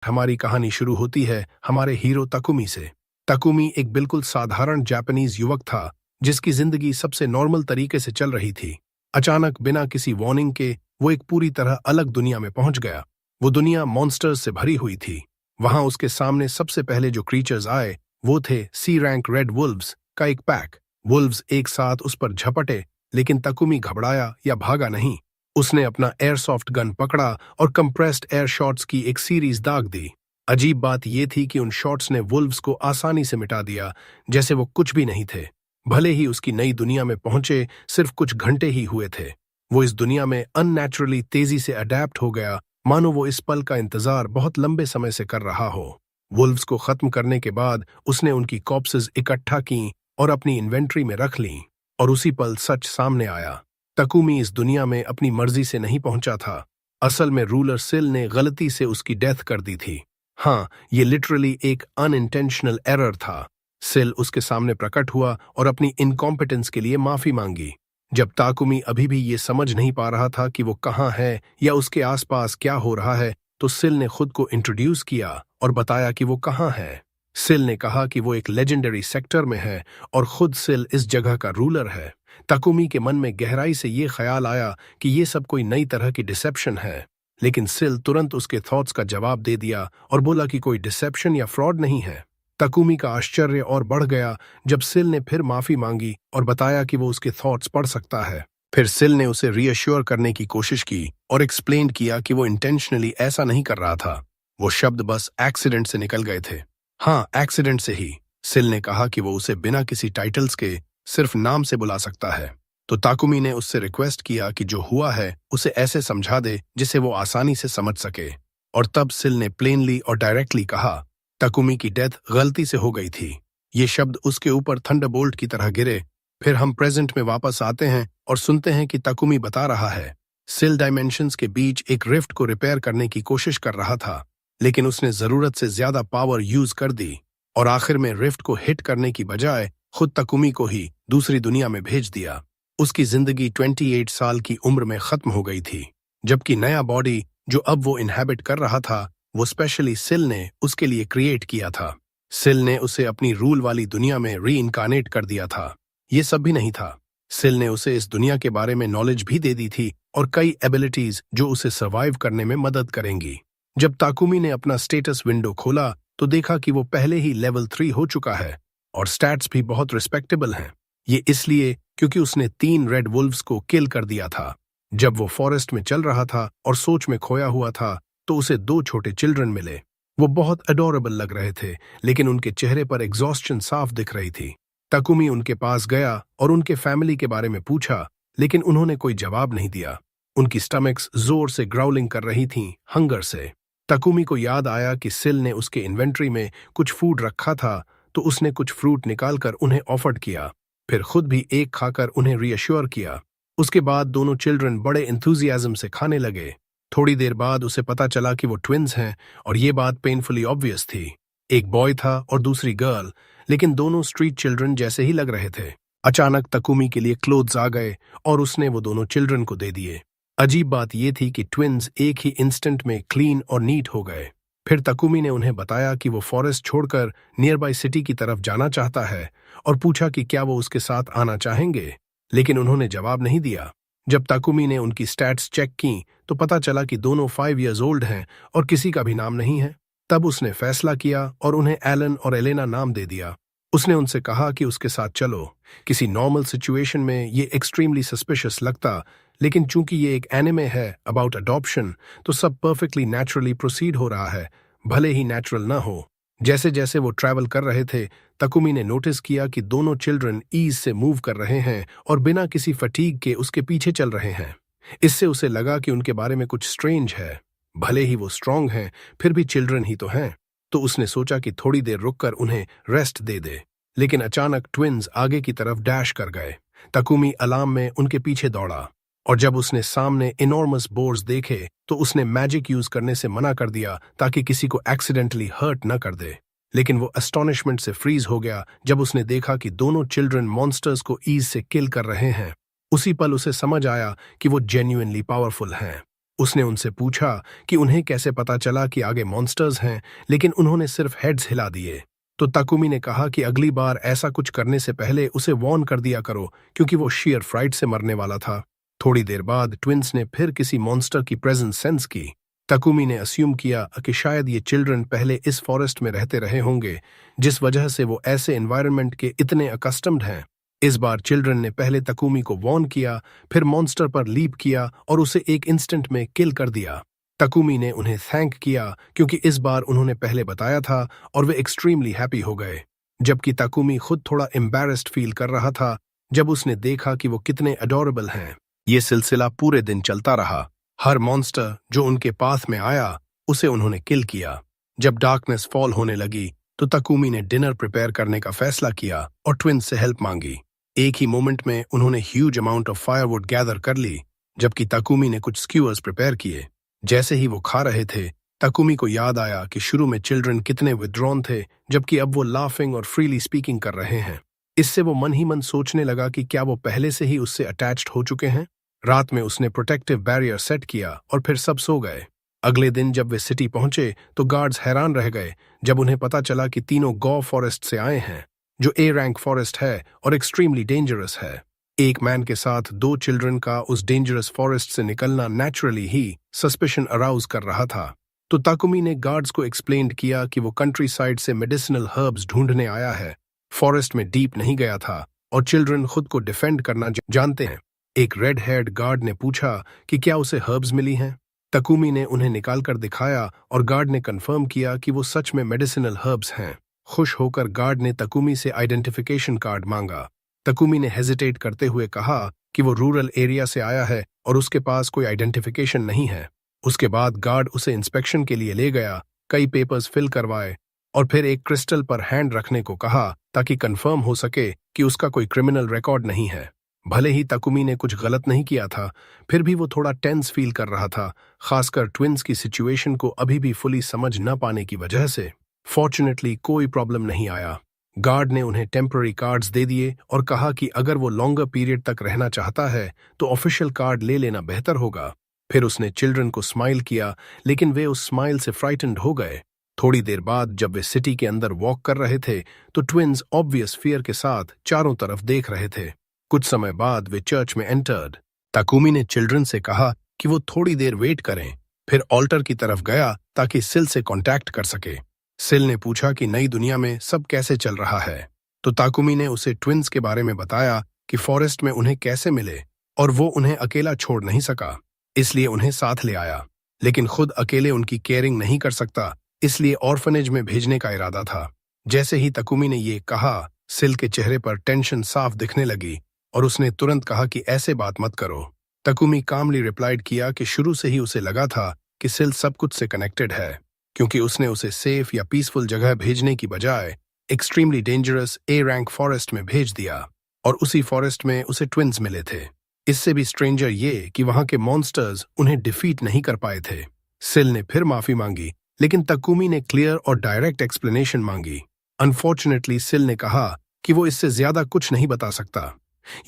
हमारी कहानी शुरू होती है हमारे हीरो तकुमी से। तकुमी एक बिल्कुल साधारण जापानीज युवक था जिसकी जिंदगी सबसे नॉर्मल तरीके से चल रही थी। अचानक बिना किसी वार्निंग के वो एक पूरी तरह अलग दुनिया में पहुंच गया। वो दुनिया मॉन्स्टर्स से भरी हुई थी। वहां उसके सामने सबसे पहले जो क्रीचर्स आए वो थे सी रैंक रेड वुल्व्स का एक पैक। वुल्व्स एक साथ उस पर झपटे, लेकिन तकुमी घबराया या भागा नहीं। उसने अपना एयरसॉफ्ट गन पकड़ा और कंप्रेस्ड एयर शॉट्स की एक सीरीज दाग दी। अजीब बात यह थी कि उन शॉट्स ने वुल्व्स को आसानी से मिटा दिया, जैसे वो कुछ भी नहीं थे। भले ही उसकी नई दुनिया में पहुंचे सिर्फ कुछ घंटे ही हुए थे, वो इस दुनिया में अननेचुरली तेजी से अडेप्ट हो गया, मानो वो इस पल का इंतजार बहुत लंबे समय से कर रहा हो। वुल्व्स को खत्म करने के बाद उसने उनकी कॉर्प्सेस इकट्ठा की और अपनी इन्वेंट्री में रख लीं, और उसी पल सच सामने आया। तकुमी इस दुनिया में अपनी मर्जी से नहीं पहुंचा था। असल में रूलर सिल ने गलती से उसकी डेथ कर दी थी। हाँ, ये लिटरली एक अनइंटेंशनल एरर था। सिल उसके सामने प्रकट हुआ और अपनी इनकॉम्पिटेंस के लिए माफी मांगी। जब ताकुमी अभी भी ये समझ नहीं पा रहा था कि वो कहाँ है या उसके आसपास क्या हो रहा है, तो सिल ने खुद को इंट्रोड्यूस किया और बताया कि वो कहाँ है। सिल ने कहा कि वो एक लेजेंडरी सेक्टर में है और खुद सिल इस जगह का रूलर है। तकुमी के मन में गहराई से ये ख्याल आया कि ये सब कोई नई तरह की डिसेप्शन है, लेकिन सिल तुरंत उसके थॉट्स का जवाब दे दिया और बोला कि कोई डिसेप्शन या फ्रॉड नहीं है। तकुमी का आश्चर्य और बढ़ गया जब सिल ने फिर माफी मांगी और बताया कि वो उसके थॉट्स पढ़ सकता है। फिर सिल ने उसे रीअश्योर करने की कोशिश की और एक्सप्लेन किया कि वो इंटेंशनली ऐसा नहीं कर रहा था, वो शब्द बस एक्सीडेंट से निकल गए थे। हाँ, एक्सीडेंट से ही। सिल ने कहा कि वो उसे बिना किसी टाइटल्स के सिर्फ नाम से बुला सकता है। तो ताकुमी ने उससे रिक्वेस्ट किया कि जो हुआ है उसे ऐसे समझा दे जिसे वो आसानी से समझ सके। और तब सिल ने प्लेनली और डायरेक्टली कहा, तकुमी की डेथ गलती से हो गई थी। ये शब्द उसके ऊपर थंडरबोल्ट की तरह गिरे। फिर हम प्रेजेंट में वापस आते हैं और सुनते हैं कि तकुमी बता रहा है सिल डायमेंशंस के बीच एक रिफ्ट को रिपेयर करने की कोशिश कर रहा था, लेकिन उसने जरूरत से ज्यादा पावर यूज कर दी और आखिर में रिफ्ट को हिट करने की बजाय खुद तकुमी को ही दूसरी दुनिया में भेज दिया। उसकी जिंदगी 28 साल की उम्र में खत्म हो गई थी, जबकि नया बॉडी जो अब वो इनहैबिट कर रहा था वो स्पेशली सिल ने उसके लिए क्रिएट किया था। सिल ने उसे अपनी रूल वाली दुनिया में री इनकारनेट कर दिया था। ये सब भी नहीं था, सिल ने उसे इस दुनिया के बारे में नॉलेज भी दे दी थी और कई एबिलिटीज जो उसे सर्वाइव करने में मदद करेंगी। जब ताकुमी ने अपना स्टेटस विंडो खोला तो देखा कि वो पहले ही लेवल 3 हो चुका है और स्टैट्स भी बहुत रिस्पेक्टेबल हैं। ये इसलिए क्योंकि उसने 3 रेड वुल्व्स को किल कर दिया था। जब वो फॉरेस्ट में चल रहा था और सोच में खोया हुआ था तो उसे 2 छोटे चिल्ड्रन मिले। वो बहुत अडोरेबल लग रहे थे, लेकिन उनके चेहरे पर एग्जॉस्शन साफ दिख रही थी। तकुमी उनके पास गया और उनके फैमिली के बारे में पूछा, लेकिन उन्होंने कोई जवाब नहीं दिया। उनकी स्टमक्स जोर से ग्राउलिंग कर रही थीं, हंगर से। तकुमी को याद आया कि सिल ने उसके इन्वेंट्री में कुछ फूड रखा था, तो उसने कुछ फ्रूट निकालकर उन्हें ऑफर्ड किया, फिर खुद भी एक खाकर उन्हें रीअश्योर किया। उसके बाद दोनों चिल्ड्रन बड़े एंथुजियाज्म से खाने लगे। थोड़ी देर बाद उसे पता चला कि वो ट्विन्स हैं और ये बात पेनफुली ऑब्वियस थी। एक बॉय था और दूसरी गर्ल, लेकिन दोनों स्ट्रीट चिल्ड्रन जैसे ही लग रहे थे। अचानक तकुमी के लिए क्लोथ्स आ गए और उसने वो दोनों चिल्ड्रन को दे दिए। अजीब बात यह थी कि ट्विन्स एक ही इंस्टेंट में क्लीन और नीट हो गए। फिर तकुमी ने उन्हें बताया कि वो फॉरेस्ट छोड़कर नियर बाय सिटी की तरफ जाना चाहता है और पूछा कि क्या वो उसके साथ आना चाहेंगे, लेकिन उन्होंने जवाब नहीं दिया। जब तकुमी ने उनकी स्टैट्स चेक की तो पता चला कि दोनों 5 इयर्स ओल्ड हैं और किसी का भी नाम नहीं है। तब उसने फैसला किया और उन्हें एलन और एलेना नाम दे दिया। उसने उनसे कहा कि उसके साथ चलो। किसी नॉर्मल सिचुएशन में ये एक्सट्रीमली सस्पिशियस लगता, लेकिन चूंकि ये एक एनिमे है अबाउट अडॉप्शन, तो सब परफेक्टली नेचुरली प्रोसीड हो रहा है, भले ही नेचुरल ना हो। जैसे जैसे वो ट्रैवल कर रहे थे, तकुमी ने नोटिस किया कि दोनों चिल्ड्रन ईज से मूव कर रहे हैं और बिना किसी फटीग के उसके पीछे चल रहे हैं। इससे उसे लगा कि उनके बारे में कुछ स्ट्रेंज है। भले ही वो स्ट्रांग हैं, फिर भी चिल्ड्रन ही तो हैं। तो उसने सोचा कि थोड़ी देर रुककर उन्हें रेस्ट दे दे, लेकिन अचानक ट्विन्स आगे की तरफ डैश कर गए। तकुमी अलार्म में उनके पीछे दौड़ा और जब उसने सामने इनॉर्मस बोर्स देखे तो उसने मैजिक यूज करने से मना कर दिया ताकि किसी को एक्सीडेंटली हर्ट न कर दे। लेकिन वो एस्टोनिशमेंट से फ्रीज हो गया जब उसने देखा कि दोनों चिल्ड्रन मॉन्स्टर्स को ईज से किल कर रहे हैं। उसी पल उसे समझ आया कि वो जेन्युइनली पावरफुल हैं। उसने उनसे पूछा कि उन्हें कैसे पता चला कि आगे मॉन्स्टर्स हैं, लेकिन उन्होंने सिर्फ हेड्स हिला दिए। तो ताकुमी ने कहा कि अगली बार ऐसा कुछ करने से पहले उसे वार्न कर दिया करो, क्योंकि वो शियर फ्राइट से मरने वाला था। थोड़ी देर बाद ट्विंस ने फिर किसी मॉन्स्टर की प्रेजेंस सेंस की। ताकुमी ने अस्यूम किया कि शायद ये चिल्ड्रन पहले इस फॉरेस्ट में रहते रहे होंगे, जिस वजह से वो ऐसे एनवायरनमेंट के इतने अकस्टम्ड हैं। इस बार चिल्ड्रन ने पहले ताकुमी को वार्न किया, फिर मॉन्स्टर पर लीप किया और उसे एक इंस्टेंट में किल कर दिया। ताकुमी ने उन्हें थैंक किया क्योंकि इस बार उन्होंने पहले बताया था और वे एक्सट्रीमली हैप्पी हो गए, जबकि ताकुमी खुद थोड़ा एम्बैरेस्ड फील कर रहा था जब उसने देखा कि वो कितने अडोरेबल हैं। ये सिलसिला पूरे दिन चलता रहा। हर मॉन्स्टर जो उनके पाथ में आया उसे उन्होंने किल किया। जब डार्कनेस फॉल होने लगी तो ताकुमी ने डिनर प्रिपेयर करने का फैसला किया और ट्विंस से हेल्प मांगी। एक ही मोमेंट में उन्होंने huge amount of firewood gather कर ली, जबकि ताकुमी ने कुछ स्क्यूअर्स प्रिपेयर किए। जैसे ही वो खा रहे थे, ताकुमी को याद आया कि शुरू में चिल्ड्रन कितने विथड्रॉन थे, जबकि अब वो लाफिंग और फ्रीली स्पीकिंग कर रहे हैं। इससे वो मन ही मन सोचने लगा कि क्या वो पहले से ही उससे अटैच्ड हो चुके हैं। रात में उसने प्रोटेक्टिव बैरियर सेट किया और फिर सब सो गए। अगले दिन जब वे सिटी पहुंचे तो गार्ड्स हैरान रह गए जब उन्हें पता चला कि तीनों गौ फॉरेस्ट से आए हैं, जो ए रैंक फॉरेस्ट है और एक्सट्रीमली डेंजरस है। एक मैन के साथ दो चिल्ड्रन का उस डेंजरस फॉरेस्ट से निकलना नेचुरली ही सस्पिशन अराउज कर रहा था। तो ताकुमी ने गार्ड्स को एक्सप्लेन किया कि वो कंट्री साइड से मेडिसिनल हर्ब्स ढूंढने आया है, फॉरेस्ट में डीप नहीं गया था और चिल्ड्रन खुद को डिफेंड करना जानते हैं। एक रेड हेयर्ड गार्ड ने पूछा कि क्या उसे हर्ब्स मिली हैं। ताकुमी ने उन्हें निकालकर दिखाया और गार्ड ने कंफर्म किया कि वो सच में मेडिसिनल हर्ब्स हैं। खुश होकर गार्ड ने ताकुमी से आइडेंटिफिकेशन कार्ड मांगा। ताकुमी ने हेजिटेट करते हुए कहा कि वो रूरल एरिया से आया है और उसके पास कोई आइडेंटिफिकेशन नहीं है। उसके बाद गार्ड उसे इंस्पेक्शन के लिए ले गया, कई पेपर्स फिल करवाए और फिर एक क्रिस्टल पर हैंड रखने को कहा ताकि कंफर्म हो सके कि उसका कोई क्रिमिनल रिकॉर्ड नहीं है। भले ही ताकुमी ने कुछ गलत नहीं किया था, फिर भी वो थोड़ा टेंस फील कर रहा था, खासकर ट्विंस की सिचुएशन को अभी भी फुली समझ न पाने की वजह से। फॉर्चुनेटली कोई प्रॉब्लम नहीं आया। गार्ड ने उन्हें टेम्पररी कार्ड्स दे दिए और कहा कि अगर वो लॉन्गर पीरियड तक रहना चाहता है तो ऑफिशियल कार्ड ले लेना बेहतर होगा। फिर उसने चिल्ड्रन को स्माइल किया, लेकिन वे उस स्माइल से फ्राइटन्ड हो गए। थोड़ी देर बाद जब वे सिटी के अंदर वॉक कर रहे थे तो ट्विंस ऑब्वियस फियर के साथ चारों तरफ देख रहे थे। कुछ समय बाद वे चर्च में एंटर्ड। ताकुमी ने चिल्ड्रन से कहा कि वो थोड़ी देर वेट करें, फिर ऑल्टर की तरफ गया ताकि सिल से कॉन्टैक्ट कर सके। सिल ने पूछा कि नई दुनिया में सब कैसे चल रहा है, तो ताकुमी ने उसे ट्विंस के बारे में बताया कि फॉरेस्ट में उन्हें कैसे मिले और वो उन्हें अकेला छोड़ नहीं सका, इसलिए उन्हें साथ ले आया, लेकिन खुद अकेले उनकी केयरिंग नहीं कर सकता, इसलिए ऑर्फनेज में भेजने का इरादा था। जैसे ही ताकुमी ने ये कहा, सिल के चेहरे पर टेंशन साफ दिखने लगी और उसने तुरंत कहा कि ऐसे बात मत करो। ताकुमी कामली रिप्लाइड किया कि शुरू से ही उसे लगा था कि सिल सब कुछ से कनेक्टेड है, क्योंकि उसने उसे सेफ या पीसफुल जगह भेजने की बजाय extremely dangerous A rank forest में भेज दिया और उसी फॉरेस्ट में उसे ट्विंस मिले थे। इससे भी स्ट्रेंजर ये कि वहां के मॉन्स्टर्स उन्हें डिफीट नहीं कर पाए थे। सिल ने फिर माफी मांगी, लेकिन ताकुमी ने क्लियर और डायरेक्ट एक्सप्लेनेशन मांगी। अनफॉर्चुनेटली सिल ने कहा कि वो इससे ज्यादा कुछ नहीं बता सकता।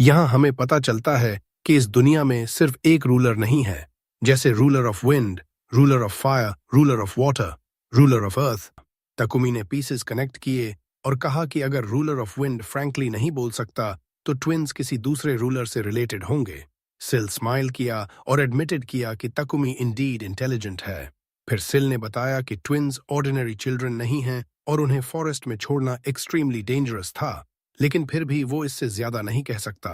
यहां हमें पता चलता है कि इस दुनिया में सिर्फ एक रूलर नहीं है, जैसे ruler of wind, ruler of fire, ruler of water, ruler of earth. Takumi ने पीसेस कनेक्ट किए और कहा कि अगर रूलर ऑफ विंड फ्रैंकली नहीं बोल सकता तो ट्विंस किसी दूसरे रूलर से रिलेटेड होंगे। सिल स्माइल किया और एडमिटेड किया कि ताकुमी इंडीड इंटेलिजेंट है। फिर सिल ने बताया कि ट्विंस ऑर्डिनरी चिल्ड्रन नहीं हैं और उन्हें फॉरेस्ट में छोड़ना एक्सट्रीमली डेंजरस था, लेकिन फिर भी वो इससे ज्यादा नहीं कह सकता।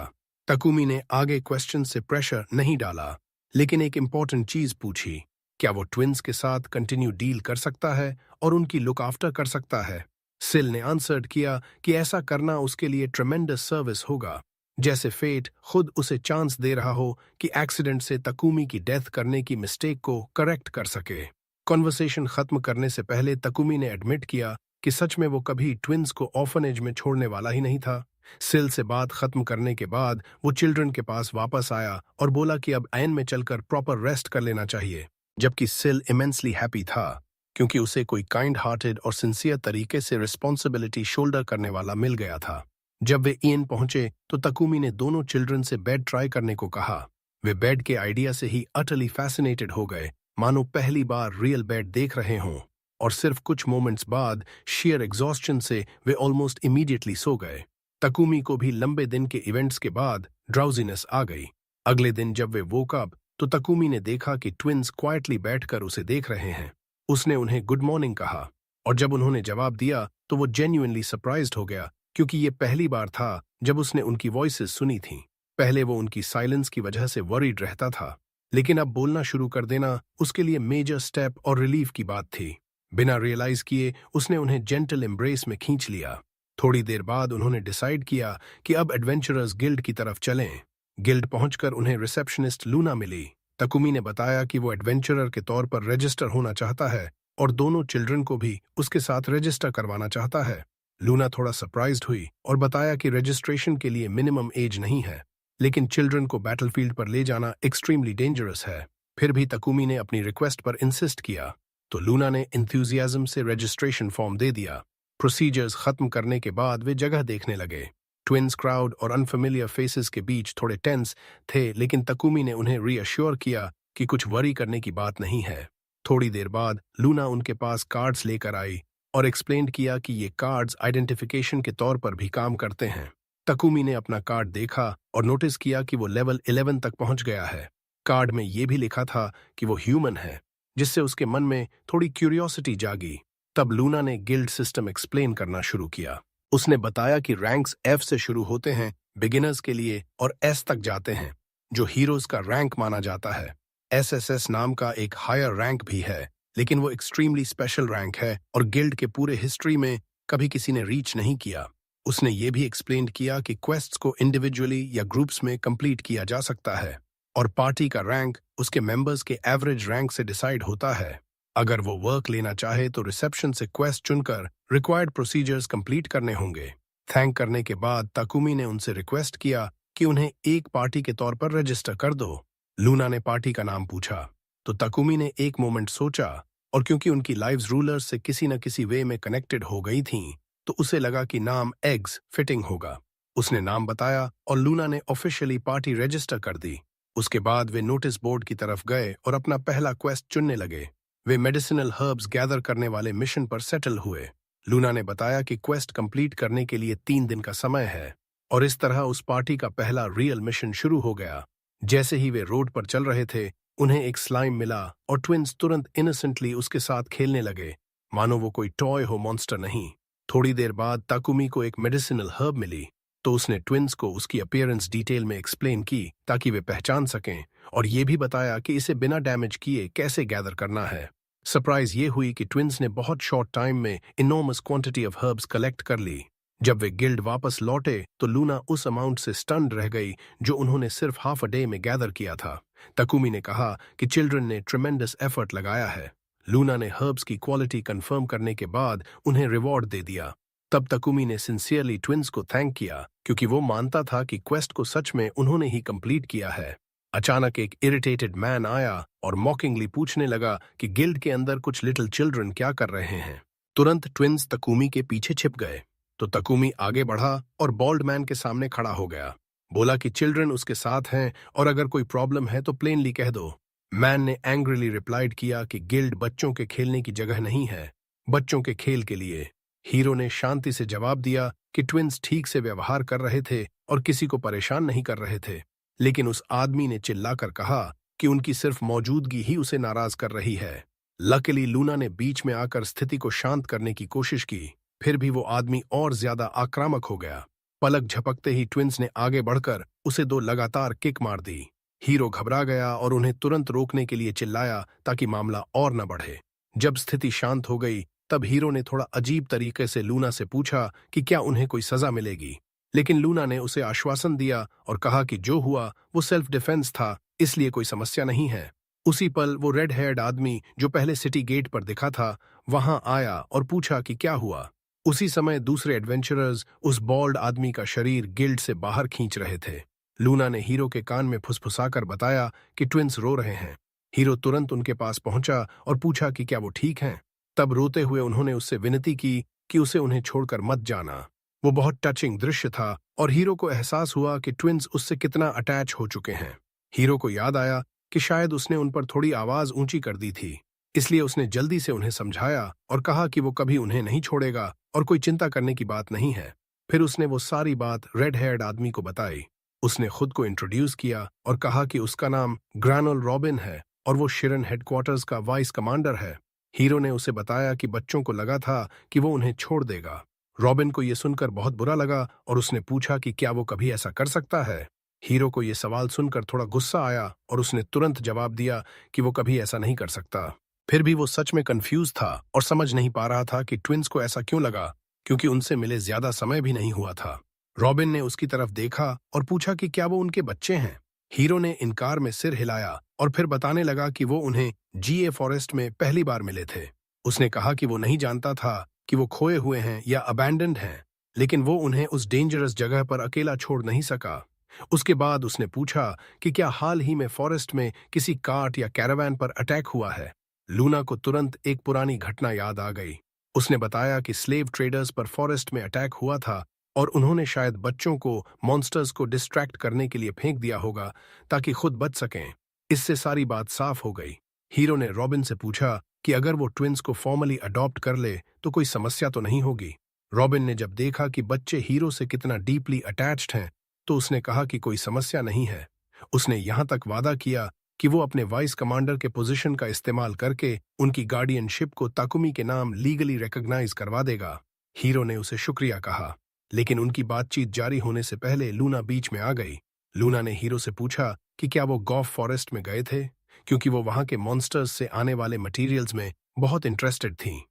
ताकुमी ने आगे क्वेश्चन से प्रेशर नहीं डाला, लेकिन एक इंपॉर्टेंट चीज पूछी, क्या वो ट्विंस के साथ कंटिन्यू डील कर सकता है और उनकी लुक आफ्टर कर सकता है। सिल ने आंसर्ड किया कि ऐसा करना उसके लिए ट्रेमेंडस सर्विस होगा, जैसे फेट खुद उसे चांस दे रहा हो कि एक्सीडेंट से ताकुमी की डेथ करने की मिस्टेक को करेक्ट कर सके। कॉन्वर्सेशन खत्म करने से पहले ताकुमी ने एडमिट किया कि सच में वो कभी ट्विंस को ऑर्फनेज में छोड़ने वाला ही नहीं था। सिल से बात खत्म करने के बाद वो चिल्ड्रन के पास वापस आया और बोला कि अब ऐन में चलकर प्रॉपर रेस्ट कर लेना चाहिए, जबकि सिल इमेंसली हैप्पी था क्योंकि उसे कोई काइंड हार्टेड और सिंसियर तरीके से रिस्पॉन्सिबिलिटी शोल्डर करने वाला मिल गया था। जब वे ईएन पहुंचे तो ताकुमी ने दोनों चिल्ड्रन से बेड ट्राई करने को कहा। वे बेड के आइडिया से ही अटली फैसिनेटेड हो गए, मानो पहली बार रियल बेड देख रहे हों। और सिर्फ कुछ मोमेंट्स बाद शेयर एग्जॉस्शन से वे ऑलमोस्ट इमीडिएटली सो गए। तकुमी को भी लंबे दिन के इवेंट्स के बाद ड्राउजीनेस आ गई। अगले दिन जब वे वोक अप तो तकुमी ने देखा कि ट्विन्स क्वाइटली बैठकर उसे देख रहे हैं। उसने उन्हें गुड मॉर्निंग कहा और जब उन्होंने जवाब दिया तो वो जेन्युइनली सरप्राइज्ड हो गया, क्योंकि ये पहली बार था जब उसने उनकी वॉइसेस सुनी थीं। पहले वो उनकी साइलेंस की वजह से वरीड रहता था, लेकिन अब बोलना शुरू कर देना उसके लिए मेजर स्टेप और रिलीफ की बात थी। बिना रियलाइज किए उसने उन्हें जेंटल एम्ब्रेस में खींच लिया। थोड़ी देर बाद उन्होंने डिसाइड किया कि अब एडवेंचरर्स गिल्ड की तरफ चलें। गिल्ड पहुंचकर उन्हें रिसेप्शनिस्ट लूना मिली। तकुमी ने बताया कि वो एडवेंचरर के तौर पर रजिस्टर होना चाहता है और दोनों चिल्ड्रन को भी उसके साथ रजिस्टर करवाना चाहता है। लूना थोड़ा सरप्राइज्ड हुई और बताया कि रजिस्ट्रेशन के लिए मिनिमम एज नहीं है, लेकिन चिल्ड्रन को बैटलफील्ड पर ले जाना एक्सट्रीमली डेंजरस है। फिर भी तकुमी ने अपनी रिक्वेस्ट पर इंसिस्ट किया, तो लूना ने इंथ्यूजियाज्म से रजिस्ट्रेशन फॉर्म दे दिया। प्रोसीजर्स खत्म करने के बाद वे जगह देखने लगे। ट्विन्स क्राउड और अनफेमिलियर फेसेस के बीच थोड़े टेंस थे, लेकिन तकुमी ने उन्हें रीअश्योर किया कि कुछ वरी करने की बात नहीं है। थोड़ी देर बाद लूना उनके पास कार्ड्स लेकर आई और एक्सप्लेन किया कि ये कार्ड्स आइडेंटिफिकेशन के तौर पर भी काम करते हैं। तकुमी ने अपना कार्ड देखा और नोटिस किया कि वो लेवल 11 तक पहुंच गया है। कार्ड में ये भी लिखा था कि वो ह्यूमन है, जिससे उसके मन में थोड़ी क्यूरियोसिटी जागी। तब लूना ने गिल्ड सिस्टम एक्सप्लेन करना शुरू किया। उसने बताया कि रैंक्स F से शुरू होते हैं बिगिनर्स के लिए और S तक जाते हैं, जो हीरोज का रैंक माना जाता है। SSS नाम का एक हायर रैंक भी है, लेकिन वो एक्सट्रीमली स्पेशल रैंक है और गिल्ड के पूरे हिस्ट्री में कभी किसी ने रीच नहीं किया। उसने ये भी एक्सप्लेन किया कि क्वेस्ट्स को इंडिविजुअली या ग्रुप्स में कंप्लीट किया जा सकता है और पार्टी का रैंक उसके मेंबर्स के एवरेज रैंक से डिसाइड होता है। अगर वो वर्क लेना चाहे तो रिसेप्शन से क्वेस्ट चुनकर रिक्वायर्ड प्रोसीजर्स कंप्लीट करने होंगे। थैंक करने के बाद तकुमी ने उनसे रिक्वेस्ट किया कि उन्हें एक पार्टी के तौर पर रजिस्टर कर दो। लूना ने पार्टी का नाम पूछा तो तकुमी ने एक मोमेंट सोचा, और क्योंकि उनकी लाइव्स रूलर्स से किसी न किसी वे में कनेक्टेड हो गई थीं, तो उसे लगा कि नाम एग्स फिटिंग होगा। उसने नाम बताया और लूना ने ऑफिशियली पार्टी रजिस्टर कर दी। उसके बाद वे नोटिस बोर्ड की तरफ गए और अपना पहला क्वेस्ट चुनने लगे। वे मेडिसिनल हर्ब्स गैदर करने वाले मिशन पर सेटल हुए। लूना ने बताया कि क्वेस्ट कंप्लीट करने के लिए 3 दिन का समय है, और इस तरह उस पार्टी का पहला रियल मिशन शुरू हो गया। जैसे ही वे रोड पर चल रहे थे, उन्हें एक स्लाइम मिला और ट्विन्स तुरंत इनोसेंटली उसके साथ खेलने लगे, मानो वो कोई टॉय हो, मॉन्स्टर नहीं। थोड़ी देर बाद ताकुमी को एक मेडिसिनल हर्ब मिली, तो उसने ट्विन्स को उसकी अपीयरेंस डिटेल में एक्सप्लेन की ताकि वे पहचान सकें, और ये भी बताया कि इसे बिना डैमेज किए कैसे गैदर करना है। सरप्राइज ये हुई कि ट्विन्स ने बहुत शॉर्ट टाइम में enormous quantity of herbs collect कर ली। जब वे गिल्ड वापस लौटे तो लूना उस अमाउंट से स्टन्ड रह गई जो उन्होंने सिर्फ हाफ अ डे में गैदर किया था। तकुमी ने कहा कि चिल्ड्रन ने ट्रिमेंडस एफर्ट लगाया है। लूना ने हर्ब्स की क्वालिटी कंफर्म करने के बाद उन्हें रिवॉर्ड दे दिया। तब तकुमी ने सिंसियरली ट्विन्स को थैंक किया, क्योंकि वो मानता था कि क्वेस्ट को सच में उन्होंने ही कंप्लीट किया है। अचानक एक इरिटेटेड मैन आया और मॉकिंगली पूछने लगा कि गिल्ड के अंदर कुछ लिटिल चिल्ड्रन क्या कर रहे हैं। तुरंत ट्विन्स तकुमी के पीछे छिप गए, तो तकुमी आगे बढ़ा और बॉल्ड मैन के सामने खड़ा हो गया। बोला कि चिल्ड्रन उसके साथ हैं और अगर कोई प्रॉब्लम है तो प्लेनली कह दो। मैन ने एंग्रीली रिप्लाइड किया कि गिल्ड बच्चों के खेलने की जगह नहीं है, बच्चों के खेल के लिए। हीरो ने शांति से जवाब दिया कि ट्विन्स ठीक से व्यवहार कर रहे थे और किसी को परेशान नहीं कर रहे थे, लेकिन उस आदमी ने चिल्लाकर कहा कि उनकी सिर्फ मौजूदगी ही उसे नाराज कर रही है। लकीली लूना ने बीच में आकर स्थिति को शांत करने की कोशिश की, फिर भी वो आदमी और ज्यादा आक्रामक हो गया। पलक झपकते ही ट्विन्स ने आगे बढ़कर उसे 2 लगातार किक मार दी। हीरो घबरा गया और उन्हें तुरंत रोकने के लिए चिल्लाया ताकि मामला और न बढ़े। जब स्थिति शांत हो गई तब हीरो ने थोड़ा अजीब तरीके से लूना से पूछा कि क्या उन्हें कोई सजा मिलेगी, लेकिन लूना ने उसे आश्वासन दिया और कहा कि जो हुआ वो सेल्फ डिफेंस था, इसलिए कोई समस्या नहीं है। उसी पल वो रेड हेयर्ड आदमी जो पहले सिटी गेट पर दिखा था वहां आया और पूछा कि क्या हुआ। उसी समय दूसरे एडवेंचरर्स उस बॉल्ड आदमी का शरीर गिल्ड से बाहर खींच रहे थे। लूना ने हीरो के कान में फुसफुसाकर बताया कि ट्विन्स रो रहे हैं। हीरो तुरंत उनके पास पहुंचा और पूछा कि क्या वो ठीक हैं। तब रोते हुए उन्होंने उससे विनती की कि उसे उन्हें छोड़कर मत जाना। वो बहुत टचिंग दृश्य था और हीरो को एहसास हुआ कि ट्विन्स उससे कितना अटैच हो चुके हैं। हीरो को याद आया कि शायद उसने उन पर थोड़ी आवाज ऊंची कर दी थी, इसलिए उसने जल्दी से उन्हें समझाया और कहा कि वो कभी उन्हें नहीं छोड़ेगा और कोई चिंता करने की बात नहीं है। फिर उसने वो सारी बात रेड हेयर्ड आदमी को बताई। उसने खुद को इंट्रोड्यूस किया और कहा कि उसका नाम ग्रैनोल रॉबिन है और वो शिरन हेडक्वार्टर्स का वाइस कमांडर है। हीरो ने उसे बताया कि बच्चों को लगा था कि वो उन्हें छोड़ देगा। रॉबिन को यह सुनकर बहुत बुरा लगा और उसने पूछा कि क्या वो कभी ऐसा कर सकता है। हीरो को यह सवाल सुनकर थोड़ा गुस्सा आया और उसने तुरंत जवाब दिया कि वो कभी ऐसा नहीं कर सकता। फिर भी वो सच में कंफ्यूज था और समझ नहीं पा रहा था कि ट्विंस को ऐसा क्यों लगा, क्योंकि उनसे मिले ज्यादा समय भी नहीं हुआ था। रॉबिन ने उसकी तरफ देखा और पूछा कि क्या वो उनके बच्चे हैं। हीरो ने इनकार में सिर हिलाया और फिर बताने लगा कि वो उन्हें जीए फॉरेस्ट में पहली बार मिले थे। उसने कहा कि वो नहीं जानता था कि वो खोए हुए हैं या अबैंडन्ड हैं, लेकिन वो उन्हें उस डेंजरस जगह पर अकेला छोड़ नहीं सका। उसके बाद उसने पूछा कि क्या हाल ही में फॉरेस्ट में किसी कार्ट या कैरावैन पर अटैक हुआ है। लूना को तुरंत एक पुरानी घटना याद आ गई। उसने बताया कि स्लेव ट्रेडर्स पर फॉरेस्ट में अटैक हुआ था और उन्होंने शायद बच्चों को मॉन्स्टर्स को डिस्ट्रैक्ट करने के लिए फेंक दिया होगा ताकि खुद बच सकें। इससे सारी बात साफ हो गई। हीरो ने रॉबिन से पूछा कि अगर वो ट्विंस को फॉर्मली अडॉप्ट कर ले तो कोई समस्या तो नहीं होगी। रॉबिन ने जब देखा कि बच्चे हीरो से कितना डीपली अटैच्ड हैं तो उसने कहा कि कोई समस्या नहीं है। उसने यहां तक वादा किया कि वो अपने वाइस कमांडर के पोजीशन का इस्तेमाल करके उनकी गार्डियनशिप को ताकुमी के नाम लीगली रिकॉग्नाइज करवा देगा। हीरो ने उसे शुक्रिया कहा, लेकिन उनकी बातचीत जारी होने से पहले लूना बीच में आ गई। लूना ने हीरो से पूछा कि क्या वो गॉफ फॉरेस्ट में गए थे, क्योंकि वो वहां के मॉन्स्टर्स से आने वाले मटेरियल्स में बहुत इंटरेस्टेड थी।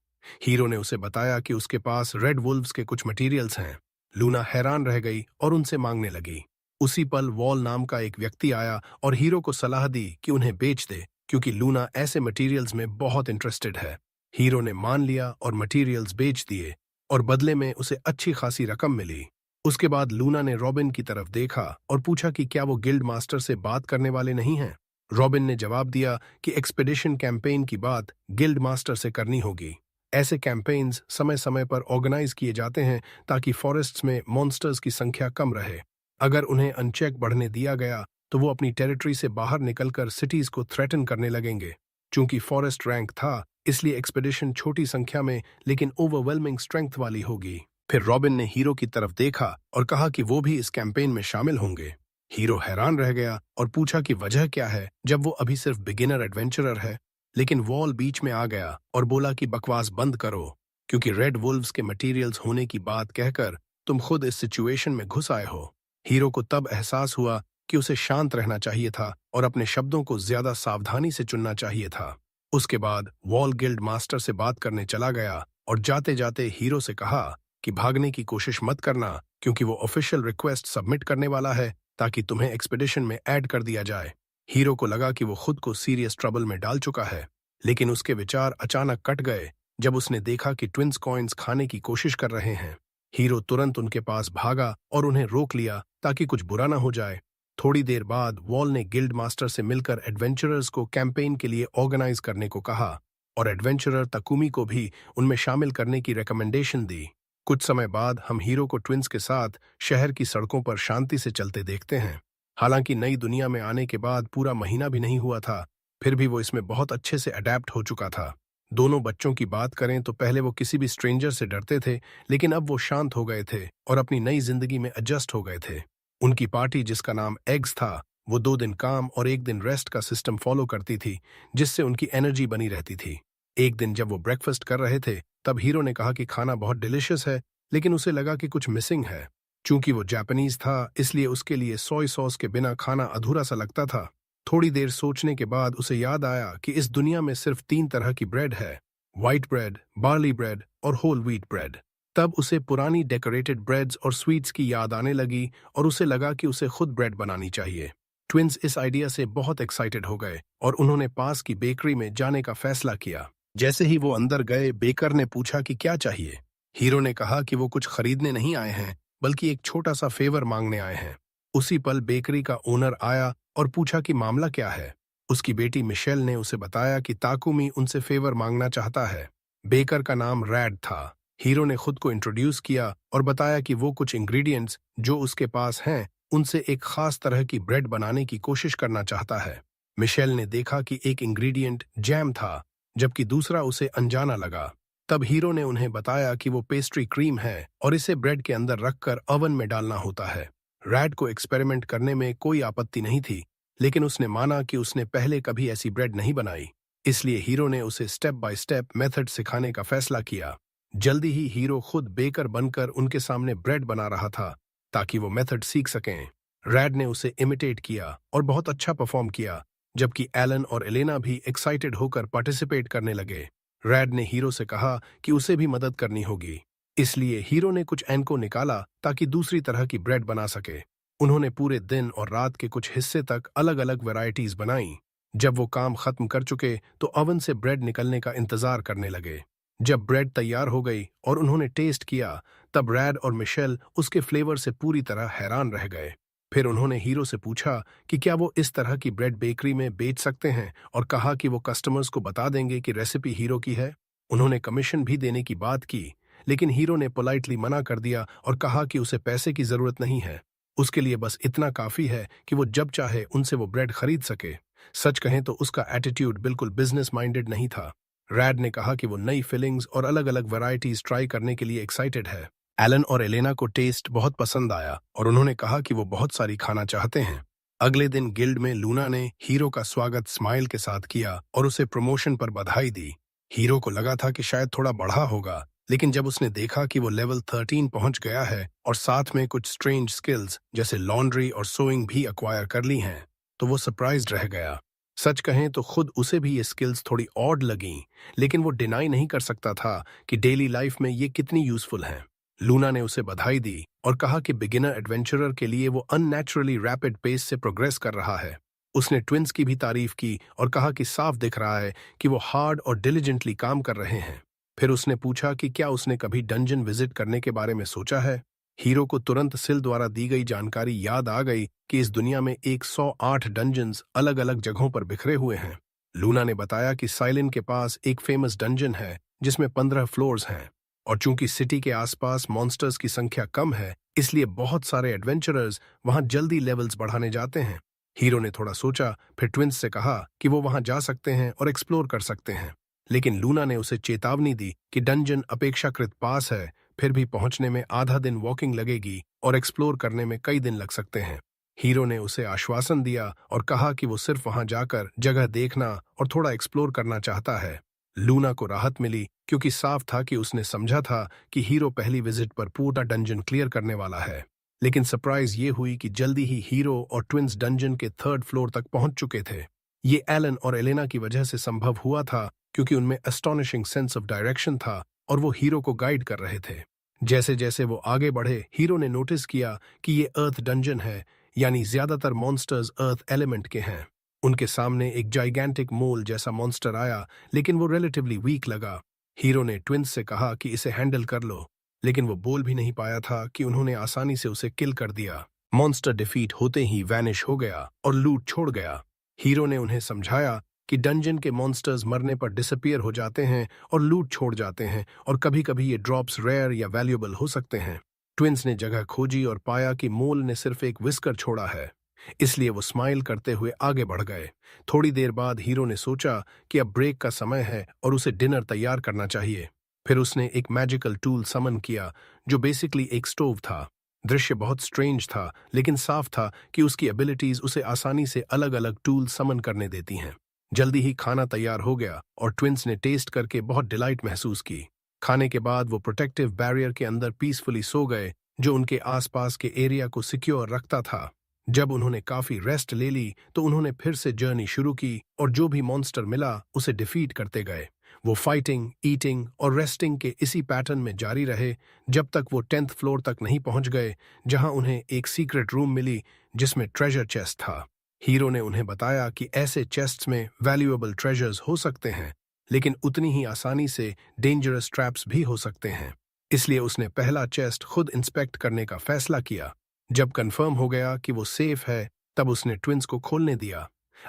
हीरो ने उसे बताया कि उसके पास रेड वुल्व्स के कुछ मटेरियल्स हैं। लूना हैरान रह गई और उनसे मांगने लगी। उसी पल वॉल नाम का एक व्यक्ति आया और हीरो को सलाह दी कि उन्हें बेच दे, क्योंकि लूना ऐसे मटेरियल्स में बहुत इंटरेस्टेड है। हीरो ने मान लिया और मटेरियल्स बेच दिए और बदले में उसे अच्छी खासी रकम मिली। उसके बाद लूना ने रॉबिन की तरफ देखा और पूछा कि क्या वो गिल्ड मास्टर से बात करने वाले नहीं हैं। रॉबिन ने जवाब दिया कि एक्सपेडिशन कैंपेन की बात गिल्ड मास्टर से करनी होगी। ऐसे कैंपेन्स समय समय पर ऑर्गेनाइज किए जाते हैं ताकि फॉरेस्ट्स में मॉन्स्टर्स की संख्या कम रहे। अगर उन्हें अनचेक बढ़ने दिया गया तो वो अपनी टेरिटरी से बाहर निकलकर सिटीज को थ्रेटन करने लगेंगे। चूंकि फॉरेस्ट रैंक था, इसलिए एक्सपेडिशन छोटी संख्या में लेकिन ओवरवेलमिंग स्ट्रेंथ वाली होगी। फिर रॉबिन ने हीरो की तरफ देखा और कहा कि वो भी इस कैंपेन में शामिल होंगे। हीरो हैरान रह गया और पूछा कि वजह क्या है जब वो अभी सिर्फ बिगिनर एडवेंचरर है। लेकिन वॉल बीच में आ गया और बोला कि बकवास बंद करो, क्योंकि रेड वुल्व्स के मटेरियल्स होने की बात कहकर तुम खुद इस सिचुएशन में घुस आए हो। हीरो को तब एहसास हुआ कि उसे शांत रहना चाहिए था और अपने शब्दों को ज्यादा सावधानी से चुनना चाहिए था। उसके बाद वॉल गिल्ड मास्टर से बात करने चला गया और जाते जाते हीरो से कहा कि भागने की कोशिश मत करना, क्योंकि वो ऑफिशियल रिक्वेस्ट सबमिट करने वाला है ताकि तुम्हें एक्सपेडिशन में ऐड कर दिया जाए। हीरो को लगा कि वो खुद को सीरियस ट्रबल में डाल चुका है, लेकिन उसके विचार अचानक कट गए जब उसने देखा कि ट्विंस कॉइन्स खाने की कोशिश कर रहे हैं। हीरो तुरंत उनके पास भागा और उन्हें रोक लिया ताकि कुछ बुरा ना हो जाए। थोड़ी देर बाद वॉल ने गिल्ड मास्टर से मिलकर एडवेंचरर्स को कैंपेन के लिए ऑर्गेनाइज करने को कहा और एडवेंचरर तकुमी को भी उनमें शामिल करने की रिकमेंडेशन दी। कुछ समय बाद हम हीरो को ट्विंस के साथ शहर की सड़कों पर शांति से चलते देखते हैं। हालांकि नई दुनिया में आने के बाद पूरा महीना भी नहीं हुआ था, फिर भी वो इसमें बहुत अच्छे से अडेप्ट हो चुका था। दोनों बच्चों की बात करें तो पहले वो किसी भी स्ट्रेंजर से डरते थे, लेकिन अब वो शांत हो गए थे और अपनी नई जिंदगी में एडजस्ट हो गए थे। उनकी पार्टी, जिसका नाम एग्स था, वो 2 दिन काम और 1 दिन रेस्ट का सिस्टम फॉलो करती थी, जिससे उनकी एनर्जी बनी रहती थी। एक दिन जब वो ब्रेकफास्ट कर रहे थे तब हीरो ने कहा कि खाना बहुत डिलिशियस है, लेकिन उसे लगा कि कुछ मिसिंग है। चूंकि वो जापानीज था, इसलिए उसके लिए सोय सॉस के बिना खाना अधूरा सा लगता था। थोड़ी देर सोचने के बाद उसे याद आया कि इस दुनिया में सिर्फ 3 तरह की ब्रेड है, व्हाइट ब्रेड, बार्ली ब्रेड और होल व्हीट ब्रेड। तब उसे पुरानी डेकोरेटेड ब्रेड्स और स्वीट्स की याद आने लगी और उसे लगा कि उसे खुद ब्रेड बनानी चाहिए। ट्विंस इस आइडिया से बहुत एक्साइटेड हो गए और उन्होंने पास की बेकरी में जाने का फैसला किया। जैसे ही वो अंदर गए, बेकर ने पूछा कि क्या चाहिए। हीरो ने कहा कि वो कुछ खरीदने नहीं आए हैं, बल्कि एक छोटा सा फेवर मांगने आए हैं। उसी पल बेकरी का ओनर आया और पूछा कि मामला क्या है। उसकी बेटी मिशेल ने उसे बताया कि ताकुमी उनसे फेवर मांगना चाहता है। बेकर का नाम रैड था। हीरो ने खुद को इंट्रोड्यूस किया और बताया कि वो कुछ इंग्रेडिएंट्स जो उसके पास हैं उनसे एक खास तरह की ब्रेड बनाने की कोशिश करना चाहता है। मिशेल ने देखा कि एक इंग्रेडिएंट जैम था, जबकि दूसरा उसे अनजाना लगा। तब हीरो ने उन्हें बताया कि वो पेस्ट्री क्रीम है और इसे ब्रेड के अंदर रखकर ओवन में डालना होता है। रैड को एक्सपेरिमेंट करने में कोई आपत्ति नहीं थी, लेकिन उसने माना कि उसने पहले कभी ऐसी ब्रेड नहीं बनाई। इसलिए हीरो ने उसे स्टेप बाय स्टेप मेथड सिखाने का फैसला किया। जल्दी ही हीरो खुद बेकर बनकर उनके सामने ब्रेड बना रहा था, ताकि वो मेथड सीख सकें। रैड ने उसे इमिटेट किया और बहुत अच्छा परफॉर्म किया, जबकि एलन और एलेना भी एक्साइटेड होकर पार्टिसिपेट करने लगे। रैड ने हीरो से कहा कि उसे भी मदद करनी होगी, इसलिए हीरो ने कुछ एनको निकाला ताकि दूसरी तरह की ब्रेड बना सके। उन्होंने पूरे दिन और रात के कुछ हिस्से तक अलग अलग वैरायटीज बनाई। जब वो काम खत्म कर चुके तो ओवन से ब्रेड निकलने का इंतजार करने लगे। जब ब्रेड तैयार हो गई और उन्होंने टेस्ट किया, तब रैड और मिशेल उसके फ्लेवर से पूरी तरह हैरान रह गए। फिर उन्होंने हीरो से पूछा कि क्या वो इस तरह की ब्रेड बेकरी में बेच सकते हैं, और कहा कि वो कस्टमर्स को बता देंगे कि रेसिपी हीरो की है। उन्होंने कमीशन भी देने की बात की, लेकिन हीरो ने पोलाइटली मना कर दिया और कहा कि उसे पैसे की जरूरत नहीं है। उसके लिए बस इतना काफी है कि वो जब चाहे उनसे वो ब्रेड खरीद सके। सच कहें तो उसका एटीट्यूड बिल्कुल बिजनेस माइंडेड नहीं था। रैड ने कहा कि वो नई फिलिंग्स और अलग अलग वैरायटीज ट्राई करने के लिए एक्साइटेड है। एलन और एलेना को टेस्ट बहुत पसंद आया और उन्होंने कहा कि वो बहुत सारी खाना चाहते हैं। अगले दिन गिल्ड में लूना ने हीरो का स्वागत स्माइल के साथ किया और उसे प्रमोशन पर बधाई दी। हीरो को लगा था कि शायद थोड़ा बढ़ा होगा, लेकिन जब उसने देखा कि वो लेवल 13 पहुंच गया है और साथ में कुछ स्ट्रेंज स्किल्स जैसे लॉन्ड्री और सोइंग भी एक्वायर कर ली हैं, तो वो सरप्राइज्ड रह गया। सच कहें तो खुद उसे भी ये स्किल्स थोड़ी ऑड लगीं, लेकिन वो डिनाई नहीं कर सकता था कि डेली लाइफ में ये कितनी यूजफुल हैं। लूना ने उसे बधाई दी और कहा कि बिगिनर एडवेंचरर के लिए वो अननेचुरली रैपिड पेस से प्रोग्रेस कर रहा है। उसने ट्विंस की भी तारीफ की और कहा कि साफ दिख रहा है कि वो हार्ड और डिलिजेंटली काम कर रहे हैं। फिर उसने पूछा कि क्या उसने कभी डंजन विजिट करने के बारे में सोचा है। हीरो को तुरंत सिल द्वारा दी गई जानकारी याद आ गई कि इस दुनिया में 108 डंजन्स अलग अलग जगहों पर बिखरे हुए हैं। लूना ने बताया कि साइलिन के पास एक फेमस डंजन है जिसमें 15 फ्लोर्स हैं, और चूंकि सिटी के आसपास मॉन्स्टर्स की संख्या कम है, इसलिए बहुत सारे एडवेंचरर्स वहां जल्दी लेवल्स बढ़ाने जाते हैं। हीरो ने थोड़ा सोचा, फिर ट्विंस से कहा कि वो वहां जा सकते हैं और एक्सप्लोर कर सकते हैं, लेकिन लूना ने उसे चेतावनी दी कि डंजन अपेक्षाकृत पास है, फिर भी पहुंचने में आधा दिन वॉकिंग लगेगी और एक्सप्लोर करने में कई दिन लग सकते हैं। हीरो ने उसे आश्वासन दिया और कहा कि वो सिर्फ वहां जाकर जगह देखना और थोड़ा एक्सप्लोर करना चाहता है। लूना को राहत मिली क्योंकि साफ था कि उसने समझा था कि हीरो पहली विजिट पर पूरा डंजन क्लियर करने वाला है। लेकिन सरप्राइज ये हुई कि जल्दी ही हीरो और ट्विंस डंजन के 3rd फ्लोर तक पहुंच चुके थे। ये एलन और एलेना की वजह से संभव हुआ था, क्योंकि उनमें एस्टोनिशिंग सेंस ऑफ डायरेक्शन था और वो हीरो को गाइड कर रहे थे। जैसे जैसे वो आगे बढ़े, हीरो ने नोटिस किया कि ये अर्थ डंजन है, यानी ज्यादातर मॉन्स्टर्स अर्थ एलिमेंट के हैं। उनके सामने एक जाइगेंटिक मोल जैसा मॉन्स्टर आया, लेकिन वो रिलेटिवली वीक लगा। हीरो ने ट्विंस से कहा कि इसे हैंडल कर लो, लेकिन वो बोल भी नहीं पाया था कि उन्होंने आसानी से उसे किल कर दिया। मॉन्स्टर डिफीट होते ही वैनिश हो गया और लूट छोड़ गया। हीरो ने उन्हें समझाया कि डंजन के मॉन्स्टर्स मरने पर डिसअपियर हो जाते हैं और लूट छोड़ जाते हैं, और कभी कभी ये ड्रॉप्स रेयर या वैल्यूएबल हो सकते हैं। ट्विंस ने जगह खोजी और पाया कि मोल ने सिर्फ एक विस्कर छोड़ा है, इसलिए वो स्माइल करते हुए आगे बढ़ गए। थोड़ी देर बाद हीरो ने सोचा कि अब ब्रेक का समय है और उसे डिनर तैयार करना चाहिए। फिर उसने एक मैजिकल टूल समन किया जो बेसिकली एक स्टोव था। दृश्य बहुत स्ट्रेंज था, लेकिन साफ था कि उसकी एबिलिटीज उसे आसानी से अलग अलग टूल समन करने देती हैं। जल्दी ही खाना तैयार हो गया और ट्विंस ने टेस्ट करके बहुत डिलाइट महसूस की। खाने के बाद वो प्रोटेक्टिव बैरियर के अंदर पीसफुली सो गए, जो उनके आसपास के एरिया को सिक्योर रखता था। जब उन्होंने काफी रेस्ट ले ली तो उन्होंने फिर से जर्नी शुरू की और जो भी मॉन्स्टर मिला उसे डिफीट करते गए। वो फाइटिंग, ईटिंग और रेस्टिंग के इसी पैटर्न में जारी रहे जब तक वो 10th फ्लोर तक नहीं पहुंच गए, जहां उन्हें एक सीक्रेट रूम मिली जिसमें ट्रेजर चेस्ट था। हीरो ने उन्हें बताया कि ऐसे चेस्ट्स में वैल्यूएबल ट्रेजर्स हो सकते हैं, लेकिन उतनी ही आसानी से डेंजरस ट्रैप्स भी हो सकते हैं। इसलिए उसने पहला चेस्ट खुद इंस्पेक्ट करने का फैसला किया। जब कंफर्म हो गया कि वो सेफ है, तब उसने ट्विंस को खोलने दिया।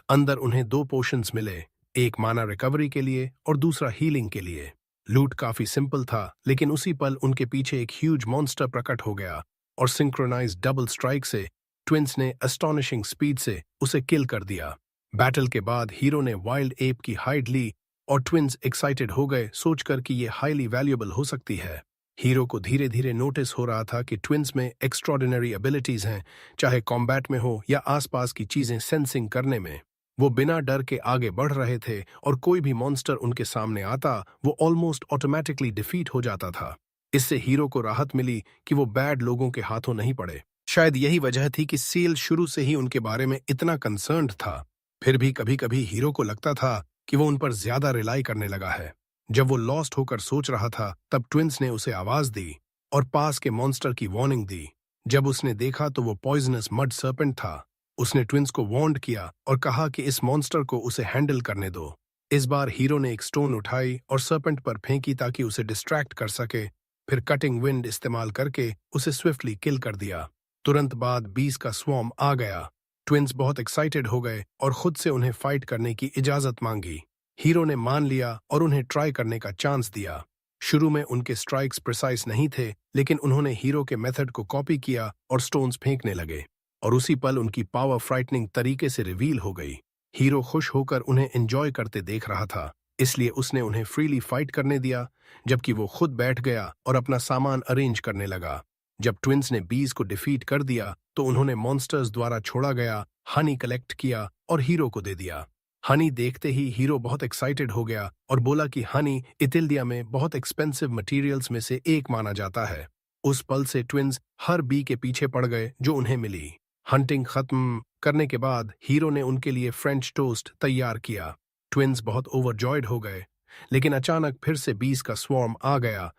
अंदर उन्हें 2 पोशंस मिले, एक माना रिकवरी के लिए और दूसरा हीलिंग के लिए। लूट काफी सिंपल था, लेकिन उसी पल उनके पीछे एक ह्यूज मॉन्स्टर प्रकट हो गया और सिंक्रोनाइज्ड डबल स्ट्राइक से ट्विंस ने अस्टॉनिशिंग स्पीड से उसे किल कर दिया। बैटल के बाद हीरो ने वाइल्ड एप की हाइड ली और ट्विंस एक्साइटेड हो गए सोचकर कि ये हाईली वैल्यूएबल हो सकती है। हीरो को धीरे धीरे नोटिस हो रहा था कि ट्विंस में एक्स्ट्रॉर्डिनरी एबिलिटीज हैं, चाहे कॉम्बैट में हो या आसपास की चीजें सेंसिंग करने में। वो बिना डर के आगे बढ़ रहे थे और कोई भी मॉन्स्टर उनके सामने आता वो ऑलमोस्ट ऑटोमेटिकली डिफीट हो जाता था। इससे हीरो को राहत मिली कि वो बैड लोगों के हाथों नहीं पड़े। शायद यही वजह थी कि सील शुरू से ही उनके बारे में इतना कंसर्न्ड था। फिर भी कभी कभी हीरो को लगता था कि वो उन पर ज्यादा रिलाई करने लगा है। जब वो लॉस्ट होकर सोच रहा था तब ट्विंस ने उसे आवाज दी और पास के मॉन्स्टर की वार्निंग दी। जब उसने देखा तो वो पॉइजनस मड सर्पेंट था। उसने ट्विंस को वार्न किया और कहा कि इस मॉन्स्टर को उसे हैंडल करने दो। इस बार हीरो ने एक स्टोन उठाई और सर्पेंट पर फेंकी ताकि उसे डिस्ट्रैक्ट कर सके। फिर कटिंग विंड इस्तेमाल करके उसे स्विफ्टली किल कर दिया। तुरंत बाद बीस का स्वॉर्म आ गया। ट्विंस बहुत एक्साइटेड हो गए और खुद से उन्हें फाइट करने की इजाजत मांगी। हीरो ने मान लिया और उन्हें ट्राई करने का चांस दिया। शुरू में उनके स्ट्राइक्स प्रिसाइज नहीं थे, लेकिन उन्होंने हीरो के मेथड को कॉपी किया और स्टोन्स फेंकने लगे और उसी पल उनकी पावर फ्राइटनिंग तरीके से रिवील हो गई। हीरो खुश होकर उन्हें एंजॉय करते देख रहा था, इसलिए उसने उन्हें फ्रीली फाइट करने दिया, जबकि वो खुद बैठ गया और अपना सामान अरेंज करने लगा। जब ट्विंस ने बीज को डिफीट कर दिया तो उन्होंने मॉन्स्टर्स द्वारा छोड़ा गया हनी कलेक्ट किया और हीरो को दे दिया। हनी देखते ही हीरो बहुत एक्साइटेड हो गया और बोला कि हनी इथिल्डिया में बहुत एक्सपेंसिव मटेरियल्स में से एक माना जाता है। उस पल से ट्विंस हर बी के पीछे पड़ गए जो उन्हें मिली। हंटिंग खत्म करने के बाद हीरो ने उनके लिए फ्रेंच टोस्ट तैयार किया। ट्विंस बहुत ओवरजॉयड हो गए, लेकिन अचानक फिर से बीस का स्वॉर्म आ गया।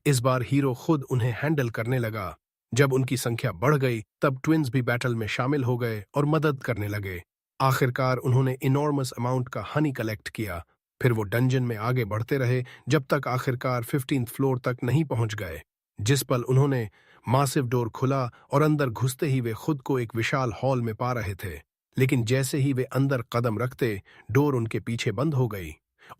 इस बार हीरो खुद उन्हें हैंडल करने लगा। जब उनकी संख्या बढ़ गई तब ट्विंस भी बैटल में शामिल हो गए और मदद करने लगे। आखिरकार उन्होंने इनॉर्मस अमाउंट का हनी कलेक्ट किया। फिर वो डंजन में आगे बढ़ते रहे जब तक आखिरकार 15th फ्लोर तक नहीं पहुंच गए। जिस पल उन्होंने मासिव डोर खुला और अंदर घुसते ही वे खुद को एक विशाल हॉल में पा रहे थे, लेकिन जैसे ही वे अंदर कदम रखते डोर उनके पीछे बंद हो गई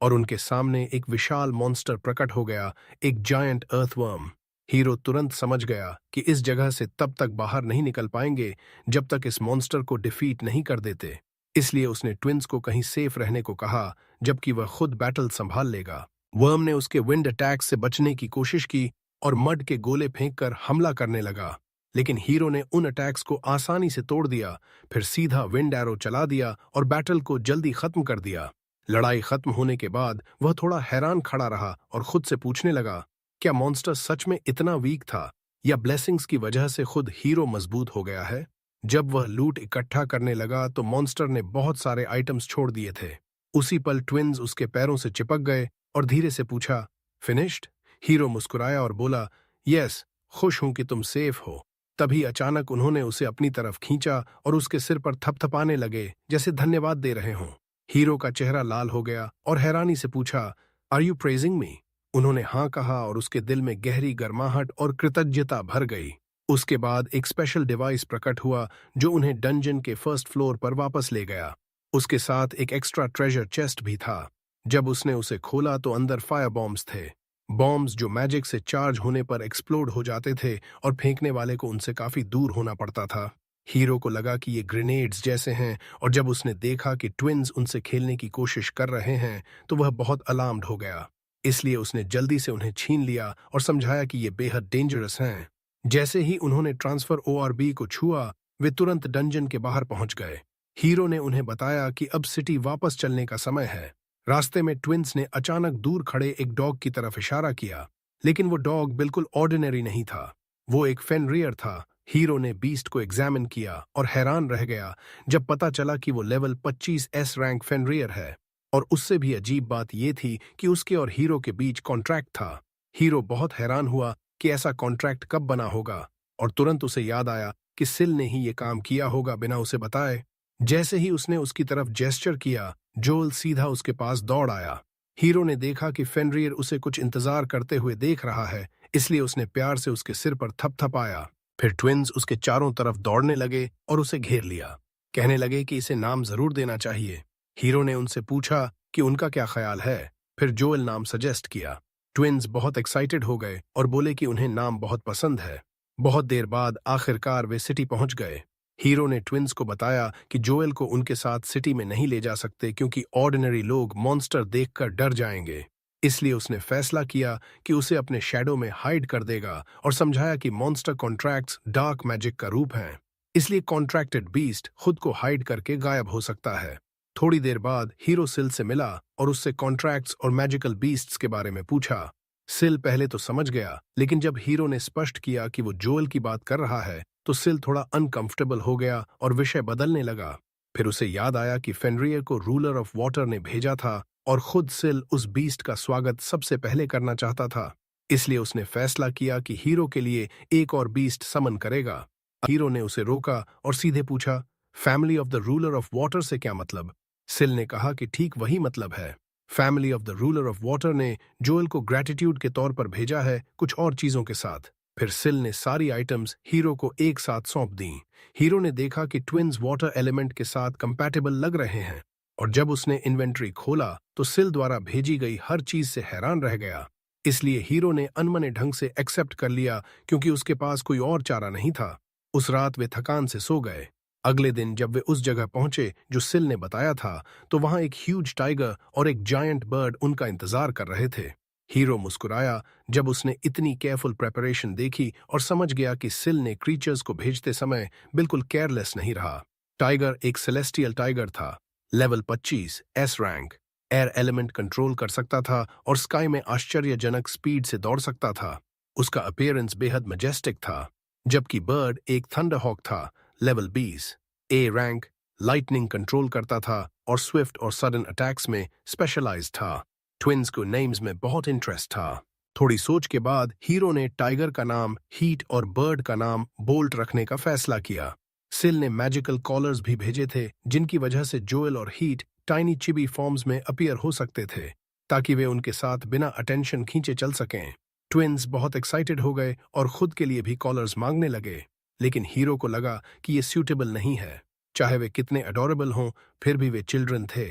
और उनके सामने एक विशाल मॉन्स्टर प्रकट हो गया, एक जायंट अर्थवर्म। हीरो तुरंत समझ गया कि इस जगह से तब तक बाहर नहीं निकल पाएंगे जब तक इस मॉन्स्टर को डिफीट नहीं कर देते। इसलिए उसने ट्विंस को कहीं सेफ रहने को कहा, जबकि वह खुद बैटल संभाल लेगा। वर्म ने उसके विंड अटैक से बचने की कोशिश की और मड के गोले फेंककर हमला करने लगा, लेकिन हीरो ने उन अटैक्स को आसानी से तोड़ दिया। फिर सीधा विंड एरो चला दिया और बैटल को जल्दी खत्म कर दिया। लड़ाई खत्म होने के बाद वह थोड़ा हैरान खड़ा रहा और खुद से पूछने लगा, क्या मॉन्स्टर सच में इतना वीक था या ब्लेसिंग्स की वजह से खुद हीरो मजबूत हो गया है? जब वह लूट इकट्ठा करने लगा तो मॉन्स्टर ने बहुत सारे आइटम्स छोड़ दिए थे। उसी पल ट्विंस उसके पैरों से चिपक गए और धीरे से पूछा, फिनिश्ड? हीरो मुस्कुराया और बोला, यस, खुश हूं कि तुम सेफ हो। तभी अचानक उन्होंने उसे अपनी तरफ खींचा और उसके सिर पर थपथपाने लगे जैसे धन्यवाद दे रहे हों। हीरो का चेहरा लाल हो गया और हैरानी से पूछा, आर यू प्रेजिंग मी? उन्होंने हाँ कहा और उसके दिल में गहरी गर्माहट और कृतज्ञता भर गई। उसके बाद एक स्पेशल डिवाइस प्रकट हुआ जो उन्हें डंजन के फर्स्ट फ्लोर पर वापस ले गया। उसके साथ एक एक्स्ट्रा ट्रेजर चेस्ट भी था। जब उसने उसे खोला तो अंदर फायर बॉम्ब्स थे, बॉम्ब्स जो मैजिक से चार्ज होने पर एक्सप्लोड हो जाते थे और फेंकने वाले को उनसे काफी दूर होना पड़ता था। हीरो को लगा कि ये ग्रेनेड्स जैसे हैं और जब उसने देखा कि ट्विंस उनसे खेलने की कोशिश कर रहे हैं तो वह बहुत अलार्म्ड हो गया। इसलिए उसने जल्दी से उन्हें छीन लिया और समझाया कि ये बेहद डेंजरस हैं। जैसे ही उन्होंने ट्रांसफर ORB को छुआ वे तुरंत डंजन के बाहर पहुंच गए। हीरो ने उन्हें बताया कि अब सिटी वापस चलने का समय है। रास्ते में ट्विंस ने अचानक दूर खड़े एक डॉग की तरफ इशारा किया, लेकिन वो डॉग बिल्कुल ऑर्डिनरी नहीं था, वो एक फेनरियर था। हीरो ने बीस्ट को एग्जामिन किया और हैरान रह गया जब पता चला कि वो लेवल 25S रैंक फेनरियर है। और उससे भी अजीब बात यह थी कि उसके और हीरो के बीच कॉन्ट्रैक्ट था। हीरो बहुत हैरान हुआ कि ऐसा कॉन्ट्रैक्ट कब बना होगा और तुरंत उसे याद आया कि सिल ने ही ये काम किया होगा बिना उसे बताए। जैसे ही उसने उसकी तरफ जेस्चर किया, जोल सीधा उसके पास दौड़ आया। हीरो ने देखा कि फेनरियर उसे कुछ इंतजार करते हुए देख रहा है, इसलिए उसने प्यार से उसके सिर पर थपथपाया। फिर ट्विंस उसके चारों तरफ दौड़ने लगे और उसे घेर लिया। कहने लगे कि इसे नाम जरूर देना चाहिए। हीरो ने उनसे पूछा कि उनका क्या ख्याल है। फिर जोएल नाम सजेस्ट किया। ट्विंस बहुत एक्साइटेड हो गए और बोले कि उन्हें नाम बहुत पसंद है। बहुत देर बाद आखिरकार वे सिटी पहुंच गए। हीरो ने ट्विंस को बताया कि जोएल को उनके साथ सिटी में नहीं ले जा सकते क्योंकि ऑर्डिनरी लोग मॉन्स्टर देखकर डर जाएंगे। इसलिए उसने फैसला किया कि उसे अपने शैडो में हाइड कर देगा और समझाया कि मॉन्स्टर कॉन्ट्रैक्ट्स डार्क मैजिक का रूप हैं। इसलिए कॉन्ट्रैक्टेड बीस्ट खुद को हाइड करके गायब हो सकता है। थोड़ी देर बाद हीरो सिल से मिला और उससे कॉन्ट्रैक्ट्स और मैजिकल बीस्ट्स के बारे में पूछा। सिल पहले तो समझ गया, लेकिन जब हीरो ने स्पष्ट किया कि वो जोएल की बात कर रहा है तो सिल थोड़ा अनकंफर्टेबल हो गया और विषय बदलने लगा। फिर उसे याद आया कि फेनरियर को रूलर ऑफ वाटर ने भेजा था और खुद सिल उस बीस्ट का स्वागत सबसे पहले करना चाहता था। इसलिए उसने फैसला किया कि हीरो के लिए एक और बीस्ट समन करेगा। हीरो ने उसे रोका और सीधे पूछा, family of the ruler of water से क्या मतलब? सिल ने कहा कि ठीक वही मतलब है। Family of the ruler of water ने जोएल को ग्रैटिट्यूड के तौर पर भेजा है, कुछ और चीजों के साथ। फिर सिल ने सारी आइटम्स हीरो को एक साथ सौंप दी। हीरो ने देखा कि ट्विन्स वाटर एलिमेंट के साथ कंपैटिबल लग रहे हैं, और जब उसने इन्वेंट्री खोला तो सिल द्वारा भेजी गई हर चीज से हैरान रह गया। इसलिए हीरो ने अनमने ढंग से एक्सेप्ट कर लिया क्योंकि उसके पास कोई और चारा नहीं था। उस रात वे थकान से सो गए। अगले दिन जब वे उस जगह पहुंचे जो सिल ने बताया था, तो वहां एक ह्यूज टाइगर और एक जायंट बर्ड उनका इंतजार कर रहे थे। हीरो मुस्कुराया जब उसने इतनी केयरफुल प्रेपरेशन देखी और समझ गया कि सिल ने क्रीचर्स को भेजते समय बिल्कुल केयरलेस नहीं रहा। टाइगर एक सेलेस्टियल टाइगर था, level 25 S rank, air element control कर सकता था और स्काई में आश्चर्यजनक स्पीड से दौड़ सकता था। उसका अपीयरेंस बेहद मैजेस्टिक था। जबकि बर्ड एक थंडरहॉक था, level 20 A rank, lightning control करता था और स्विफ्ट और सडन अटैक्स में स्पेशलाइज्ड था। ट्विन्स को नेम्स में बहुत इंटरेस्ट था। थोड़ी सोच के बाद हीरो ने टाइगर का नाम हीट और बर्ड का नाम बोल्ट रखने का फैसला किया। सिल ने मैजिकल कॉलर्स भी भेजे थे जिनकी वजह से जोएल और हीट टाइनी चिबी फॉर्म्स में अपीयर हो सकते थे, ताकि वे उनके साथ बिना अटेंशन खींचे चल सकें। ट्विन्स बहुत एक्साइटेड हो गए और खुद के लिए भी कॉलर्स मांगने लगे, लेकिन हीरो को लगा कि ये सूटेबल नहीं है। चाहे वे कितने अडोरेबल हों, फिर भी वे चिल्ड्रन थे।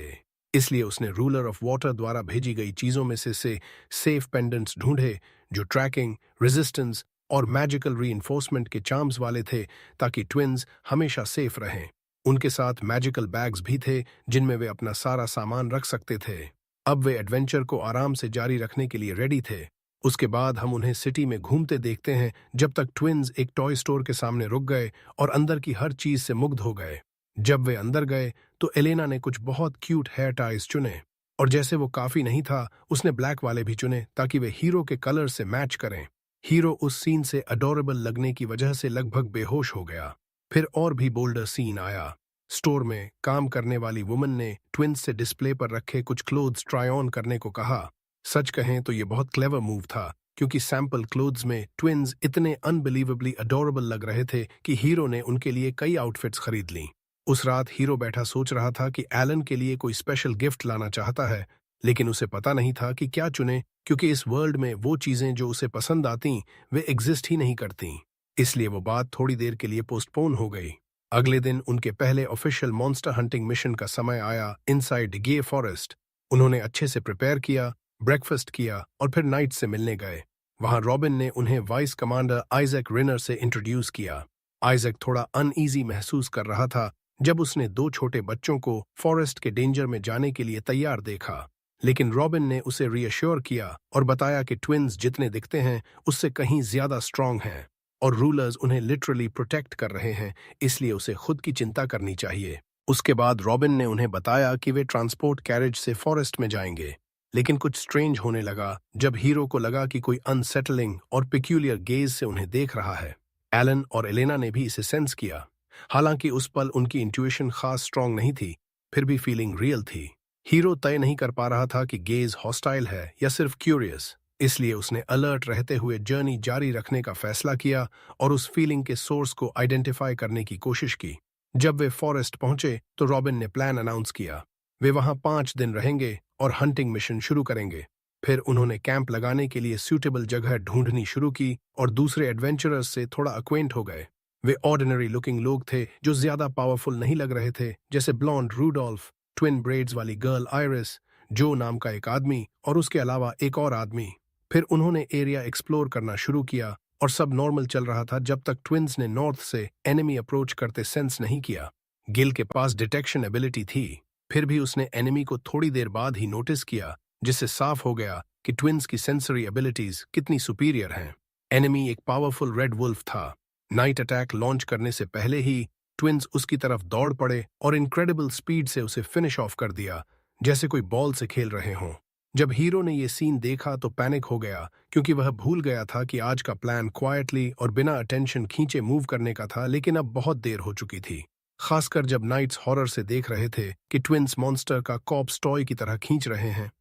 इसलिए उसने रूलर ऑफ वाटर द्वारा भेजी गई चीजों में से सेफ पेंडेंट्स ढूंढे जो ट्रैकिंग, रेजिस्टेंस और मैजिकल रीइंफोर्समेंट के चार्म्स वाले थे, ताकि ट्विन्स हमेशा सेफ रहें। उनके साथ मैजिकल बैग्स भी थे जिनमें वे अपना सारा सामान रख सकते थे। अब वे एडवेंचर को आराम से जारी रखने के लिए रेडी थे। उसके बाद हम उन्हें सिटी में घूमते देखते हैं जब तक ट्विन्स एक टॉय स्टोर के सामने रुक गए और अंदर की हर चीज से मुग्ध हो गए। जब वे अंदर गए तो एलेना ने कुछ बहुत क्यूट हेयर टाइज चुने, और जैसे वो काफी नहीं था, उसने ब्लैक वाले भी चुने ताकि वे हीरो के कलर से मैच करें। हीरो उस सीन से अडोरेबल लगने की वजह से लगभग बेहोश हो गया। फिर और भी बोल्डर सीन आया। स्टोर में काम करने वाली वुमन ने ट्विन्स से डिस्प्ले पर रखे कुछ क्लोथ्स ट्राई ऑन करने को कहा। सच कहें तो ये बहुत क्लेवर मूव था, क्योंकि सैंपल क्लोथ्स में ट्विन्स इतने अनबिलीवेबली अडोरेबल लग रहे थे कि हीरो ने उनके लिए कई आउटफिट्स खरीद लीं। उस रात हीरो बैठा सोच रहा था कि एलन के लिए कोई स्पेशल गिफ्ट लाना चाहता है, लेकिन उसे पता नहीं था कि क्या चुने, क्योंकि इस वर्ल्ड में वो चीजें जो उसे पसंद आती वे एग्जिस्ट ही नहीं करती। इसलिए वो बात थोड़ी देर के लिए पोस्टपोन हो गई। अगले दिन उनके पहले ऑफिशियल मॉन्स्टर हंटिंग मिशन का समय आया इनसाइड गे फॉरेस्ट। उन्होंने अच्छे से प्रिपेयर किया, ब्रेकफास्ट किया और फिर नाइट से मिलने गए। वहां रॉबिन ने उन्हें वाइस कमांडर आइजैक रिनर से इंट्रोड्यूस किया। आइजैक थोड़ा अनईजी महसूस कर रहा था जब उसने दो छोटे बच्चों को फॉरेस्ट के डेंजर में जाने के लिए तैयार देखा, लेकिन रॉबिन ने उसे रीअश्योर किया और बताया कि ट्विन्स जितने दिखते हैं उससे कहीं ज्यादा स्ट्रांग हैं और रूलर्स उन्हें लिटरली प्रोटेक्ट कर रहे हैं, इसलिए उसे खुद की चिंता करनी चाहिए। उसके बाद रॉबिन ने उन्हें बताया कि वे ट्रांसपोर्ट कैरेज से फॉरेस्ट में जाएंगे, लेकिन कुछ स्ट्रेंज होने लगा जब हीरो को लगा कि कोई अनसेटलिंग और पिक्यूलियर गेज से उन्हें देख रहा है। एलन और एलेना ने भी इसे सेंस किया। हालांकि उस पल उनकी इंट्यूशन खास स्ट्रांग नहीं थी, फिर भी फीलिंग रियल थी। हीरो तय नहीं कर पा रहा था कि गेज हॉस्टाइल है या सिर्फ क्यूरियस, इसलिए उसने अलर्ट रहते हुए जर्नी जारी रखने का फैसला किया और उस फीलिंग के सोर्स को आइडेंटिफाई करने की कोशिश की। जब वे फॉरेस्ट पहुंचे तो रॉबिन ने प्लान अनाउंस किया। वे वहां 5 दिन रहेंगे और हंटिंग मिशन शुरू करेंगे। फिर उन्होंने कैंप लगाने के लिए सूटेबल जगह ढूंढनी शुरू की और दूसरे एडवेंचरर्स से थोड़ा अक्वेंट हो गए। वे ऑर्डिनरी लुकिंग लोग थे जो ज्यादा पावरफुल नहीं लग रहे थे, जैसे ब्लॉन्ड रूडोल्फ, ट्विन ब्रेड्स वाली गर्ल आयरिस, जो नाम का एक आदमी और उसके अलावा एक और आदमी। फिर उन्होंने एरिया एक्सप्लोर करना शुरू किया और सब नॉर्मल चल रहा था जब तक ट्विंस ने नॉर्थ से एनिमी अप्रोच करते सेंस नहीं किया। गिल के पास डिटेक्शन एबिलिटी थी, फिर भी उसने एनिमी को थोड़ी देर बाद ही नोटिस किया, जिससे साफ हो गया कि ट्विंस की सेंसरी एबिलिटीज कितनी सुपीरियर हैं। एनिमी एक पावरफुल रेड वुल्फ था। नाइट अटैक लॉन्च करने से पहले ही ट्विंस उसकी तरफ दौड़ पड़े और इनक्रेडिबल स्पीड से उसे फिनिश ऑफ कर दिया, जैसे कोई बॉल से खेल रहे हों। जब हीरो ने ये सीन देखा तो पैनिक हो गया, क्योंकि वह भूल गया था कि आज का प्लान क्वाइटली और बिना अटेंशन खींचे मूव करने का था, लेकिन अब बहुत देर हो चुकी थी। खासकर जब नाइट्स हॉरर से देख रहे थे कि ट्विंस मॉन्स्टर का कॉप्स टॉय की तरह खींच रहे हैं।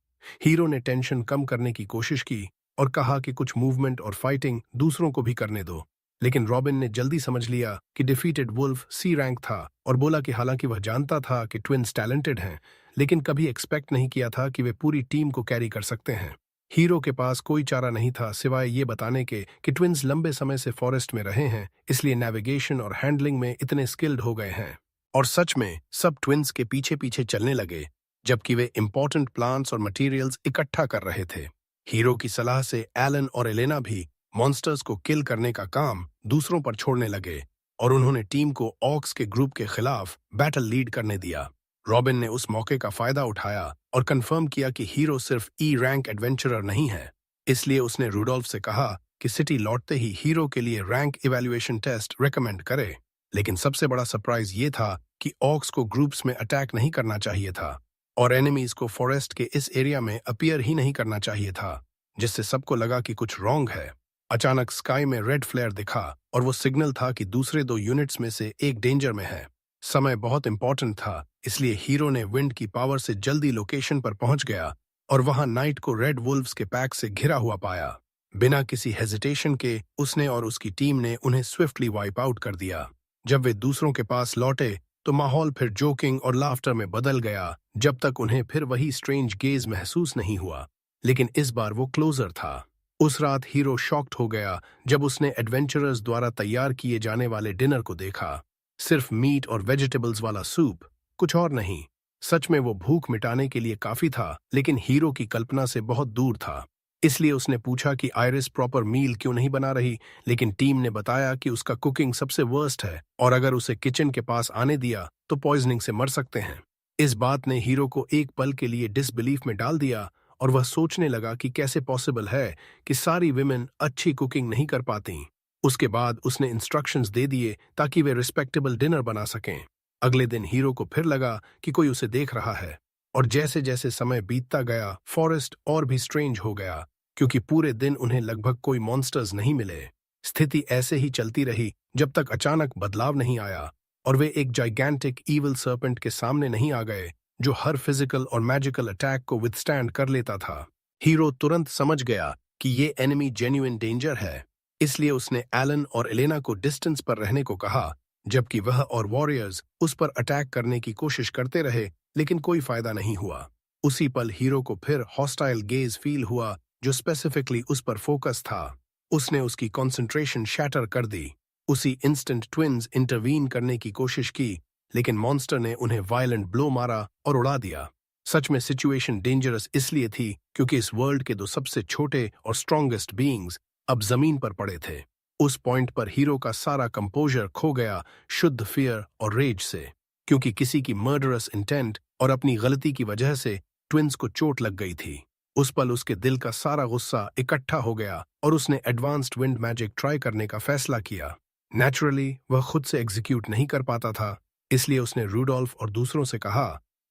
हीरो ने टेंशन कम करने की कोशिश की और कहा कि कुछ मूवमेंट और फाइटिंग दूसरों को भी करने दो, लेकिन रॉबिन ने जल्दी समझ लिया कि डिफीटेड वुल्फ सी रैंक था और बोला कि हालांकि वह जानता था कि ट्विंस टैलेंटेड हैं, लेकिन कभी एक्सपेक्ट नहीं किया था कि वे पूरी टीम को कैरी कर सकते हैं। हीरो के पास कोई चारा नहीं था सिवाय ये बताने के कि ट्विंस लंबे समय से फॉरेस्ट में रहे हैं, इसलिए नेविगेशन और हैंडलिंग में इतने स्किल्ड हो गए हैं। और सच में सब ट्विंस के पीछे पीछे चलने लगे, जबकि वे इंपॉर्टेंट प्लांट्स और मटेरियल्स इकट्ठा कर रहे थे। हीरो की सलाह से एलन और एलेना भी मॉन्स्टर्स को किल करने का काम दूसरों पर छोड़ने लगे और उन्होंने टीम को ऑक्स के ग्रुप के खिलाफ बैटल लीड करने दिया। रॉबिन ने उस मौके का फायदा उठाया और कंफर्म किया कि हीरो सिर्फ ई रैंक एडवेंचरर नहीं है, इसलिए उसने रूडोल्फ से कहा कि सिटी लौटते ही हीरो के लिए रैंक इवैल्यूएशन टेस्ट रेकमेंड करे। लेकिन सबसे बड़ा सरप्राइज ये था कि ऑक्स को ग्रुप्स में अटैक नहीं करना चाहिए था और एनिमीज को फॉरेस्ट के इस एरिया में अपीयर ही नहीं करना चाहिए था, जिससे सबको लगा कि कुछ रॉन्ग है। अचानक स्काई में रेड फ्लेयर दिखा और वो सिग्नल था कि दूसरे 2 यूनिट्स में से एक डेंजर में है। समय बहुत इंपॉर्टेंट था, इसलिए हीरो ने विंड की पावर से जल्दी लोकेशन पर पहुंच गया और वहां नाइट को रेड वुल्व्स के पैक से घिरा हुआ पाया। बिना किसी हेजिटेशन के उसने और उसकी टीम ने उन्हें स्विफ्टली वाइप आउट कर दिया। जब वे दूसरों के पास लौटे तो माहौल फिर जोकिंग और लाफ्टर में बदल गया, जब तक उन्हें फिर वही स्ट्रेंज गेज महसूस नहीं हुआ, लेकिन इस बार वो क्लोजर था। उस रात हीरो शॉक्ड हो गया जब उसने एडवेंचरर्स द्वारा तैयार किए जाने वाले डिनर को देखा। सिर्फ मीट और वेजिटेबल्स वाला सूप, कुछ और नहीं। सच में वो भूख मिटाने के लिए काफी था, लेकिन हीरो की कल्पना से बहुत दूर था। इसलिए उसने पूछा कि आयरिस प्रॉपर मील क्यों नहीं बना रही, लेकिन टीम ने बताया कि उसका कुकिंग सबसे वर्स्ट है और अगर उसे किचन के पास आने दिया तो पॉइजनिंग से मर सकते हैं। इस बात ने हीरो को एक पल के लिए डिसबिलीफ में डाल दिया और वह सोचने लगा कि कैसे पॉसिबल है कि सारी विमेन अच्छी कुकिंग नहीं कर पाती। उसके बाद उसने इंस्ट्रक्शंस दे दिए ताकि वे रिस्पेक्टेबल डिनर बना सकें। अगले दिन हीरो को फिर लगा कि कोई उसे देख रहा है और जैसे जैसे समय बीतता गया फॉरेस्ट और भी स्ट्रेंज हो गया, क्योंकि पूरे दिन उन्हें लगभग कोई मॉन्स्टर्स नहीं मिले। स्थिति ऐसे ही चलती रही जब तक अचानक बदलाव नहीं आया और वे एक जाइगैंटिक ईविल सर्पेंट के सामने नहीं आ गए जो हर फिजिकल और मैजिकल अटैक को विथस्टैंड कर लेता था। हीरो तुरंत समझ गया कि ये एनिमी जेन्युइन डेंजर है, इसलिए उसने एलन और एलेना को डिस्टेंस पर रहने को कहा, जबकि वह और वॉरियर्स उस पर अटैक करने की कोशिश करते रहे, लेकिन कोई फायदा नहीं हुआ। उसी पल हीरो को फिर हॉस्टाइल गेज फील हुआ जो स्पेसिफिकली उस पर फोकस था। उसने उसकी कंसंट्रेशन शैटर कर दी। उसी इंस्टेंट ट्विंस इंटरवीन करने की कोशिश की, लेकिन मॉन्स्टर ने उन्हें वायलेंट ब्लो मारा और उड़ा दिया। सच में सिचुएशन डेंजरस इसलिए थी क्योंकि इस वर्ल्ड के 2 सबसे छोटे और स्ट्रॉन्गेस्ट बीइंग्स अब जमीन पर पड़े थे। उस पॉइंट पर हीरो का सारा कंपोजर खो गया, शुद्ध फियर और रेज से, क्योंकि किसी की मर्डरस इंटेंट और अपनी गलती की वजह से ट्विंस को चोट लग गई थी। उस पल उसके दिल का सारा गुस्सा इकट्ठा हो गया और उसने एडवांस्ड विंड मैजिक ट्राई करने का फैसला किया। नेचुरली वह खुद से एग्जीक्यूट नहीं कर पाता था, इसलिए उसने रूडोल्फ और दूसरों से कहा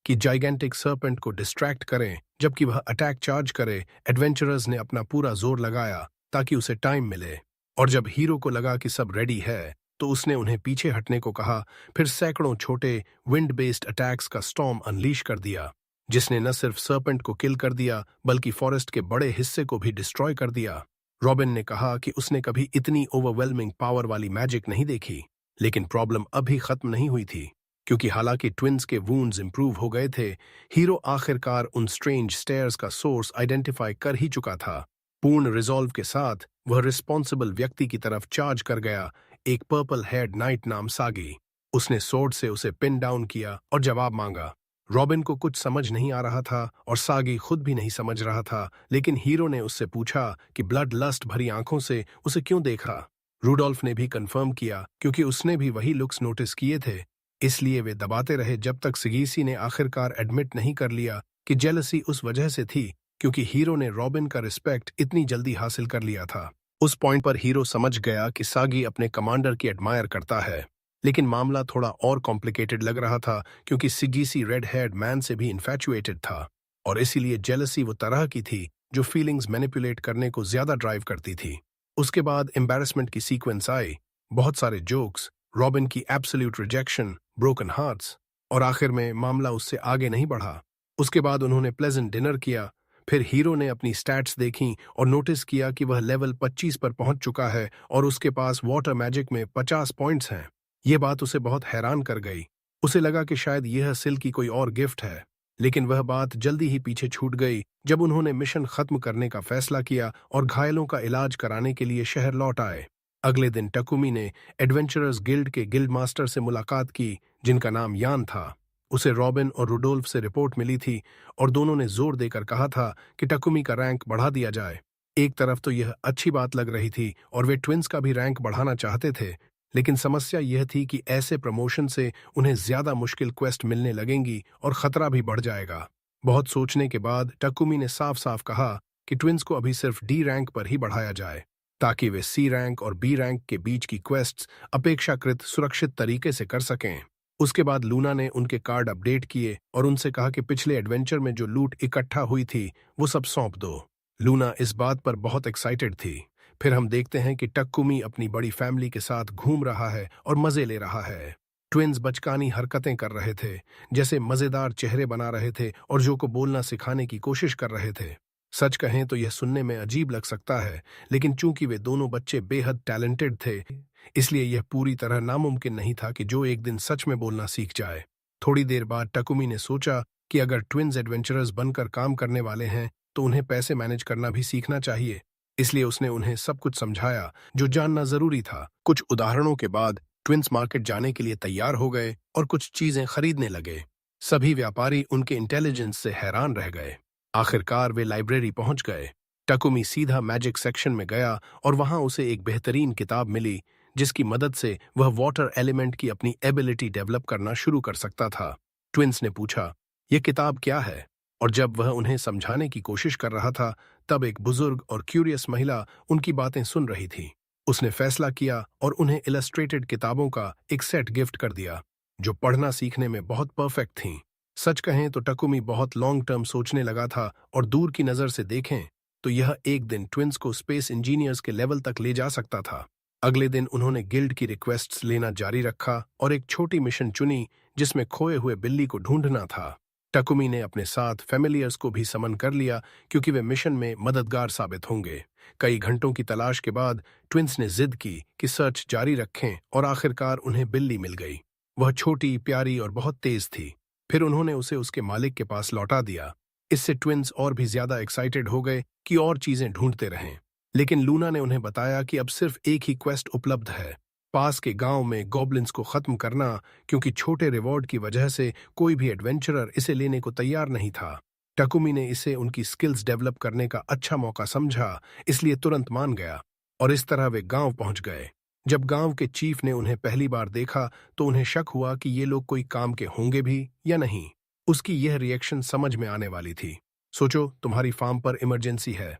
कि जाइगेंटिक सर्पेंट को डिस्ट्रैक्ट करें जबकि वह अटैक चार्ज करे। एडवेंचरर्स ने अपना पूरा जोर लगाया ताकि उसे टाइम मिले, और जब हीरो को लगा कि सब रेडी है तो उसने उन्हें पीछे हटने को कहा। फिर सैकड़ों छोटे विंड बेस्ड अटैक्स का स्टॉर्म अनलीश कर दिया, जिसने न सिर्फ सर्पेंट को किल कर दिया बल्कि फॉरेस्ट के बड़े हिस्से को भी डिस्ट्रॉय कर दिया। रॉबिन ने कहा कि उसने कभी इतनी ओवरवेलमिंग पावर वाली मैजिक नहीं देखी, लेकिन प्रॉब्लम अभी खत्म नहीं हुई थी, क्योंकि हालांकि ट्विंस के वूंड्स इंप्रूव हो गए थे, हीरो आखिरकार उन स्ट्रेंज स्टेयर्स का सोर्स आइडेंटिफाई कर ही चुका था। पूर्ण रिजॉल्व के साथ वह रिस्पॉन्सिबल व्यक्ति की तरफ चार्ज कर गया, एक पर्पल हेयर्ड नाइट नाम सागी। उसने सोर्ड से उसे पिन डाउन किया और जवाब मांगा। रॉबिन को कुछ समझ नहीं आ रहा था और सागी खुद भी नहीं समझ रहा था, लेकिन हीरो ने उससे पूछा कि ब्लड लस्ट भरी आंखों से उसे क्यों देख रहा। रूडोल्फ ने भी कंफर्म किया क्योंकि उसने भी वही लुक्स नोटिस किए थे। इसलिए वे दबाते रहे जब तक सिगीसी ने आखिरकार एडमिट नहीं कर लिया कि जेलसी उस वजह से थी क्योंकि हीरो ने रॉबिन का रिस्पेक्ट इतनी जल्दी हासिल कर लिया था। उस पॉइंट पर हीरो समझ गया कि सागी अपने कमांडर की एडमायर करता है, लेकिन मामला थोड़ा और कॉम्प्लिकेटेड लग रहा था क्योंकि सिगीसी रेड हेयर्ड मैन से भी इन्फैचुएटेड था और इसीलिए जेलसी वो तरह की थी जो फीलिंग्स मैनिपुलेट करने को ज्यादा ड्राइव करती थी। उसके बाद एम्बैरेसमेंट की सीक्वेंस आई, बहुत सारे जोक्स, रॉबिन की एब्सोल्यूट रिजेक्शन, ब्रोकन हार्ट्स, और आखिर में मामला उससे आगे नहीं बढ़ा। उसके बाद उन्होंने प्लेजेंट डिनर किया। फिर हीरो ने अपनी स्टैट्स देखी और नोटिस किया कि वह लेवल 25 पर पहुंच चुका है और उसके पास वाटर मैजिक में 50 पॉइंट्स हैं। ये बात उसे बहुत हैरान कर गई। उसे लगा कि शायद यह सिल की कोई और गिफ्ट है, लेकिन वह बात जल्दी ही पीछे छूट गई जब उन्होंने मिशन खत्म करने का फैसला किया और घायलों का इलाज कराने के लिए शहर लौट आए। अगले दिन टकुमी ने एडवेंचरर्स गिल्ड के गिल्ड मास्टर से मुलाकात की जिनका नाम यान था। उसे रॉबिन और रुडोल्फ से रिपोर्ट मिली थी और दोनों ने जोर देकर कहा था कि टकुमी का रैंक बढ़ा दिया जाए। एक तरफ तो यह अच्छी बात लग रही थी और वे ट्विंस का भी रैंक बढ़ाना चाहते थे, लेकिन समस्या यह थी कि ऐसे प्रमोशन से उन्हें ज्यादा मुश्किल क्वेस्ट मिलने लगेंगी और खतरा भी बढ़ जाएगा। बहुत सोचने के बाद टकुमी ने साफ साफ कहा कि ट्विंस को अभी सिर्फ डी रैंक पर ही बढ़ाया जाए ताकि वे सी रैंक और बी रैंक के बीच की क्वेस्ट्स अपेक्षाकृत सुरक्षित तरीके से कर सकें। उसके बाद लूना ने उनके कार्ड अपडेट किए और उनसे कहा कि पिछले एडवेंचर में जो लूट इकट्ठा हुई थी वो सब सौंप दो। लूना इस बात पर बहुत एक्साइटेड थी। फिर हम देखते हैं कि टकुमी अपनी बड़ी फैमिली के साथ घूम रहा है और मजे ले रहा है। ट्विंस बचकानी हरकतें कर रहे थे, जैसे मजेदार चेहरे बना रहे थे और जो को बोलना सिखाने की कोशिश कर रहे थे। सच कहें तो यह सुनने में अजीब लग सकता है, लेकिन चूंकि वे दोनों बच्चे बेहद टैलेंटेड थे, इसलिए यह पूरी तरह नामुमकिन नहीं था कि जो एक दिन सच में बोलना सीख जाए। थोड़ी देर बाद टकुमी ने सोचा कि अगर ट्विंस एडवेंचरर्स बनकर काम करने वाले हैं तो उन्हें पैसे मैनेज करना भी सीखना चाहिए। इसलिए उसने उन्हें सब कुछ समझाया जो जानना जरूरी था। कुछ उदाहरणों के बाद ट्विंस मार्केट जाने के लिए तैयार हो गए और कुछ चीजें खरीदने लगे। सभी व्यापारी उनके इंटेलिजेंस से हैरान रह गए। आखिरकार वे लाइब्रेरी पहुंच गए। टकुमी सीधा मैजिक सेक्शन में गया और वहां उसे एक बेहतरीन किताब मिली जिसकी मदद से वह वाटर एलिमेंट की अपनी एबिलिटी डेवलप करना शुरू कर सकता था। ट्विंस ने पूछा, यह किताब क्या है? और जब वह उन्हें समझाने की कोशिश कर रहा था तब एक बुजुर्ग और क्यूरियस महिला उनकी बातें सुन रही थी। उसने फैसला किया और उन्हें इलस्ट्रेटेड किताबों का एक सेट गिफ्ट कर दिया जो पढ़ना सीखने में बहुत परफेक्ट थीं। सच कहें तो टकुमी बहुत लॉन्ग टर्म सोचने लगा था और दूर की नजर से देखें तो यह एक दिन ट्विंस को स्पेस इंजीनियर्स के लेवल तक ले जा सकता था। अगले दिन उन्होंने गिल्ड की रिक्वेस्ट्स लेना जारी रखा और एक छोटी मिशन चुनी जिसमें खोए हुए बिल्ली को ढूंढना था। टकुमी ने अपने साथ फैमिलियर्स को भी समन कर लिया क्योंकि वे मिशन में मददगार साबित होंगे। कई घंटों की तलाश के बाद ट्विंस ने जिद की कि सर्च जारी रखें और आखिरकार उन्हें बिल्ली मिल गई। वह छोटी, प्यारी और बहुत तेज थी। फिर उन्होंने उसे उसके मालिक के पास लौटा दिया। इससे ट्विंस और भी ज्यादा एक्साइटेड हो गए कि और चीजें ढूंढते रहें। लेकिन लूना ने उन्हें बताया कि अब सिर्फ एक ही क्वेस्ट उपलब्ध है, पास के गांव में गॉब्लिन्स को खत्म करना, क्योंकि छोटे रिवॉर्ड की वजह से कोई भी एडवेंचरर इसे लेने को तैयार नहीं था। टकुमी ने इसे उनकी स्किल्स डेवलप करने का अच्छा मौका समझा, इसलिए तुरंत मान गया और इस तरह वे गांव पहुंच गए। जब गांव के चीफ ने उन्हें पहली बार देखा तो उन्हें शक हुआ कि ये लोग कोई काम के होंगे भी या नहीं। उसकी यह रिएक्शन समझ में आने वाली थी। सोचो, तुम्हारी फार्म पर इमरजेंसी है,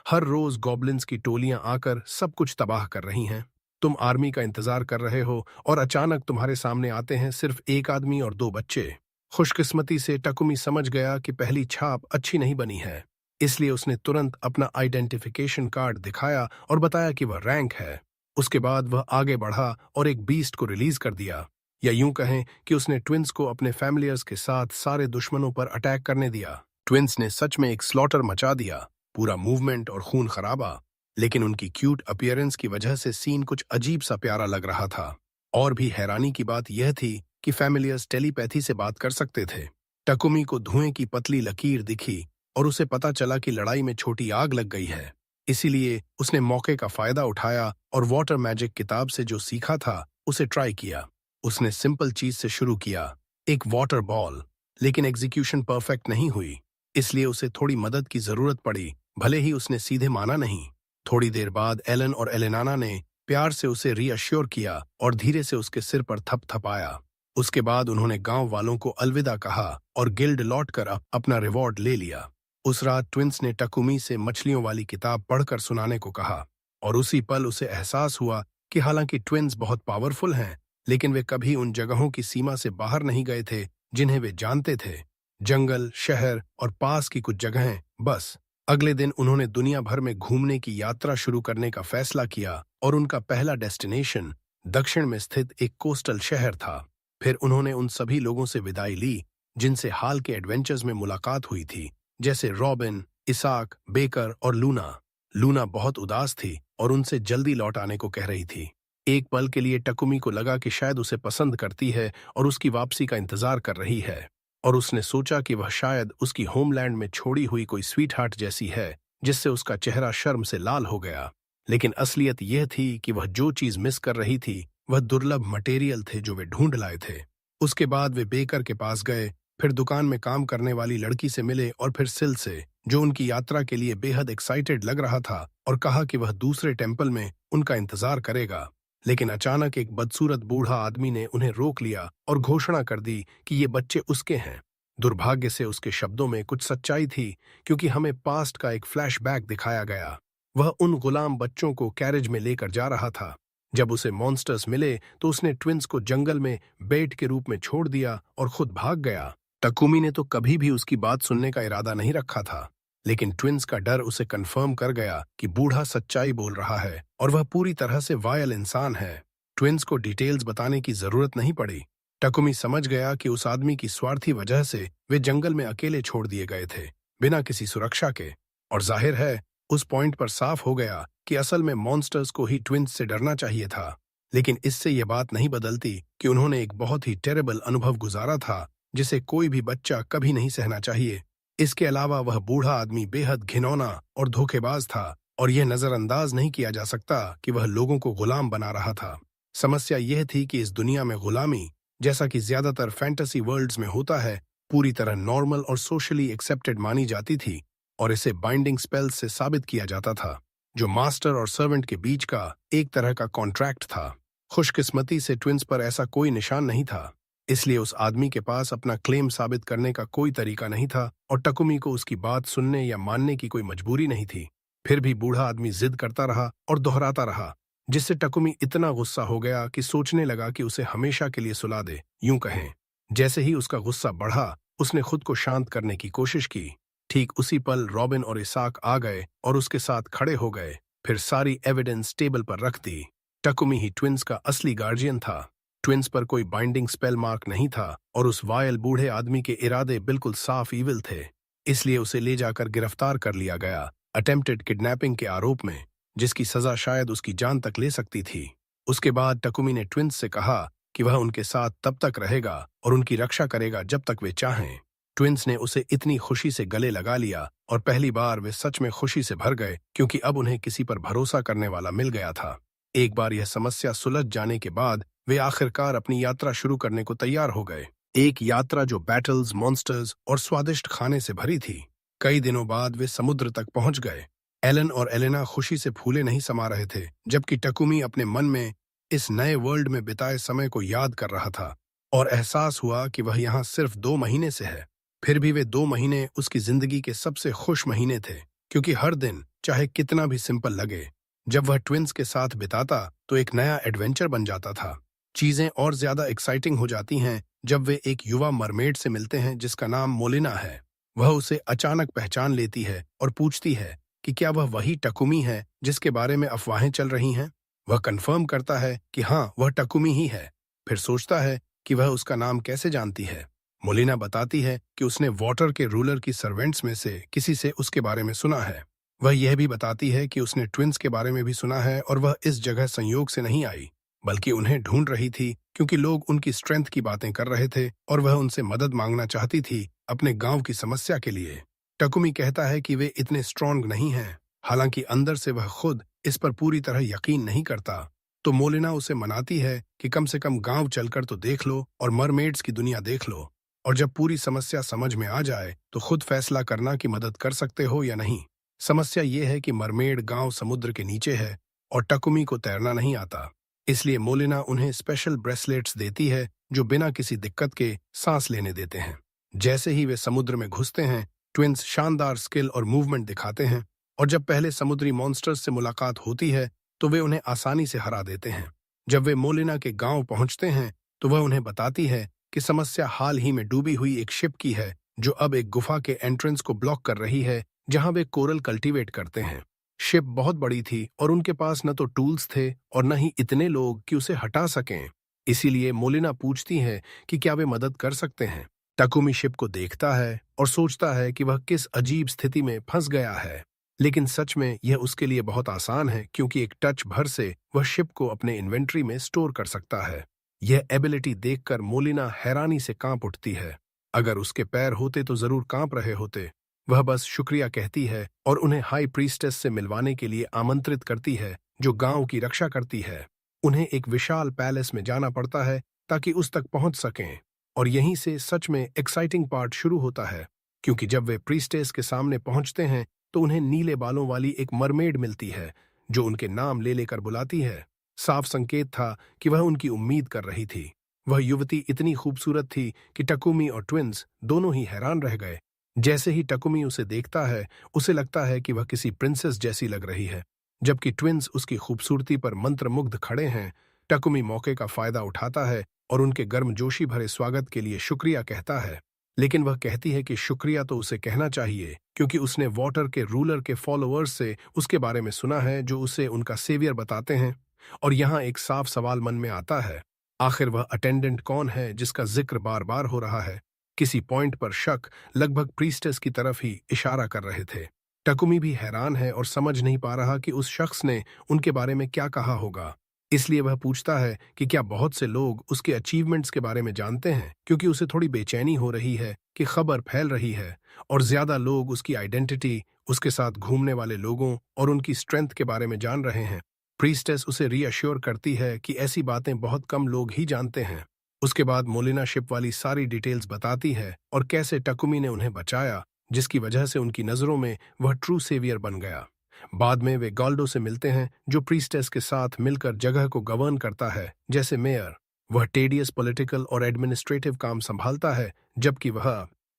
हर रोज गॉब्लिन्स की टोलियां आकर सब कुछ तबाह कर रही हैं। तुम आर्मी का इंतजार कर रहे हो और अचानक तुम्हारे सामने आते हैं सिर्फ एक आदमी और 2 बच्चे। खुशकिस्मती से टकुमी समझ गया कि पहली छाप अच्छी नहीं बनी है, इसलिए उसने तुरंत अपना आइडेंटिफिकेशन कार्ड दिखाया और बताया कि वह रैंक है। उसके बाद वह आगे बढ़ा और एक बीस्ट को रिलीज कर दिया, या यूं कहें कि उसने ट्विंस को अपने फैमिलियर्स के साथ सारे दुश्मनों पर अटैक करने दिया। ट्विंस ने सच में एक स्लॉटर मचा दिया, पूरा मूवमेंट और खून खराबा, लेकिन उनकी क्यूट अपीयरेंस की वजह से सीन कुछ अजीब सा प्यारा लग रहा था। और भी हैरानी की बात यह थी कि फैमिलियर्स टेलीपैथी से बात कर सकते थे। टकुमी को धुएं की पतली लकीर दिखी और उसे पता चला कि लड़ाई में छोटी आग लग गई है। इसीलिए उसने मौके का फायदा उठाया और वाटर मैजिक किताब से जो सीखा था उसे ट्राई किया। उसने सिंपल चीज से शुरू किया, एक वाटर बॉल, लेकिन एग्जीक्यूशन परफेक्ट नहीं हुई, इसलिए उसे थोड़ी मदद की जरूरत पड़ी, भले ही उसने सीधे माना नहीं। थोड़ी देर बाद एलन और एलेनाना ने प्यार से उसे रीअश्योर किया और धीरे से उसके सिर पर थपथपाया। उसके बाद उन्होंने गांव वालों को अलविदा कहा और गिल्ड लौटकर अपना रिवॉर्ड ले लिया। उस रात ट्विंस ने टकुमी से मछलियों वाली किताब पढ़कर सुनाने को कहा और उसी पल उसे एहसास हुआ कि हालांकि ट्विंस बहुत पावरफुल हैं, लेकिन वे कभी उन जगहों की सीमा से बाहर नहीं गए थे जिन्हें वे जानते थे। जंगल, शहर और पास की कुछ जगहें बस। अगले दिन उन्होंने दुनिया भर में घूमने की यात्रा शुरू करने का फैसला किया और उनका पहला डेस्टिनेशन दक्षिण में स्थित एक कोस्टल शहर था। फिर उन्होंने उन सभी लोगों से विदाई ली जिनसे हाल के एडवेंचर्स में मुलाकात हुई थी, जैसे रॉबिन, इसाक, बेकर और लूना। लूना बहुत उदास थी और उनसे जल्दी लौट आने को कह रही थी। एक पल के लिए टकुमी को लगा कि शायद उसे पसंद करती है और उसकी वापसी का इंतजार कर रही है, और उसने सोचा कि वह शायद उसकी होमलैंड में छोड़ी हुई कोई स्वीट हार्ट जैसी है, जिससे उसका चेहरा शर्म से लाल हो गया। लेकिन असलियत यह थी कि वह जो चीज मिस कर रही थी वह दुर्लभ मटेरियल थे जो वे ढूंढ लाए थे। उसके बाद वे बेकर के पास गए, फिर दुकान में काम करने वाली लड़की से मिले और फिर सिल से, जो उनकी यात्रा के लिए बेहद एक्साइटेड लग रहा था, और कहा कि वह दूसरे टेम्पल में उनका इंतजार करेगा। लेकिन अचानक एक बदसूरत बूढ़ा आदमी ने उन्हें रोक लिया और घोषणा कर दी कि ये बच्चे उसके हैं। दुर्भाग्य से उसके शब्दों में कुछ सच्चाई थी, क्योंकि हमें पास्ट का एक फ्लैशबैक दिखाया गया। वह उन गुलाम बच्चों को कैरेज में लेकर जा रहा था। जब उसे मॉन्स्टर्स मिले तो उसने ट्विंस को जंगल में बेट के रूप में छोड़ दिया और खुद भाग गया। टकुमी ने तो कभी भी उसकी बात सुनने का इरादा नहीं रखा था, लेकिन ट्विंस का डर उसे कंफर्म कर गया कि बूढ़ा सच्चाई बोल रहा है और वह पूरी तरह से वायल इंसान है। ट्विंस को डिटेल्स बताने की जरूरत नहीं पड़ी। टकुमी समझ गया कि उस आदमी की स्वार्थी वजह से वे जंगल में अकेले छोड़ दिए गए थे, बिना किसी सुरक्षा के। और जाहिर है उस पॉइंट पर साफ हो गया कि असल में मॉन्स्टर्स को ही ट्विंस से डरना चाहिए था। लेकिन इससे यह बात नहीं बदलती कि उन्होंने एक बहुत ही टेरेबल अनुभव गुजारा था, जिसे कोई भी बच्चा कभी नहीं सहना चाहिए। इसके अलावा वह बूढ़ा आदमी बेहद घिनौना और धोखेबाज था, और यह नजरअंदाज नहीं किया जा सकता कि वह लोगों को गुलाम बना रहा था। समस्या यह थी कि इस दुनिया में गुलामी, जैसा कि ज्यादातर फैंटेसी वर्ल्ड्स में होता है, पूरी तरह नॉर्मल और सोशली एक्सेप्टेड मानी जाती थी, और इसे बाइंडिंग स्पेल्स से साबित किया जाता था, जो मास्टर और सर्वेंट के बीच का एक तरह का कॉन्ट्रैक्ट था। खुशकिस्मती से ट्विंस पर ऐसा कोई निशान नहीं था, इसलिए उस आदमी के पास अपना क्लेम साबित करने का कोई तरीका नहीं था, और टकुमी को उसकी बात सुनने या मानने की कोई मजबूरी नहीं थी। फिर भी बूढ़ा आदमी जिद करता रहा और दोहराता रहा, जिससे टकुमी इतना गुस्सा हो गया कि सोचने लगा कि उसे हमेशा के लिए सुला दे। यूं कहें, जैसे ही उसका गुस्सा बढ़ा, उसने खुद को शांत करने की कोशिश की। ठीक उसी पल रॉबिन और इसाक आ गए और उसके साथ खड़े हो गए, फिर सारी एविडेंस टेबल पर रख दी। टकुमी ही ट्विंस का असली गार्जियन था। ट्विंस पर कोई बाइंडिंग स्पेल मार्क नहीं था, और उस वायल बूढ़े आदमी के इरादे बिल्कुल साफ ईविल थे। इसलिए उसे ले जाकर गिरफ्तार कर लिया गया, अटेम्प्टेड किडनैपिंग के आरोप में, जिसकी सजा शायद उसकी जान तक ले सकती थी। उसके बाद टकुमी ने ट्विंस से कहा कि वह उनके साथ तब तक रहेगा और उनकी रक्षा करेगा जब तक वे चाहें। ट्विंस ने उसे इतनी खुशी से गले लगा लिया, और पहली बार वे सच में खुशी से भर गए, क्योंकि अब उन्हें किसी पर भरोसा करने वाला मिल गया था। एक बार यह समस्या सुलझ जाने के बाद वे आखिरकार अपनी यात्रा शुरू करने को तैयार हो गए। एक यात्रा जो बैटल्स, मॉन्स्टर्स और स्वादिष्ट खाने से भरी थी। कई दिनों बाद वे समुद्र तक पहुंच गए। एलन और एलेना खुशी से फूले नहीं समा रहे थे, जबकि टकुमी अपने मन में इस नए वर्ल्ड में बिताए समय को याद कर रहा था, और एहसास हुआ कि वह यहाँ सिर्फ 2 महीने से है। फिर भी वे 2 महीने उसकी जिंदगी के सबसे खुश महीने थे, क्योंकि हर दिन, चाहे कितना भी सिंपल लगे, जब वह ट्विंस के साथ बिताता तो एक नया एडवेंचर बन जाता था। चीजें और ज्यादा एक्साइटिंग हो जाती हैं जब वे एक युवा मरमेड से मिलते हैं जिसका नाम मोलिना है। वह उसे अचानक पहचान लेती है और पूछती है कि क्या वह वही टकुमी है जिसके बारे में अफवाहें चल रही हैं। वह कंफर्म करता है कि हाँ, वह टकुमी ही है। फिर सोचता है कि वह उसका नाम कैसे जानती है। मोलिना बताती है कि उसने वाटर के रूलर की सर्वेंट्स में से किसी से उसके बारे में सुना है। वह यह भी बताती है कि उसने ट्विंस के बारे में भी सुना है, और वह इस जगह संयोग से नहीं आई, बल्कि उन्हें ढूंढ रही थी, क्योंकि लोग उनकी स्ट्रेंथ की बातें कर रहे थे और वह उनसे मदद मांगना चाहती थी अपने गांव की समस्या के लिए। टकुमी कहता है कि वे इतने स्ट्रॉन्ग नहीं हैं, हालांकि अंदर से वह खुद इस पर पूरी तरह यकीन नहीं करता। तो मोलिना उसे मनाती है कि कम से कम गांव चलकर तो देख लो और मरमेड्स की दुनिया देख लो। और जब पूरी समस्या समझ में आ जाए तो खुद फैसला करना कि मदद कर सकते हो या नहीं। समस्या ये है कि मरमेड गांव समुद्र के नीचे है और टकुमी को तैरना नहीं आता। इसलिए मोलिना उन्हें स्पेशल ब्रेसलेट्स देती है जो बिना किसी दिक्कत के सांस लेने देते हैं। जैसे ही वे समुद्र में घुसते हैं, ट्विंस शानदार स्किल और मूवमेंट दिखाते हैं, और जब पहले समुद्री मॉन्स्टर्स से मुलाकात होती है तो वे उन्हें आसानी से हरा देते हैं। जब वे मोलिना के गांव पहुंचते हैं तो वह उन्हें बताती है कि समस्या हाल ही में डूबी हुई एक शिप की है जो अब एक गुफा के एंट्रेंस को ब्लॉक कर रही है जहां वे कोरल कल्टीवेट करते हैं। शिप बहुत बड़ी थी और उनके पास न तो टूल्स थे और न ही इतने लोग कि उसे हटा सकें। इसीलिए मोलिना पूछती है कि क्या वे मदद कर सकते हैं। टकुमी शिप को देखता है और सोचता है कि वह किस अजीब स्थिति में फंस गया है, लेकिन सच में यह उसके लिए बहुत आसान है क्योंकि एक टच भर से वह शिप को अपने इन्वेंट्री में स्टोर कर सकता है। यह एबिलिटी देखकर मोलिना हैरानी से कांप उठती है। अगर उसके पैर होते तो जरूर कांप रहे होते। वह बस शुक्रिया कहती है और उन्हें हाई प्रीस्टेस से मिलवाने के लिए आमंत्रित करती है जो गांव की रक्षा करती है। उन्हें एक विशाल पैलेस में जाना पड़ता है ताकि उस तक पहुंच सकें, और यहीं से सच में एक्साइटिंग पार्ट शुरू होता है क्योंकि जब वे प्रीस्टेस के सामने पहुंचते हैं तो उन्हें नीले बालों वाली एक मरमेड मिलती है जो उनके नाम ले लेकर बुलाती है। साफ संकेत था कि वह उनकी उम्मीद कर रही थी। वह युवती इतनी खूबसूरत थी कि टकुमी और ट्विंस दोनों ही हैरान रह गए। जैसे ही टकुमी उसे देखता है उसे लगता है कि वह किसी प्रिंसेस जैसी लग रही है, जबकि ट्विंस उसकी खूबसूरती पर मंत्रमुग्ध खड़े हैं। टकुमी मौके का फायदा उठाता है और उनके गर्मजोशी भरे स्वागत के लिए शुक्रिया कहता है, लेकिन वह कहती है कि शुक्रिया तो उसे कहना चाहिए क्योंकि उसने वाटर के रूलर के फॉलोअर्स से उसके बारे में सुना है जो उसे उनका सेवियर बताते हैं। और यहाँ एक साफ सवाल मन में आता है, आखिर वह अटेंडेंट कौन है जिसका जिक्र बार बार हो रहा है। किसी पॉइंट पर शक लगभग प्रीस्टेस की तरफ ही इशारा कर रहे थे। टकुमी भी हैरान है और समझ नहीं पा रहा कि उस शख्स ने उनके बारे में क्या कहा होगा। इसलिए वह पूछता है कि क्या बहुत से लोग उसके अचीवमेंट्स के बारे में जानते हैं, क्योंकि उसे थोड़ी बेचैनी हो रही है कि खबर फैल रही है और ज्यादा लोग उसकी आइडेंटिटी, उसके साथ घूमने वाले लोगों और उनकी स्ट्रेंथ के बारे में जान रहे हैं। प्रीस्टेस उसे रीअश्योर करती है कि ऐसी बातें बहुत कम लोग ही जानते हैं। उसके बाद मोलिना शिप वाली सारी डिटेल्स बताती है और कैसे टकुमी ने उन्हें बचाया, जिसकी वजह से उनकी नजरों में वह ट्रू सेवियर बन गया। बाद में वे गॉल्डो से मिलते हैं जो प्रीस्टेस के साथ मिलकर जगह को गवर्न करता है जैसे मेयर। वह टेडियस पॉलिटिकल और एडमिनिस्ट्रेटिव काम संभालता है, जबकि वह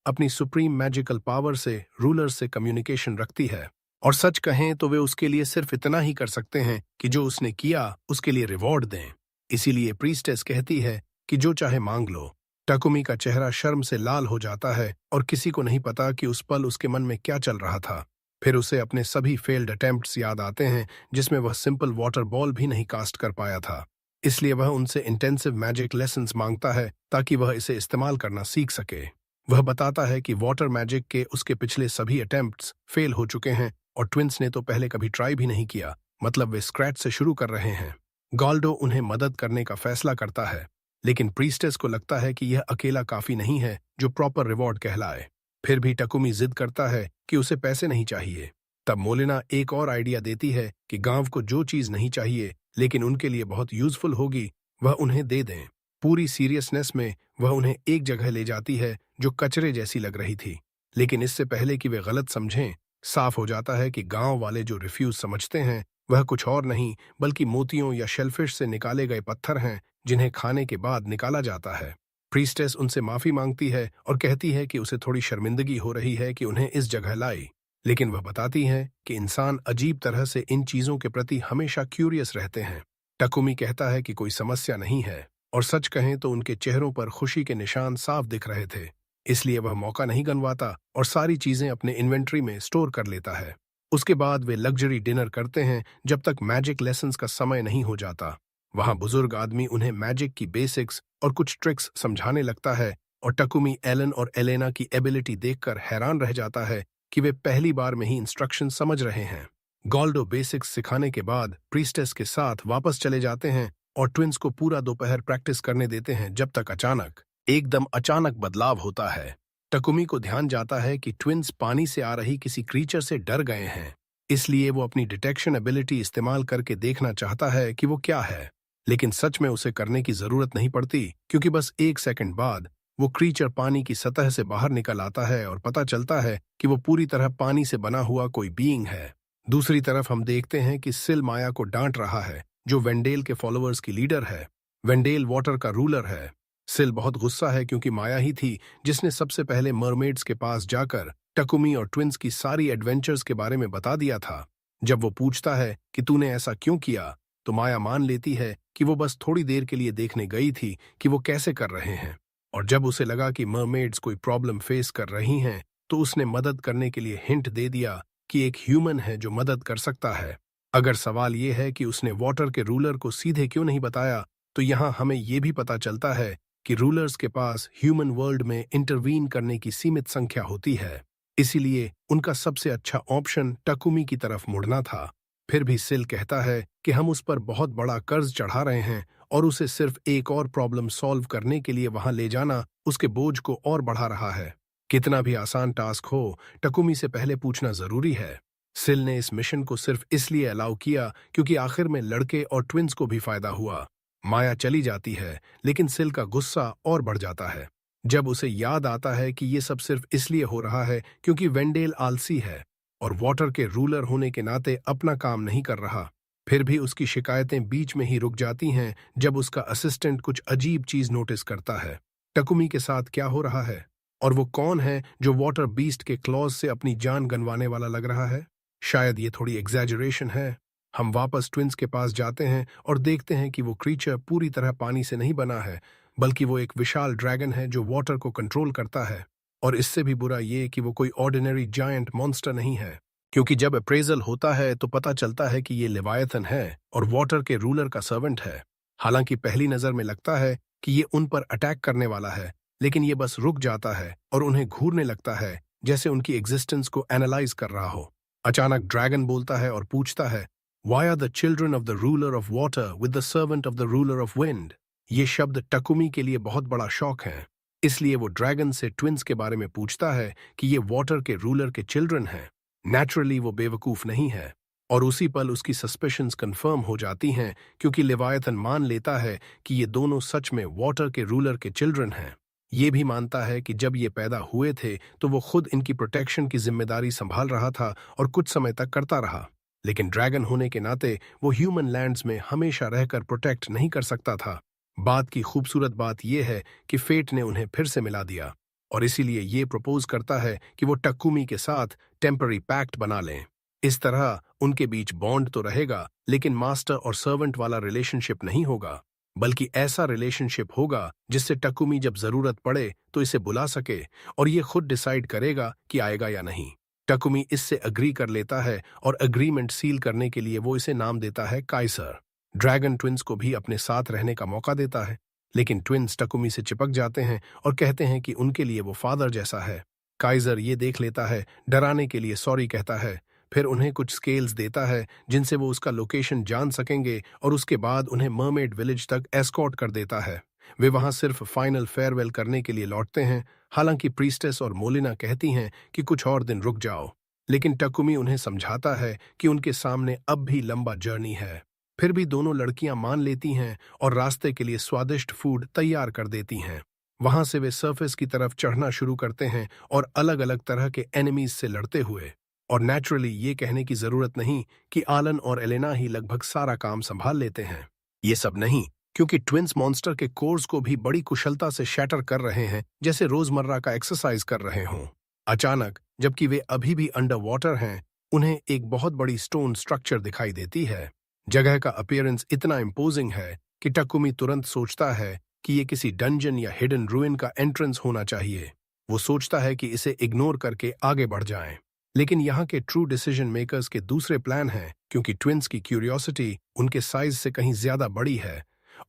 अपनी सुप्रीम मैजिकल पावर से रूलर से कम्युनिकेशन रखती है। और सच कहें तो वे उसके लिए सिर्फ इतना ही कर सकते हैं कि जो उसने किया उसके लिए रिवॉर्ड दें। इसीलिए प्रीस्टेस कहती है कि जो चाहे मांग लो। टकुमी का चेहरा शर्म से लाल हो जाता है और किसी को नहीं पता कि उस पल उसके मन में क्या चल रहा था। फिर उसे अपने सभी फेल्ड अटेम्प्ट्स याद आते हैं जिसमें वह सिंपल वाटर बॉल भी नहीं कास्ट कर पाया था। इसलिए वह उनसे इंटेंसिव मैजिक लेसन्स मांगता है ताकि वह इसे इस्तेमाल करना सीख सके। वह बताता है कि वाटर मैजिक के उसके पिछले सभी अटेम्प्ट्स फेल हो चुके हैं और ट्विंस ने तो पहले कभी ट्राई भी नहीं किया, मतलब वे स्क्रैच से शुरू कर रहे हैं। गॉल्डो उन्हें मदद करने का फैसला करता है, लेकिन प्रीस्टेस को लगता है कि यह अकेला काफी नहीं है जो प्रॉपर रिवॉर्ड कहलाए। फिर भी टकुमी जिद करता है कि उसे पैसे नहीं चाहिए। तब मोलिना एक और आइडिया देती है कि गांव को जो चीज नहीं चाहिए लेकिन उनके लिए बहुत यूजफुल होगी वह उन्हें दे दें। पूरी सीरियसनेस में वह उन्हें एक जगह ले जाती है जो कचरे जैसी लग रही थी, लेकिन इससे पहले कि वे गलत समझें, साफ हो जाता है कि गांव वाले जो रिफ्यूज समझते हैं वह कुछ और नहीं बल्कि मोतियों या शेलफिश से निकाले गए पत्थर हैं जिन्हें खाने के बाद निकाला जाता है। प्रीस्टेस उनसे माफी मांगती है और कहती है कि उसे थोड़ी शर्मिंदगी हो रही है कि उन्हें इस जगह लाई, लेकिन वह बताती है कि इंसान अजीब तरह से इन चीजों के प्रति हमेशा क्यूरियस रहते हैं। टकुमी कहता है कि कोई समस्या नहीं है, और सच कहें तो उनके चेहरों पर खुशी के निशान साफ दिख रहे थे। इसलिए वह मौका नहीं गंवाता और सारी चीजें अपने इन्वेंट्री में स्टोर कर लेता है। उसके बाद वे लग्जरी डिनर करते हैं जब तक मैजिक लेसन्स का समय नहीं हो जाता। वहां बुजुर्ग आदमी उन्हें मैजिक की बेसिक्स और कुछ ट्रिक्स समझाने लगता है और टकुमी एलन और एलेना की एबिलिटी देखकर हैरान रह जाता है कि वे पहली बार में ही इंस्ट्रक्शन समझ रहे हैं। गॉल्डो बेसिक्स सिखाने के बाद प्रीस्टेस के साथ वापस चले जाते हैं और ट्विंस को पूरा दोपहर प्रैक्टिस करने देते हैं जब तक एकदम अचानक बदलाव होता है। टकुमी को ध्यान जाता है कि ट्विंस पानी से आ रही किसी क्रीचर से डर गए हैं, इसलिए वो अपनी डिटेक्शन एबिलिटी इस्तेमाल करके देखना चाहता है कि वो क्या है, लेकिन सच में उसे करने की जरूरत नहीं पड़ती क्योंकि बस 1 सेकंड बाद वो क्रीचर पानी की सतह से बाहर निकल आता है और पता चलता है कि वो पूरी तरह पानी से बना हुआ कोई बीइंग है। दूसरी तरफ हम देखते हैं कि सिल माया को डांट रहा है, जो वेंडेल के फॉलोअर्स की लीडर है। वेंडेल वाटर का रूलर है। सिल बहुत गुस्सा है क्योंकि माया ही थी जिसने सबसे पहले मरमेड्स के पास जाकर टकुमी और ट्विंस की सारी एडवेंचर्स के बारे में बता दिया था। जब वो पूछता है कि तूने ऐसा क्यों किया, तो माया मान लेती है कि वो बस थोड़ी देर के लिए देखने गई थी कि वो कैसे कर रहे हैं। और जब उसे लगा कि मरमेड्स कोई प्रॉब्लम फेस कर रही हैं, तो उसने मदद करने के लिए हिंट दे दिया कि एक ह्यूमन है जो मदद कर सकता है। अगर सवाल ये है कि उसने वाटर के रूलर को सीधे क्यों नहीं बताया, तो यहाँ हमें ये भी पता चलता है कि रूलर्स के पास ह्यूमन वर्ल्ड में इंटरवीन करने की सीमित संख्या होती है। इसीलिए उनका सबसे अच्छा ऑप्शन टकुमी की तरफ मुड़ना था। फिर भी सिल कहता है कि हम उस पर बहुत बड़ा कर्ज चढ़ा रहे हैं और उसे सिर्फ एक और प्रॉब्लम सॉल्व करने के लिए वहां ले जाना उसके बोझ को और बढ़ा रहा है। कितना भी आसान टास्क हो, टकुमी से पहले पूछना जरूरी है। सिल ने इस मिशन को सिर्फ इसलिए अलाउ किया क्योंकि आखिर में लड़के और ट्विंस को भी फायदा हुआ। माया चली जाती है, लेकिन सिल का गुस्सा और बढ़ जाता है जब उसे याद आता है कि ये सब सिर्फ इसलिए हो रहा है क्योंकि वेंडेल आलसी है और वाटर के रूलर होने के नाते अपना काम नहीं कर रहा। फिर भी उसकी शिकायतें बीच में ही रुक जाती हैं जब उसका असिस्टेंट कुछ अजीब चीज नोटिस करता है। टकुमी के साथ क्या हो रहा है और वो कौन है जो वाटर बीस्ट के क्लॉज से अपनी जान गंवाने वाला लग रहा है? शायद ये थोड़ी एग्जैजरेशन है। हम वापस ट्विंस के पास जाते हैं और देखते हैं कि वो क्रीचर पूरी तरह पानी से नहीं बना है, बल्कि वो एक विशाल ड्रैगन है जो वाटर को कंट्रोल करता है। और इससे भी बुरा ये कि वो कोई ऑर्डिनरी जायंट मॉन्स्टर नहीं है, क्योंकि जब अप्रेजल होता है तो पता चलता है कि ये लेवायथन है और वाटर के रूलर का सर्वेंट है। हालांकि पहली नजर में लगता है कि ये उन पर अटैक करने वाला है, लेकिन ये बस रुक जाता है और उन्हें घूरने लगता है, जैसे उनकी एग्जिस्टेंस को एनालाइज कर रहा हो। अचानक ड्रैगन बोलता है और पूछता है, Why are the children of the ruler of water with the servant of the ruler of wind? ये शब्द टकुमी के लिए बहुत बड़ा शौक है। इसलिए वो ड्रैगन से ट्विंस के बारे में पूछता है कि ये वाटर के रूलर के चिल्ड्रन हैं। नेचुरली वो बेवकूफ नहीं है और उसी पल उसकी सस्पिशंस कंफर्म हो जाती हैं, क्योंकि लेवायथन मान लेता है कि ये दोनों सच में वाटर के रूलर के चिल्ड्रन हैं। ये भी मानता है कि जब ये पैदा हुए थे तो वो खुद इनकी प्रोटेक्शन की जिम्मेदारी संभाल रहा था और कुछ समय तक करता रहा, लेकिन ड्रैगन होने के नाते वो ह्यूमन लैंड्स में हमेशा रहकर प्रोटेक्ट नहीं कर सकता था। बात की खूबसूरत बात यह है कि फेट ने उन्हें फिर से मिला दिया और इसीलिए ये प्रपोज करता है कि वो टकुमी के साथ टेम्पररी पैक्ट बना लें। इस तरह उनके बीच बॉन्ड तो रहेगा, लेकिन मास्टर और सर्वेंट वाला रिलेशनशिप नहीं होगा, बल्कि ऐसा रिलेशनशिप होगा जिससे टकुमी जब जरूरत पड़े तो इसे बुला सके और ये खुद डिसाइड करेगा कि आएगा या नहीं। टकुमी इससे अग्री कर लेता है और अग्रीमेंट सील करने के लिए वो इसे नाम देता है काइसर। ड्रैगन ट्विंस को भी अपने साथ रहने का मौका देता है, लेकिन ट्विंस टकुमी से चिपक जाते हैं और कहते हैं कि उनके लिए वो फादर जैसा है। काइजर ये देख लेता है, डराने के लिए सॉरी कहता है, फिर उन्हें कुछ स्केल्स देता है जिनसे वो उसका लोकेशन जान सकेंगे और उसके बाद उन्हें मरमेड विलेज तक एस्कॉर्ट कर देता है। वे वहां सिर्फ फाइनल फेयरवेल करने के लिए लौटते हैं। हालांकि प्रीस्टेस और मोलिना कहती हैं कि कुछ और दिन रुक जाओ, लेकिन टकुमी उन्हें समझाता है कि उनके सामने अब भी लंबा जर्नी है। फिर भी दोनों लड़कियां मान लेती हैं और रास्ते के लिए स्वादिष्ट फूड तैयार कर देती हैं। वहां से वे सरफेस की तरफ चढ़ना शुरू करते हैं और अलग अलग तरह के एनिमीज से लड़ते हुए। और नेचुरली ये कहने की जरूरत नहीं कि आलन और एलेना ही लगभग सारा काम संभाल लेते हैं। ये सब नहीं, क्योंकि ट्विंस मॉन्स्टर के कोर्स को भी बड़ी कुशलता से शैटर कर रहे हैं, जैसे रोजमर्रा का एक्सरसाइज कर रहे हों। अचानक, जबकि वे अभी भी अंडर वाटर हैं, उन्हें एक बहुत बड़ी स्टोन स्ट्रक्चर दिखाई देती है। जगह का अपीयरेंस इतना इम्पोजिंग है कि टकुमी तुरंत सोचता है कि ये किसी डंजन या हिडन रूइन का एंट्रेंस होना चाहिए। वो सोचता है कि इसे इग्नोर करके आगे बढ़ जाएं। लेकिन यहाँ के ट्रू डिसीजन मेकर्स के दूसरे प्लान हैं, क्योंकि ट्विंस की क्यूरियोसिटी उनके साइज से कहीं ज्यादा बड़ी है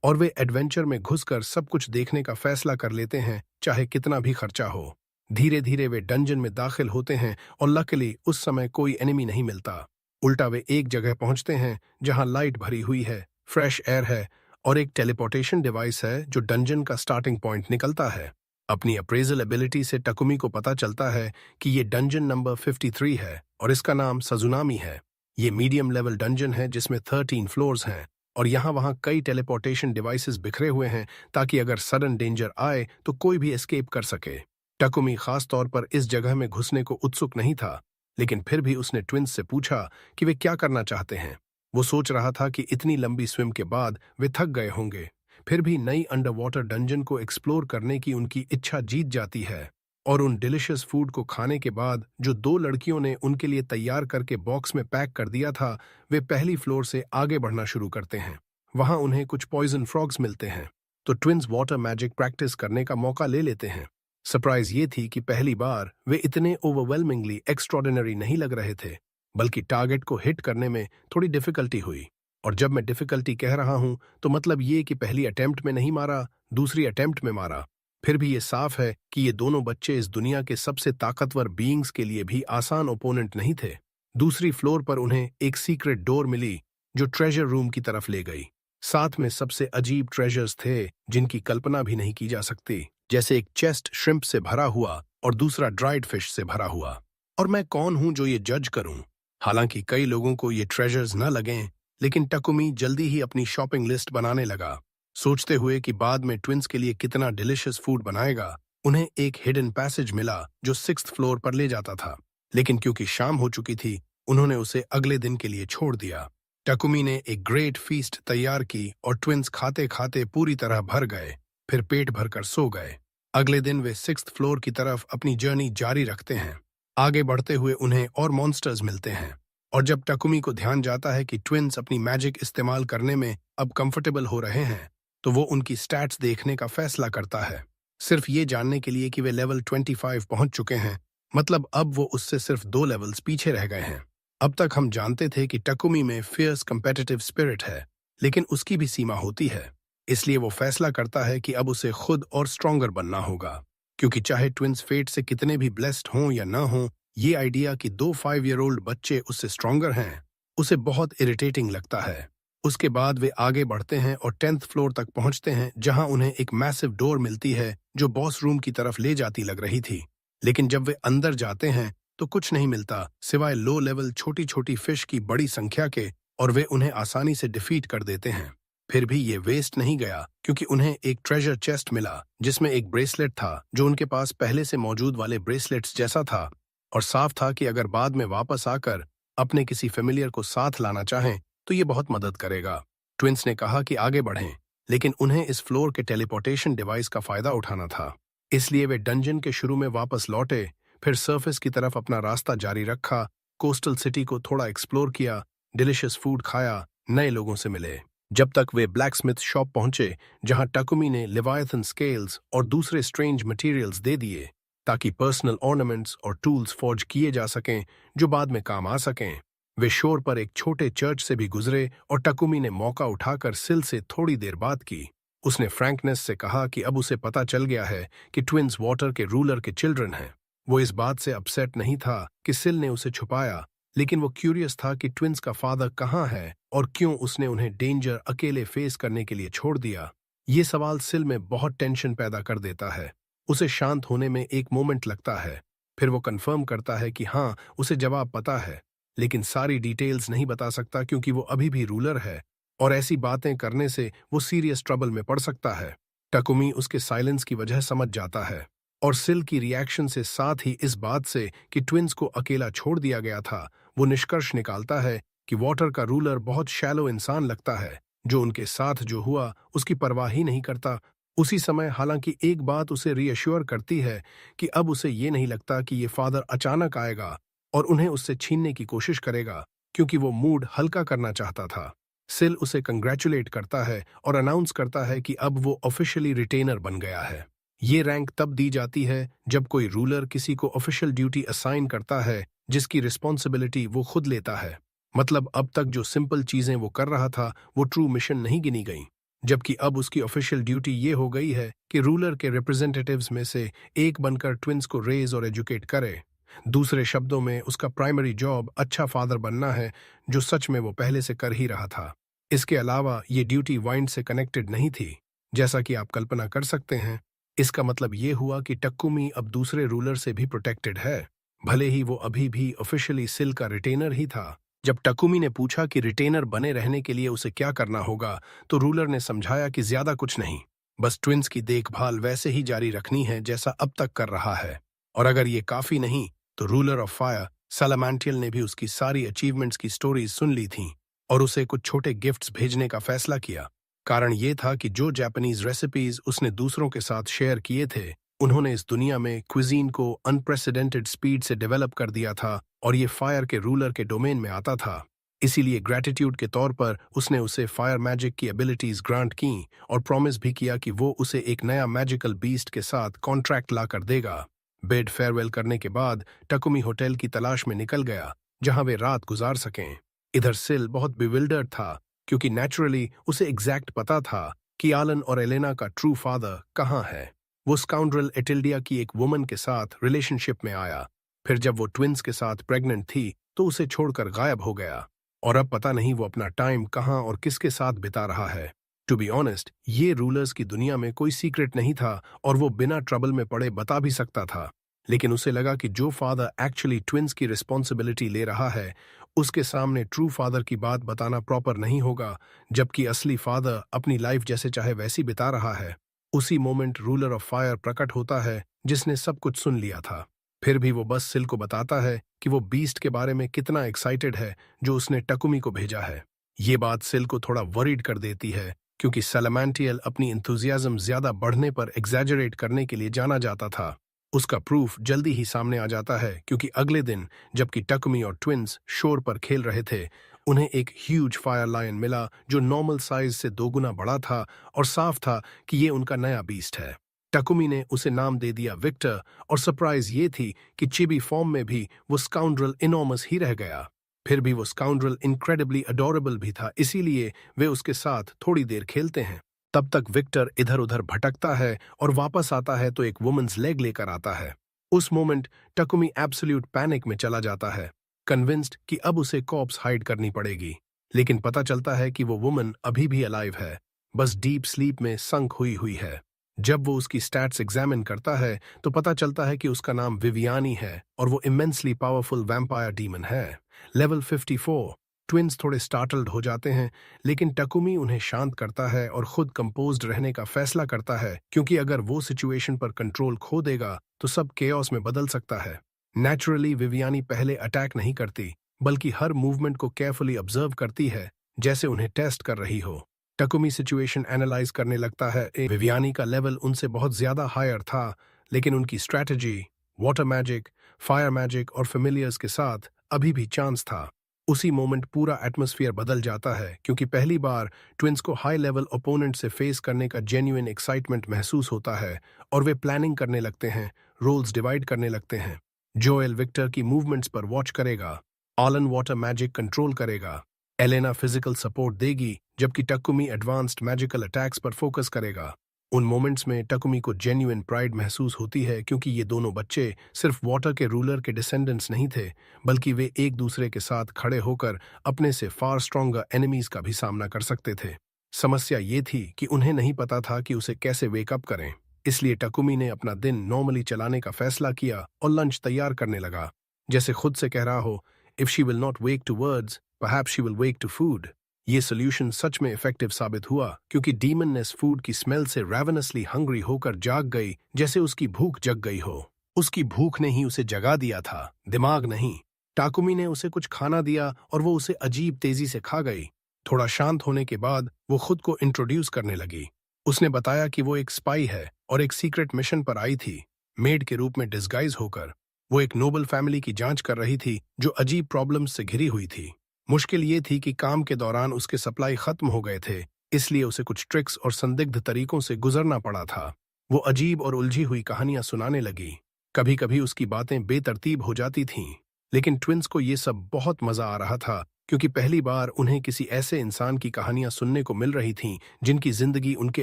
और वे एडवेंचर में घुसकर सब कुछ देखने का फैसला कर लेते हैं, चाहे कितना भी खर्चा हो। धीरे धीरे वे डंजन में दाखिल होते हैं और लकीली उस समय कोई एनिमी नहीं मिलता। उल्टा वे एक जगह पहुंचते हैं जहां लाइट भरी हुई है, फ्रेश एयर है और एक टेलीपोर्टेशन डिवाइस है जो डंजन का स्टार्टिंग पॉइंट निकलता है। अपनी अप्रेजल एबिलिटी से टकुमी को पता चलता है कि ये डंजन नंबर 53 है और इसका नाम सजुनामी है। ये मीडियम लेवल डंजन है जिसमें 13 फ्लोर्स हैं। और यहाँ वहाँ कई टेलीपोर्टेशन डिवाइसेस बिखरे हुए हैं ताकि अगर सडन डेंजर आए तो कोई भी एस्केप कर सके। टकुमी खास तौर पर इस जगह में घुसने को उत्सुक नहीं था, लेकिन फिर भी उसने ट्विंस से पूछा कि वे क्या करना चाहते हैं। वो सोच रहा था कि इतनी लंबी स्विम के बाद वे थक गए होंगे, फिर भी नई अंडर वाटर डंजन को एक्सप्लोर करने की उनकी इच्छा जीत जाती है। और उन डिलिशियस फूड को खाने के बाद जो दो लड़कियों ने उनके लिए तैयार करके बॉक्स में पैक कर दिया था, वे पहली फ्लोर से आगे बढ़ना शुरू करते हैं। वहां उन्हें कुछ पॉइजन फ्रॉग्स मिलते हैं, तो ट्विंस वाटर मैजिक प्रैक्टिस करने का मौका ले लेते हैं। सरप्राइज ये थी कि पहली बार वे इतने ओवरवेलमिंगली एक्स्ट्रॉर्डिनरी नहीं लग रहे थे, बल्कि टारगेट को हिट करने में थोड़ी डिफिकल्टी हुई। और जब मैं डिफिकल्टी कह रहा हूं तो मतलब ये कि पहली अटेम्प्ट में नहीं मारा, दूसरी अटेम्प्ट में मारा। फिर भी ये साफ है कि ये दोनों बच्चे इस दुनिया के सबसे ताकतवर बीइंग्स के लिए भी आसान ओपोनेंट नहीं थे। दूसरी फ्लोर पर उन्हें एक सीक्रेट डोर मिली जो ट्रेजर रूम की तरफ ले गई। साथ में सबसे अजीब ट्रेजर्स थे जिनकी कल्पना भी नहीं की जा सकती, जैसे एक चेस्ट श्रिम्प से भरा हुआ और दूसरा ड्राइड फिश से भरा हुआ। और मैं कौन हूं जो ये जज करूं? हालांकि कई लोगों को ये ट्रेजर्स न लगें, लेकिन टकुमी जल्दी ही अपनी शॉपिंग लिस्ट बनाने लगा, सोचते हुए कि बाद में ट्विंस के लिए कितना डिलिशियस फूड बनाएगा। उन्हें एक हिडन पैसेज मिला जो 6th फ्लोर पर ले जाता था, लेकिन क्योंकि शाम हो चुकी थी उन्होंने उसे अगले दिन के लिए छोड़ दिया। टकुमी ने एक ग्रेट फीस्ट तैयार की और ट्विंस खाते खाते पूरी तरह भर गए, फिर पेट भरकर सो गए। अगले दिन वे 6th फ्लोर की तरफ अपनी जर्नी जारी रखते हैं। आगे बढ़ते हुए उन्हें और मॉन्स्टर्स मिलते हैं, और जब टकुमी को ध्यान जाता है कि ट्विंस अपनी मैजिक इस्तेमाल करने में अब कंफर्टेबल हो रहे हैं, तो वो उनकी स्टैट्स देखने का फैसला करता है, सिर्फ ये जानने के लिए कि वे लेवल 25 पहुंच चुके हैं। मतलब अब वो उससे सिर्फ 2 लेवल्स पीछे रह गए हैं। अब तक हम जानते थे कि टकुमी में फियर्स कम्पेटिटिव स्पिरिट है, लेकिन उसकी भी सीमा होती है। इसलिए वो फैसला करता है कि अब उसे खुद और स्ट्रॉन्गर बनना होगा, क्योंकि चाहे ट्विंस फेट से कितने भी ब्लेस्ड हों या ना हों, ये आइडिया कि 2 5-year-old बच्चे उससे स्ट्रॉन्गर हैं, उसे बहुत इरिटेटिंग लगता है। उसके बाद वे आगे बढ़ते हैं और 10th फ्लोर तक पहुंचते हैं, जहां उन्हें एक मैसिव डोर मिलती है जो बॉस रूम की तरफ ले जाती लग रही थी। लेकिन जब वे अंदर जाते हैं तो कुछ नहीं मिलता सिवाय लो लेवल छोटी छोटी फिश की बड़ी संख्या के, और वे उन्हें आसानी से डिफीट कर देते हैं। फिर भी ये वेस्ट नहीं गया, क्योंकि उन्हें एक ट्रेजर चेस्ट मिला जिसमें एक ब्रेसलेट था जो उनके पास पहले से मौजूद वाले ब्रेसलेट्स जैसा था, और साफ था कि अगर बाद में वापस आकर अपने किसी फेमिलियर को साथ लाना चाहें तो ये बहुत मदद करेगा। ट्विंस ने कहा कि आगे बढ़ें, लेकिन उन्हें इस फ्लोर के टेलीपोर्टेशन डिवाइस का फायदा उठाना था। इसलिए वे डंजन के शुरू में वापस लौटे, फिर सरफेस की तरफ अपना रास्ता जारी रखा, कोस्टल सिटी को थोड़ा एक्सप्लोर किया, डिलिशियस फूड खाया, नए लोगों से मिले, जब तक वे ब्लैकस्मिथ शॉप पहुंचे, जहां टकुमी ने लेवायथन स्केल्स और दूसरे स्ट्रेंज मटेरियल्स दे दिए ताकि पर्सनल ऑर्नामेंट्स और टूल्स फॉर्ज किए जा सकें जो बाद में काम आ सकें। वे शोर पर एक छोटे चर्च से भी गुजरे और टकुमी ने मौका उठाकर सिल से थोड़ी देर बात की। उसने फ्रैंकनेस से कहा कि अब उसे पता चल गया है कि ट्विंस वाटर के रूलर के चिल्ड्रन हैं। वो इस बात से अपसेट नहीं था कि सिल ने उसे छुपाया, लेकिन वो क्यूरियस था कि ट्विंस का फादर कहाँ है और क्यों उसने उन्हें डेंजर अकेले फेस करने के लिए छोड़ दिया। ये सवाल सिल में बहुत टेंशन पैदा कर देता है। उसे शांत होने में एक मोमेंट लगता है, फिर वो कंफर्म करता है कि हाँ, उसे जवाब पता है, लेकिन सारी डिटेल्स नहीं बता सकता क्योंकि वो अभी भी रूलर है और ऐसी बातें करने से वो सीरियस ट्रबल में पड़ सकता है। टकुमी उसके साइलेंस की वजह समझ जाता है, और सिल की रिएक्शन से साथ ही इस बात से कि ट्विंस को अकेला छोड़ दिया गया था, वो निष्कर्ष निकालता है कि वाटर का रूलर बहुत शैलो इंसान लगता है जो उनके साथ जो हुआ उसकी परवाह ही नहीं करता। उसी समय हालांकि एक बात उसे रीअश्योर करती है कि अब उसे ये नहीं लगता कि ये फादर अचानक आएगा और उन्हें उससे छीनने की कोशिश करेगा, क्योंकि वो मूड हल्का करना चाहता था। सिल उसे कंग्रेचुलेट करता है और अनाउंस करता है कि अब वो ऑफिशियली रिटेनर बन गया है। ये रैंक तब दी जाती है जब कोई रूलर किसी को ऑफिशियल ड्यूटी असाइन करता है जिसकी रिस्पॉन्सिबिलिटी वो खुद लेता है। मतलब अब तक जो सिंपल चीजें वो कर रहा था वो ट्रू मिशन नहीं गिनी गई, जबकि अब उसकी ऑफिशियल ड्यूटी ये हो गई है कि रूलर के रिप्रेजेंटेटिव्स में से एक बनकर ट्विंस को रेज और एजुकेट करे। दूसरे शब्दों में उसका प्राइमरी जॉब अच्छा फादर बनना है, जो सच में वो पहले से कर ही रहा था। इसके अलावा ये ड्यूटी वाइंड से कनेक्टेड नहीं थी, जैसा कि आप कल्पना कर सकते हैं। इसका मतलब ये हुआ कि टकुमी अब दूसरे रूलर से भी प्रोटेक्टेड है, भले ही वो अभी भी ऑफिशियली सिल का रिटेनर ही था। जब टकुमी ने पूछा कि रिटेनर बने रहने के लिए उसे क्या करना होगा, तो रूलर ने समझाया कि ज्यादा कुछ नहीं, बस ट्विंस की देखभाल वैसे ही जारी रखनी है जैसा अब तक कर रहा है। और अगर ये काफी नहीं, तो रूलर ऑफ फायर सलामांटियल ने भी उसकी सारी अचीवमेंट्स की स्टोरीज सुन ली थीं और उसे कुछ छोटे गिफ्ट्स भेजने का फैसला किया। कारण ये था कि जो जापानीज रेसिपीज उसने दूसरों के साथ शेयर किए थे, उन्होंने इस दुनिया में क्विजीन को अनप्रेसिडेंटेड स्पीड से डेवलप कर दिया था और ये फायर के रूलर के डोमेन में आता था। इसीलिए ग्रैटिट्यूड के तौर पर उसने उसे फायर मैजिक की एबिलिटीज ग्रांट की और प्रॉमिस भी किया कि वो उसे एक नया मैजिकल बीस्ट के साथ कॉन्ट्रैक्ट ला कर देगा। बेड फेयरवेल करने के बाद टकुमी होटल की तलाश में निकल गया जहां वे रात गुजार सकें। इधर सिल बहुत बिविल्डर्ड था क्योंकि नेचुरली उसे एग्जैक्ट पता था कि आलन और एलेना का ट्रू फादर कहाँ है। वो स्काउंड्रल एटिल्डिया की एक वुमन के साथ रिलेशनशिप में आया, फिर जब वो ट्विंस के साथ प्रेग्नेंट थी तो उसे छोड़कर गायब हो गया और अब पता नहीं वो अपना टाइम कहाँ और किसके साथ बिता रहा है। टू बी ऑनेस्ट, ये रूलर्स की दुनिया में कोई सीक्रेट नहीं था और वो बिना ट्रबल में पड़े बता भी सकता था, लेकिन उसे लगा कि जो फादर एक्चुअली ट्विंस की रिस्पॉन्सिबिलिटी ले रहा है, उसके सामने ट्रू फादर की बात बताना प्रॉपर नहीं होगा, जबकि असली फादर अपनी लाइफ जैसे चाहे वैसी बिता रहा है। उसी मोमेंट रूलर ऑफ फायर प्रकट होता है जिसने सब कुछ सुन लिया था। फिर भी वो बस सिल को बताता है कि वो बीस्ट के बारे में कितना एक्साइटेड है जो उसने टकुमी को भेजा है। ये बात सिल को थोड़ा वरीड कर देती है क्योंकि सैलामांटियल अपनी इंथुजियाज्म ज्यादा बढ़ने पर एग्जैजरेट करने के लिए जाना जाता था। उसका प्रूफ जल्दी ही सामने आ जाता है क्योंकि अगले दिन जबकि टकुमी और ट्विंस शोर पर खेल रहे थे, उन्हें एक ह्यूज फायर लायन मिला जो नॉर्मल साइज से 2 गुना बड़ा था और साफ था कि ये उनका नया बीस्ट है। टकुमी ने उसे नाम दे दिया विक्टर और सरप्राइज ये थी कि चिबी फॉर्म में भी वो स्काउंड्रल इनॉर्मस ही रह गया। फिर भी वो स्काउंड्रल इनक्रेडिबली अडोरेबल भी था, इसीलिए वे उसके साथ थोड़ी देर खेलते हैं। तब तक विक्टर इधर उधर भटकता है और वापस आता है तो एक वुमन्स लेग लेकर आता है। उस मोमेंट टकुमी एब्सोल्यूट पैनिक में चला जाता है, कन्विंस्ड कि अब उसे कॉप्स हाइड करनी पड़ेगी, लेकिन पता चलता है कि वो वुमन अभी भी अलाइव है, बस डीप स्लीप में संक हुई हुई है। जब वो उसकी स्टैट्स एग्जामिन करता है तो पता चलता है कि उसका नाम विवियानी है और वो इमेंसली पावरफुल वैम्पायर डीमन है, लेवल 54। ट्विंस थोड़े स्टार्टल्ड हो जाते हैं, लेकिन टकुमी उन्हें शांत करता है और खुद कंपोज्ड रहने का फैसला करता है क्योंकि अगर वो सिचुएशन पर कंट्रोल खो देगा तो सब केओस में बदल सकता है। नेचुरली विवियानी पहले अटैक नहीं करती, बल्कि हर मूवमेंट को केयरफुली ऑब्जर्व करती है जैसे उन्हें टेस्ट कर रही हो। टकुमी सिचुएशन एनालाइज करने लगता है। विवियानी का लेवल उनसे बहुत ज्यादा हायर था, लेकिन उनकी strategy, water magic, fire magic और फेमिलियर्स के साथ अभी भी चांस था। उसी मोमेंट पूरा एटमॉस्फेयर बदल जाता है क्योंकि पहली बार ट्विंस को हाई लेवल ओपोनेंट से फेस करने का जेन्युइन एक्साइटमेंट महसूस होता है और वे प्लानिंग करने लगते हैं, रोल्स डिवाइड करने लगते हैं। जोएल विक्टर की मूवमेंट्स पर वॉच करेगा, आलन वाटर मैजिक कंट्रोल करेगा, एलेना फिजिकल सपोर्ट देगी, जबकि टकुमी एडवांस्ड मैजिकल अटैक्स पर फोकस करेगा। उन मोमेंट्स में टकुमी को जेन्युइन प्राइड महसूस होती है क्योंकि ये दोनों बच्चे सिर्फ वाटर के रूलर के डिसेंडेंट्स नहीं थे, बल्कि वे एक दूसरे के साथ खड़े होकर अपने से फार स्ट्रॉन्गर एनिमीज का भी सामना कर सकते थे। समस्या ये थी कि उन्हें नहीं पता था कि उसे कैसे वेकअप करें, इसलिए टकुमी ने अपना दिन नॉर्मली चलाने का फैसला किया और लंच तैयार करने लगा, जैसे खुद से कह रहा हो, if she will not wake to words, perhaps she will wake to food. ये सोल्यूशन सच में इफेक्टिव साबित हुआ क्योंकि डीमननेस फूड की स्मेल से रैवनसली हंग्री होकर जाग गई, जैसे उसकी भूख जग गई हो। उसकी भूख ने ही उसे जगा दिया था, दिमाग नहीं। टाकुमी ने उसे कुछ खाना दिया और वो उसे अजीब तेजी से खा गई। थोड़ा शांत होने के बाद वो खुद को इंट्रोड्यूस करने लगी। उसने बताया कि वो एक स्पाई है और एक सीक्रेट मिशन पर आई थी, मेड के रूप में डिस्गाइज होकर। वो एक नोबल फैमिली की जांच कर रही थी जो अजीब प्रॉब्लम्स से घिरी हुई थी। मुश्किल ये थी कि काम के दौरान उसके सप्लाई खत्म हो गए थे, इसलिए उसे कुछ ट्रिक्स और संदिग्ध तरीकों से गुजरना पड़ा था। वो अजीब और उलझी हुई कहानियां सुनाने लगी। कभी कभी उसकी बातें बेतरतीब हो जाती थीं, लेकिन ट्विंस को ये सब बहुत मजा आ रहा था क्योंकि पहली बार उन्हें किसी ऐसे इंसान की कहानियां सुनने को मिल रही थीं जिनकी जिंदगी उनके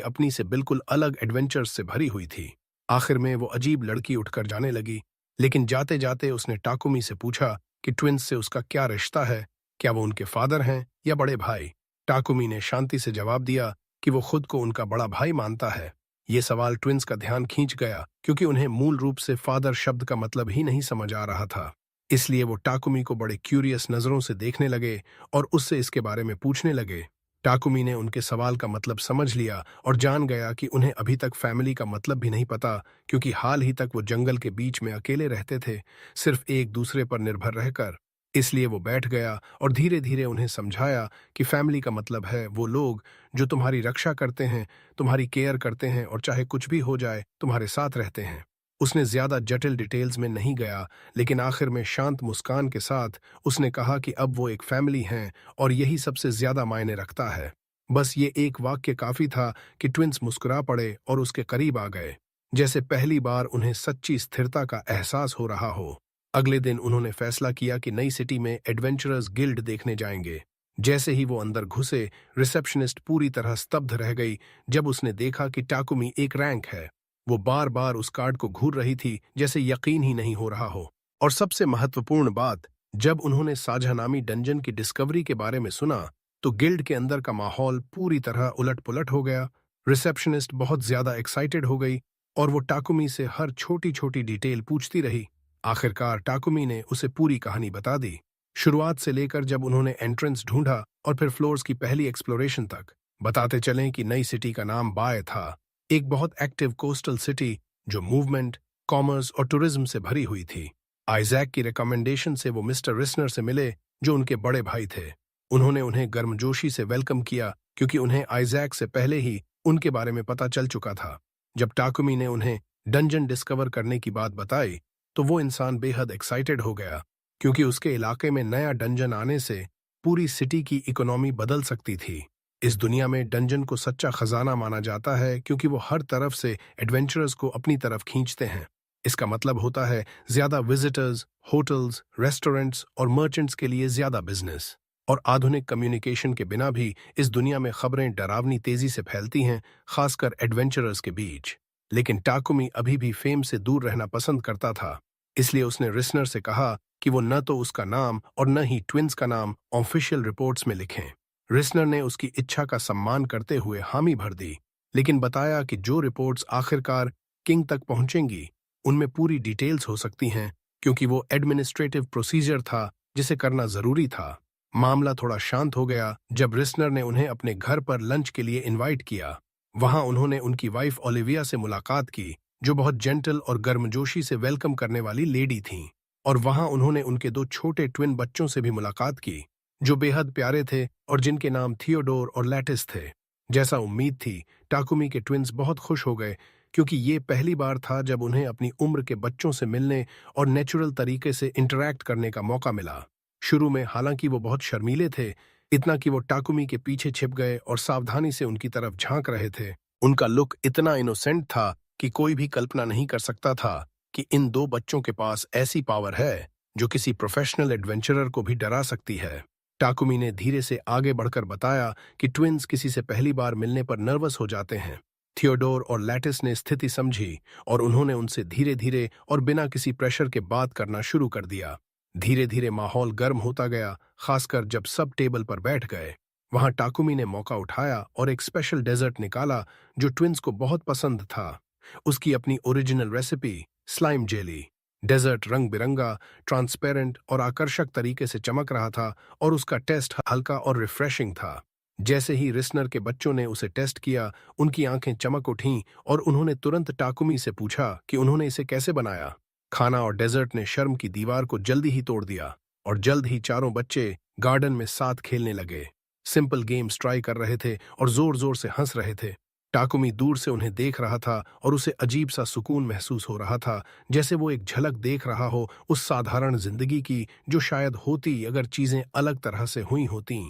अपनी से बिल्कुल अलग एडवेंचर्स से भरी हुई थी। आखिर में वो अजीब लड़की उठकर जाने लगी, लेकिन जाते जाते उसने टाकुमी से पूछा कि ट्विंस से उसका क्या रिश्ता है, क्या वो उनके फादर हैं या बड़े भाई। टाकुमी ने शांति से जवाब दिया कि वो खुद को उनका बड़ा भाई मानता है। ये सवाल ट्विंस का ध्यान खींच गया क्योंकि उन्हें मूल रूप से फादर शब्द का मतलब ही नहीं समझ आ रहा था। इसलिए वो टाकुमी को बड़े क्यूरियस नजरों से देखने लगे और उससे इसके बारे में पूछने लगे। टाकुमी ने उनके सवाल का मतलब समझ लिया और जान गया कि उन्हें अभी तक फैमिली का मतलब भी नहीं पता, क्योंकि हाल ही तक वो जंगल के बीच में अकेले रहते थे, सिर्फ एक दूसरे पर निर्भर रहकर। इसलिए वो बैठ गया और धीरे धीरे उन्हें समझाया कि फैमिली का मतलब है वो लोग जो तुम्हारी रक्षा करते हैं, तुम्हारी केयर करते हैं और चाहे कुछ भी हो जाए तुम्हारे साथ रहते हैं। उसने ज्यादा जटिल डिटेल्स में नहीं गया, लेकिन आखिर में शांत मुस्कान के साथ उसने कहा कि अब वो एक फैमिली हैं और यही सबसे ज्यादा मायने रखता है। बस ये एक वाक्य काफी था कि ट्विंस मुस्कुरा पड़े और उसके करीब आ गए, जैसे पहली बार उन्हें सच्ची स्थिरता का एहसास हो रहा हो। अगले दिन उन्होंने फैसला किया कि नई सिटी में एडवेंचरर्स गिल्ड देखने जाएंगे। जैसे ही वो अंदर घुसे, रिसेप्शनिस्ट पूरी तरह स्तब्ध रह गई जब उसने देखा कि टाकुमी एक रैंक है। वो बार बार उस कार्ड को घूर रही थी, जैसे यकीन ही नहीं हो रहा हो। और सबसे महत्वपूर्ण बात, जब उन्होंने साझा नामी डंजन की डिस्कवरी के बारे में सुना तो गिल्ड के अंदर का माहौल पूरी तरह उलट पुलट हो गया। रिसेप्शनिस्ट बहुत ज्यादा एक्साइटेड हो गई और वो टाकुमी से हर छोटी छोटी डिटेल पूछती रही। आखिरकार टाकुमी ने उसे पूरी कहानी बता दी, शुरुआत से लेकर जब उन्होंने एंट्रेंस ढूंढा और फिर फ्लोर्स की पहली एक्सप्लोरेशन तक। बताते चलें कि नई सिटी का नाम बाय था, एक बहुत एक्टिव कोस्टल सिटी जो मूवमेंट, कॉमर्स और टूरिज्म से भरी हुई थी। आइजैक की रिकमेंडेशन से वो मिस्टर रिस्नर से मिले, जो उनके बड़े भाई थे। उन्होंने उन्हें गर्मजोशी से वेलकम किया, क्योंकि उन्हें आइजैक से पहले ही उनके बारे में पता चल चुका था। जब टाकुमी ने उन्हें डंजन डिस्कवर करने की बात बताई तो वो इंसान बेहद एक्साइटेड हो गया, क्योंकि उसके इलाके में नया डंजन आने से पूरी सिटी की इकोनॉमी बदल सकती थी। इस दुनिया में डंजन को सच्चा खजाना माना जाता है, क्योंकि वो हर तरफ से एडवेंचरर्स को अपनी तरफ खींचते हैं। इसका मतलब होता है ज्यादा विजिटर्स, होटल्स, रेस्टोरेंट्स और मर्चेंट्स के लिए ज्यादा बिजनेस। और आधुनिक कम्युनिकेशन के बिना भी इस दुनिया में खबरें डरावनी तेजी से फैलती हैं, खासकर एडवेंचरर्स के बीच। लेकिन टाकुमी अभी भी फेम से दूर रहना पसंद करता था, इसलिए उसने रिस्नर से कहा कि वो न तो उसका नाम और न ही ट्विंस का नाम ऑफिशियल रिपोर्ट्स में लिखें। रिस्नर ने उसकी इच्छा का सम्मान करते हुए हामी भर दी, लेकिन बताया कि जो रिपोर्ट्स आखिरकार किंग तक पहुंचेंगी उनमें पूरी डिटेल्स हो सकती हैं, क्योंकि वो एडमिनिस्ट्रेटिव प्रोसीजर था जिसे करना जरूरी था। मामला थोड़ा शांत हो गया जब रिस्नर ने उन्हें अपने घर पर लंच के लिए इनवाइट किया। वहां उन्होंने उनकी वाइफ ओलिविया से मुलाकात की, जो बहुत जेंटल और गर्मजोशी से वेलकम करने वाली लेडी थीं। और वहां उन्होंने उनके दो छोटे ट्विन बच्चों से भी मुलाकात की, जो बेहद प्यारे थे और जिनके नाम थियोडोर और लैटिस थे। जैसा उम्मीद थी, टाकुमी के ट्विन्स बहुत खुश हो गए, क्योंकि ये पहली बार था जब उन्हें अपनी उम्र के बच्चों से मिलने और नेचुरल तरीके से इंटरैक्ट करने का मौका मिला। शुरू में हालांकि वो बहुत शर्मीले थे, इतना कि वो टाकुमी के पीछे छिप गए और सावधानी से उनकी तरफ झांक रहे थे। उनका लुक इतना इनोसेंट था कि कोई भी कल्पना नहीं कर सकता था कि इन दो बच्चों के पास ऐसी पावर है जो किसी प्रोफेशनल एडवेंचरर को भी डरा सकती है। टाकुमी ने धीरे से आगे बढ़कर बताया कि ट्विन्स किसी से पहली बार मिलने पर नर्वस हो जाते हैं। थियोडोर और लैटिस ने स्थिति समझी और उन्होंने उनसे धीरे धीरे और बिना किसी प्रेशर के बात करना शुरू कर दिया। धीरे धीरे माहौल गर्म होता गया, खासकर जब सब टेबल पर बैठ गए। वहां टाकुमी ने मौका उठाया और एक स्पेशल डेजर्ट निकाला जो ट्विन्स को बहुत पसंद था। उसकी अपनी original recipe, slime jelly. Dessert रंग बिरंगा, ट्रांसपेरेंट और आकर्षक तरीके से चमक रहा था और उसका टेस्ट हल्का और रिफ्रेशिंग था। जैसे ही रिस्नर के बच्चों ने उसे टेस्ट किया, उनकी आंखें चमक उठीं और उन्होंने तुरंत टाकुमी से पूछा कि उन्होंने इसे कैसे बनाया। खाना और डेजर्ट ने शर्म की दीवार को जल्दी ही तोड़ दिया और जल्द ही चारों बच्चे गार्डन में साथ खेलने लगे, सिंपल गेम्स ट्राई कर रहे थे और जोर जोर से हंस रहे थे। टाकुमी दूर से उन्हें देख रहा था और उसे अजीब सा सुकून महसूस हो रहा था, जैसे वो एक झलक देख रहा हो उस साधारण जिंदगी की जो शायद होती अगर चीजें अलग तरह से हुई होती।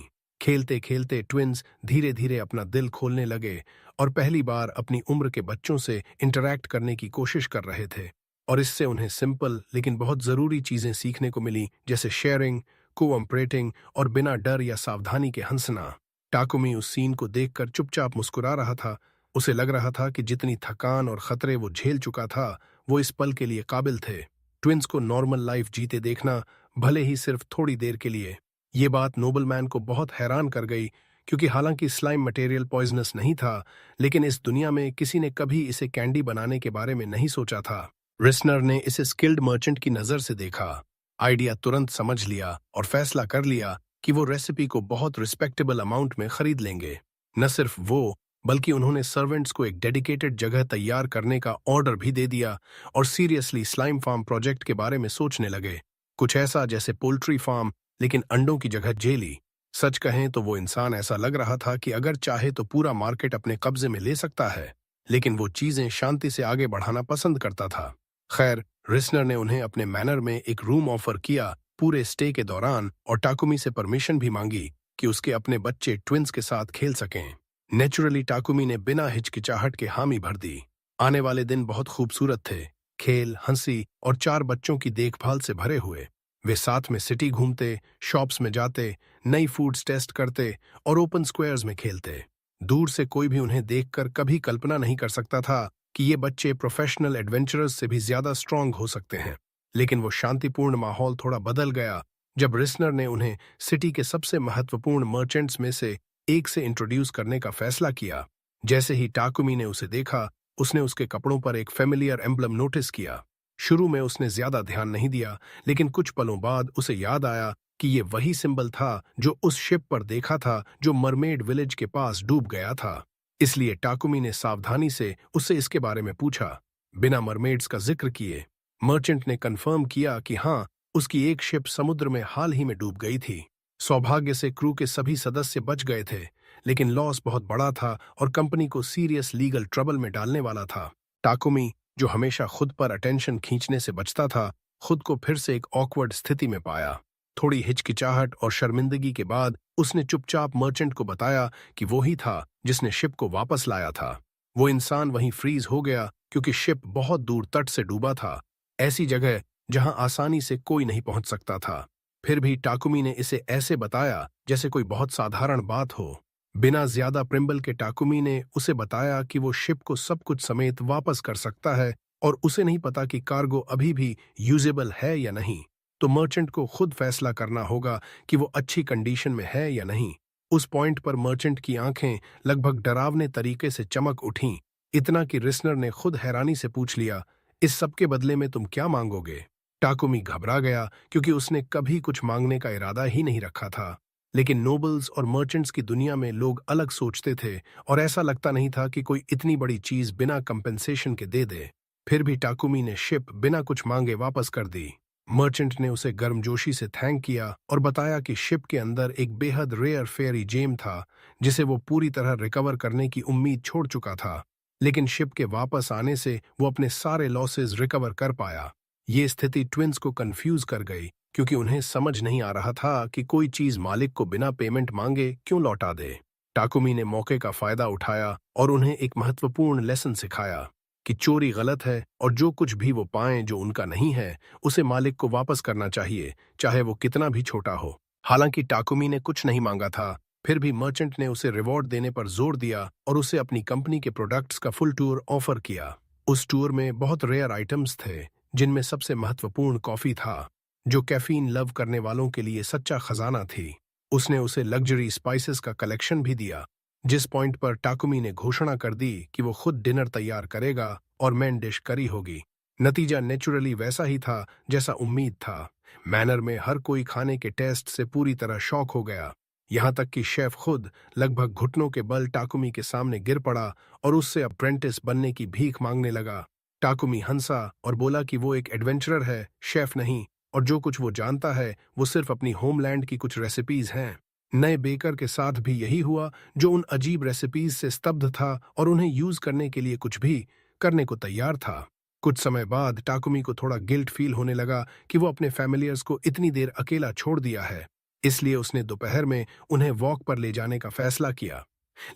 खेलते खेलते ट्विन्स धीरे धीरे अपना दिल खोलने लगे और पहली बार अपनी उम्र के बच्चों से इंटरैक्ट करने की कोशिश कर रहे थे। और इससे उन्हें सिंपल लेकिन बहुत जरूरी चीजें सीखने को मिली, जैसे शेयरिंग, कोऑपरेटिंग और बिना डर या सावधानी के हंसना। टाकुमी उस सीन को देखकर चुपचाप मुस्कुरा रहा था। उसे लग रहा था कि जितनी थकान और खतरे वो झेल चुका था, वो इस पल के लिए काबिल थे। ट्विन्स को नॉर्मल लाइफ जीते देखना, भले ही सिर्फ थोड़ी देर के लिए। ये बात नोबलमैन को बहुत हैरान कर गई, क्योंकि हालांकि स्लाइम मटेरियल पॉइजनस नहीं था, लेकिन इस दुनिया में किसी ने कभी इसे कैंडी बनाने के बारे में नहीं सोचा था। रिस्नर ने इसे स्किल्ड मर्चेंट की नजर से देखा। आइडिया तुरंत समझ लिया और फैसला कर लिया कि वो रेसिपी को बहुत रिस्पेक्टेबल अमाउंट में खरीद लेंगे। न सिर्फ वो, बल्कि उन्होंने सर्वेंट्स को एक डेडिकेटेड जगह तैयार करने का ऑर्डर भी दे दिया और सीरियसली स्लाइम फार्म प्रोजेक्ट के बारे में सोचने लगे। कुछ ऐसा जैसे पोल्ट्री फार्म, लेकिन अंडों की जगह जेली। सच कहें तो वो इंसान ऐसा लग रहा था कि अगर चाहे तो पूरा मार्केट अपने कब्जे में ले सकता है, लेकिन वो चीजें शांति से आगे बढ़ाना पसंद करता था। खैर, रिस्नर ने उन्हें अपने मैनर में एक रूम ऑफर किया पूरे स्टे के दौरान और टाकुमी से परमिशन भी मांगी कि उसके अपने बच्चे ट्विंस के साथ खेल सकें। नेचुरली टाकुमी ने बिना हिचकिचाहट के हामी भर दी। आने वाले दिन बहुत खूबसूरत थे, खेल, हंसी और 4 बच्चों की देखभाल से भरे हुए। वे साथ में सिटी घूमते, शॉप्स में जाते, नई फूड्स टेस्ट करते और ओपन स्क्वायर्स में खेलते। दूर से कोई भी उन्हें देखकर कभी कल्पना नहीं कर सकता था कि ये बच्चे प्रोफेशनल एडवेंचरर्स से भी ज्यादा स्ट्रांग हो सकते हैं। लेकिन वो शांतिपूर्ण माहौल थोड़ा बदल गया जब रिस्नर ने उन्हें सिटी के सबसे महत्वपूर्ण मर्चेंट्स में से एक से इंट्रोड्यूस करने का फैसला किया। जैसे ही टाकुमी ने उसे देखा, उसने उसके कपड़ों पर एक फेमिलियर एम्ब्लम नोटिस किया। शुरू में उसने ज्यादा ध्यान नहीं दिया, लेकिन कुछ पलों बाद उसे याद आया कि ये वही सिंबल था जो उस शिप पर देखा था जो मरमेड विलेज के पास डूब गया था। इसलिए टाकुमी ने सावधानी से उससे इसके बारे में पूछा, बिना मरमेड्स का जिक्र किए। मर्चेंट ने कंफर्म किया कि हाँ, उसकी एक शिप समुद्र में हाल ही में डूब गई थी। सौभाग्य से क्रू के सभी सदस्य बच गए थे, लेकिन लॉस बहुत बड़ा था और कंपनी को सीरियस लीगल ट्रबल में डालने वाला था। टाकुमी, जो हमेशा खुद पर अटेंशन खींचने से बचता था, खुद को फिर से एक ऑकवर्ड स्थिति में पाया। थोड़ी हिचकिचाहट और शर्मिंदगी के बाद उसने चुपचाप मर्चेंट को बताया कि वो ही था जिसने शिप को वापस लाया था। वो इंसान वहीं फ्रीज हो गया क्योंकि शिप बहुत दूर तट से डूबा था, ऐसी जगह जहां आसानी से कोई नहीं पहुंच सकता था। फिर भी टाकुमी ने इसे ऐसे बताया जैसे कोई बहुत साधारण बात हो। बिना ज्यादा प्रिम्बल के टाकुमी ने उसे बताया कि वो शिप को सब कुछ समेत वापस कर सकता है और उसे नहीं पता कि कार्गो अभी भी यूजेबल है या नहीं। तो मर्चेंट को खुद फैसला करना होगा कि वो अच्छी कंडीशन में है या नहीं। उस पॉइंट पर मर्चेंट की आंखें लगभग डरावने तरीके से चमक उठीं, इतना कि रिस्नर ने खुद हैरानी से पूछ लिया, इस सब के बदले में तुम क्या मांगोगे? टाकुमी घबरा गया क्योंकि उसने कभी कुछ मांगने का इरादा ही नहीं रखा था। लेकिन नोबल्स और मर्चेंट्स की दुनिया में लोग अलग सोचते थे और ऐसा लगता नहीं था कि कोई इतनी बड़ी चीज बिना कंपेंसेशन के दे दे। फिर भी टाकुमी ने शिप बिना कुछ मांगे वापस कर दी। मर्चेंट ने उसे गर्मजोशी से थैंक किया और बताया कि शिप के अंदर एक बेहद रेयर फेयरी जेम था जिसे वो पूरी तरह रिकवर करने की उम्मीद छोड़ चुका था। लेकिन शिप के वापस आने से वो अपने सारे लॉसेस रिकवर कर पाया। ये स्थिति ट्विंस को कंफ्यूज कर गई क्योंकि उन्हें समझ नहीं आ रहा था कि कोई चीज मालिक को बिना पेमेंट मांगे क्यों लौटा दे। टाकुमी ने मौके का फायदा उठाया और उन्हें एक महत्वपूर्ण लेसन सिखाया कि चोरी गलत है और जो कुछ भी वो पाएं जो उनका नहीं है, उसे मालिक को वापस करना चाहिए, चाहे वो कितना भी छोटा हो। हालांकि टाकुमी ने कुछ नहीं मांगा था, फिर भी मर्चेंट ने उसे रिवॉर्ड देने पर जोर दिया और उसे अपनी कंपनी के प्रोडक्ट्स का फुल टूर ऑफर किया। उस टूर में बहुत रेयर आइटम्स थे, जिनमें सबसे महत्वपूर्ण कॉफी था, जो कैफीन लव करने वालों के लिए सच्चा खजाना थी। उसने उसे लग्जरी स्पाइसेस का कलेक्शन भी दिया, जिस पॉइंट पर टाकुमी ने घोषणा कर दी कि वो खुद डिनर तैयार करेगा और मेन डिश करी होगी। नतीजा नेचुरली वैसा ही था जैसा उम्मीद था। मैनर में हर कोई खाने के टेस्ट से पूरी तरह शॉक हो गया, यहाँ तक कि शेफ खुद लगभग घुटनों के बल टाकुमी के सामने गिर पड़ा और उससे अप्रेंटिस बनने की भीख मांगने लगा। टाकुमी हंसा और बोला कि वो एक एडवेंचरर है, शेफ नहीं, और जो कुछ वो जानता है वो सिर्फ अपनी होमलैंड की कुछ रेसिपीज हैं। नए बेकर के साथ भी यही हुआ, जो उन अजीब रेसिपीज से स्तब्ध था और उन्हें यूज करने के लिए कुछ भी करने को तैयार था। कुछ समय बाद टाकुमी को थोड़ा गिल्ट फील होने लगा कि वो अपने फैमिलियर्स को इतनी देर अकेला छोड़ दिया है, इसलिए उसने दोपहर में उन्हें वॉक पर ले जाने का फैसला किया।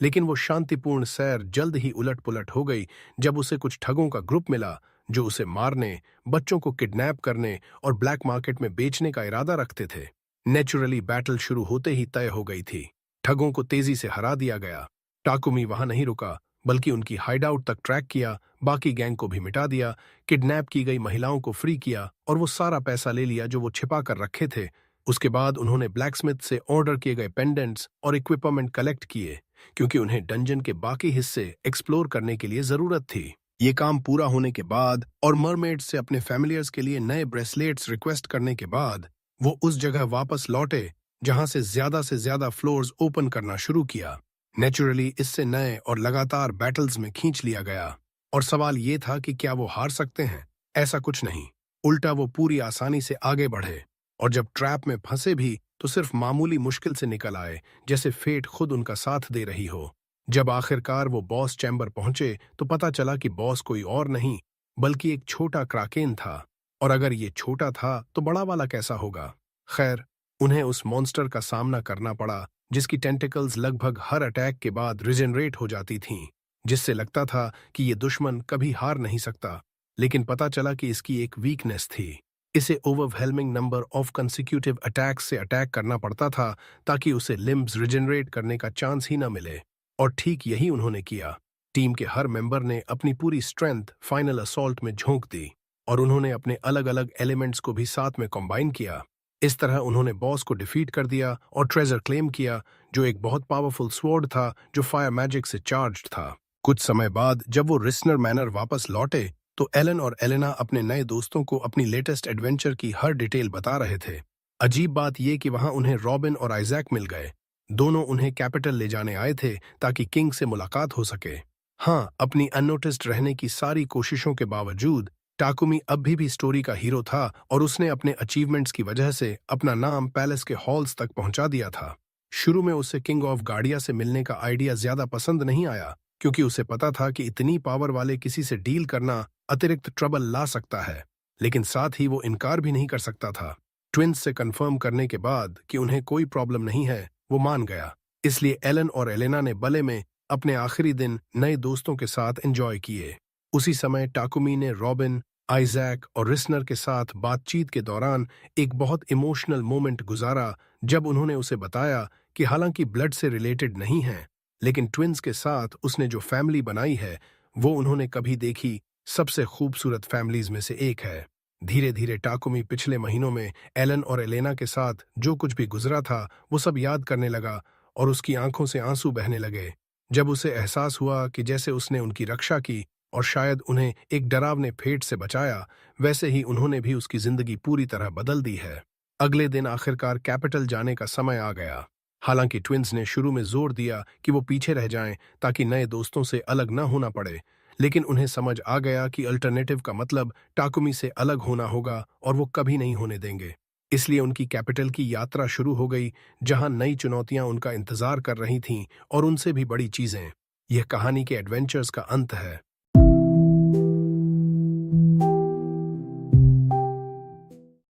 लेकिन वो शांतिपूर्ण सैर जल्द ही उलट पुलट हो गई जब उसे कुछ ठगों का ग्रुप मिला जो उसे मारने, बच्चों को किडनैप करने और ब्लैक मार्केट में बेचने का इरादा रखते थे। नेचुरली बैटल शुरू होते ही तय हो गई थी। ठगों को तेजी से हरा दिया गया। टाकुमी वहां नहीं रुका, बल्कि उनकी हाइडआउट तक ट्रैक किया, बाकी गैंग को भी मिटा दिया, किडनैप की गई महिलाओं को फ्री किया और वो सारा पैसा ले लिया जो वो छिपा कर रखे थे। उसके बाद उन्होंने ब्लैकस्मिथ से ऑर्डर किए गए पेंडेंट्स और इक्विपमेंट कलेक्ट किए, क्योंकि उन्हें डंजन के बाकी हिस्से एक्सप्लोर करने के लिए जरूरत थी। ये काम पूरा होने के बाद और मरमेड्स से अपने फैमिलियर्स के लिए नए ब्रेसलेट्स रिक्वेस्ट करने के बाद वो उस जगह वापस लौटे जहां से ज्यादा फ्लोर्स ओपन करना शुरू किया। नेचुरली इससे नए और लगातार बैटल्स में खींच लिया गया और सवाल ये था कि क्या वो हार सकते हैं। ऐसा कुछ नहीं, उल्टा वो पूरी आसानी से आगे बढ़े और जब ट्रैप में फंसे भी तो सिर्फ मामूली मुश्किल से निकल आए, जैसे फेट खुद उनका साथ दे रही हो। जब आखिरकार वो बॉस चैम्बर पहुंचे तो पता चला कि बॉस कोई और नहीं बल्कि एक छोटा क्राकेन था, और अगर ये छोटा था तो बड़ा वाला कैसा होगा। खैर, उन्हें उस मॉन्स्टर का सामना करना पड़ा जिसकी टेंटिकल्स लगभग हर अटैक के बाद रिजेनरेट हो जाती थीं, जिससे लगता था कि ये दुश्मन कभी हार नहीं सकता। लेकिन पता चला कि इसकी एक वीकनेस थी, इसे overwhelming number of consecutive attacks से अटैक करना पड़ता था ताकि उसे लिम्ब्स रिजेनरेट करने का चांस ही न मिले। और ठीक यही उन्होंने किया। टीम के हर मेंबर ने अपनी पूरी स्ट्रेंथ फाइनल असॉल्ट में झोंक दी और उन्होंने अपने अलग अलग एलिमेंट्स को भी साथ में कंबाइन किया। इस तरह उन्होंने बॉस को डिफीट कर दिया और ट्रेजर क्लेम किया, जो एक बहुत पावरफुल स्वॉर्ड था जो फायर मैजिक से चार्ज्ड था। कुछ समय बाद जब वो रिस्नर मैनर वापस लौटे तो एलन और एलेना अपने नए दोस्तों को अपनी लेटेस्ट एडवेंचर की हर डिटेल बता रहे थे। अजीब बात यह कि वहां उन्हें रॉबिन और आइजैक मिल गए। दोनों उन्हें कैपिटल ले जाने आए थे ताकि किंग से मुलाकात हो सके। हाँ, अपनी अननोटिस्ड रहने की सारी कोशिशों के बावजूद टाकुमी अब भी स्टोरी का हीरो था और उसने अपने अचीवमेंट्स की वजह से अपना नाम पैलेस के हॉल्स तक पहुंचा दिया था। शुरू में उसे किंग ऑफ गार्डिया से मिलने का आइडिया ज्यादा पसंद नहीं आया, क्योंकि उसे पता था कि इतनी पावर वाले किसी से डील करना अतिरिक्त ट्रबल ला सकता है, लेकिन साथ ही वो इनकार भी नहीं कर सकता था। ट्विंस से कंफर्म करने के बाद कि उन्हें कोई प्रॉब्लम नहीं है, वो मान गया। इसलिए एलन और एलेना ने बले में अपने आखिरी दिन नए दोस्तों के साथ एंजॉय किए। उसी समय टाकुमी ने रॉबिन, आइजैक और रिस्नर के साथ बातचीत के दौरान एक बहुत इमोशनल मोमेंट गुजारा, जब उन्होंने उसे बताया कि हालांकि ब्लड से रिलेटेड नहीं है, लेकिन ट्विंस के साथ उसने जो फैमिली बनाई है वो उन्होंने कभी देखी सबसे खूबसूरत फैमिलीज में से एक है। धीरे धीरे टाकुमी पिछले महीनों में एलन और एलेना के साथ जो कुछ भी गुजरा था वो सब याद करने लगा और उसकी आंखों से आंसू बहने लगे, जब उसे एहसास हुआ कि जैसे उसने उनकी रक्षा की और शायद उन्हें एक डरावने फेट से बचाया, वैसे ही उन्होंने भी उसकी जिंदगी पूरी तरह बदल दी है। अगले दिन आखिरकार कैपिटल जाने का समय आ गया। हालांकि ट्विंस ने शुरू में जोर दिया कि वो पीछे रह जाएं ताकि नए दोस्तों से अलग न होना पड़े, लेकिन उन्हें समझ आ गया कि अल्टरनेटिव का मतलब टाकुमी से अलग होना होगा और वो कभी नहीं होने देंगे। इसलिए उनकी कैपिटल की यात्रा शुरू हो गई, जहां नई चुनौतियां उनका इंतजार कर रही थीं और उनसे भी बड़ी चीजें। यह कहानी के एडवेंचर्स का अंत है।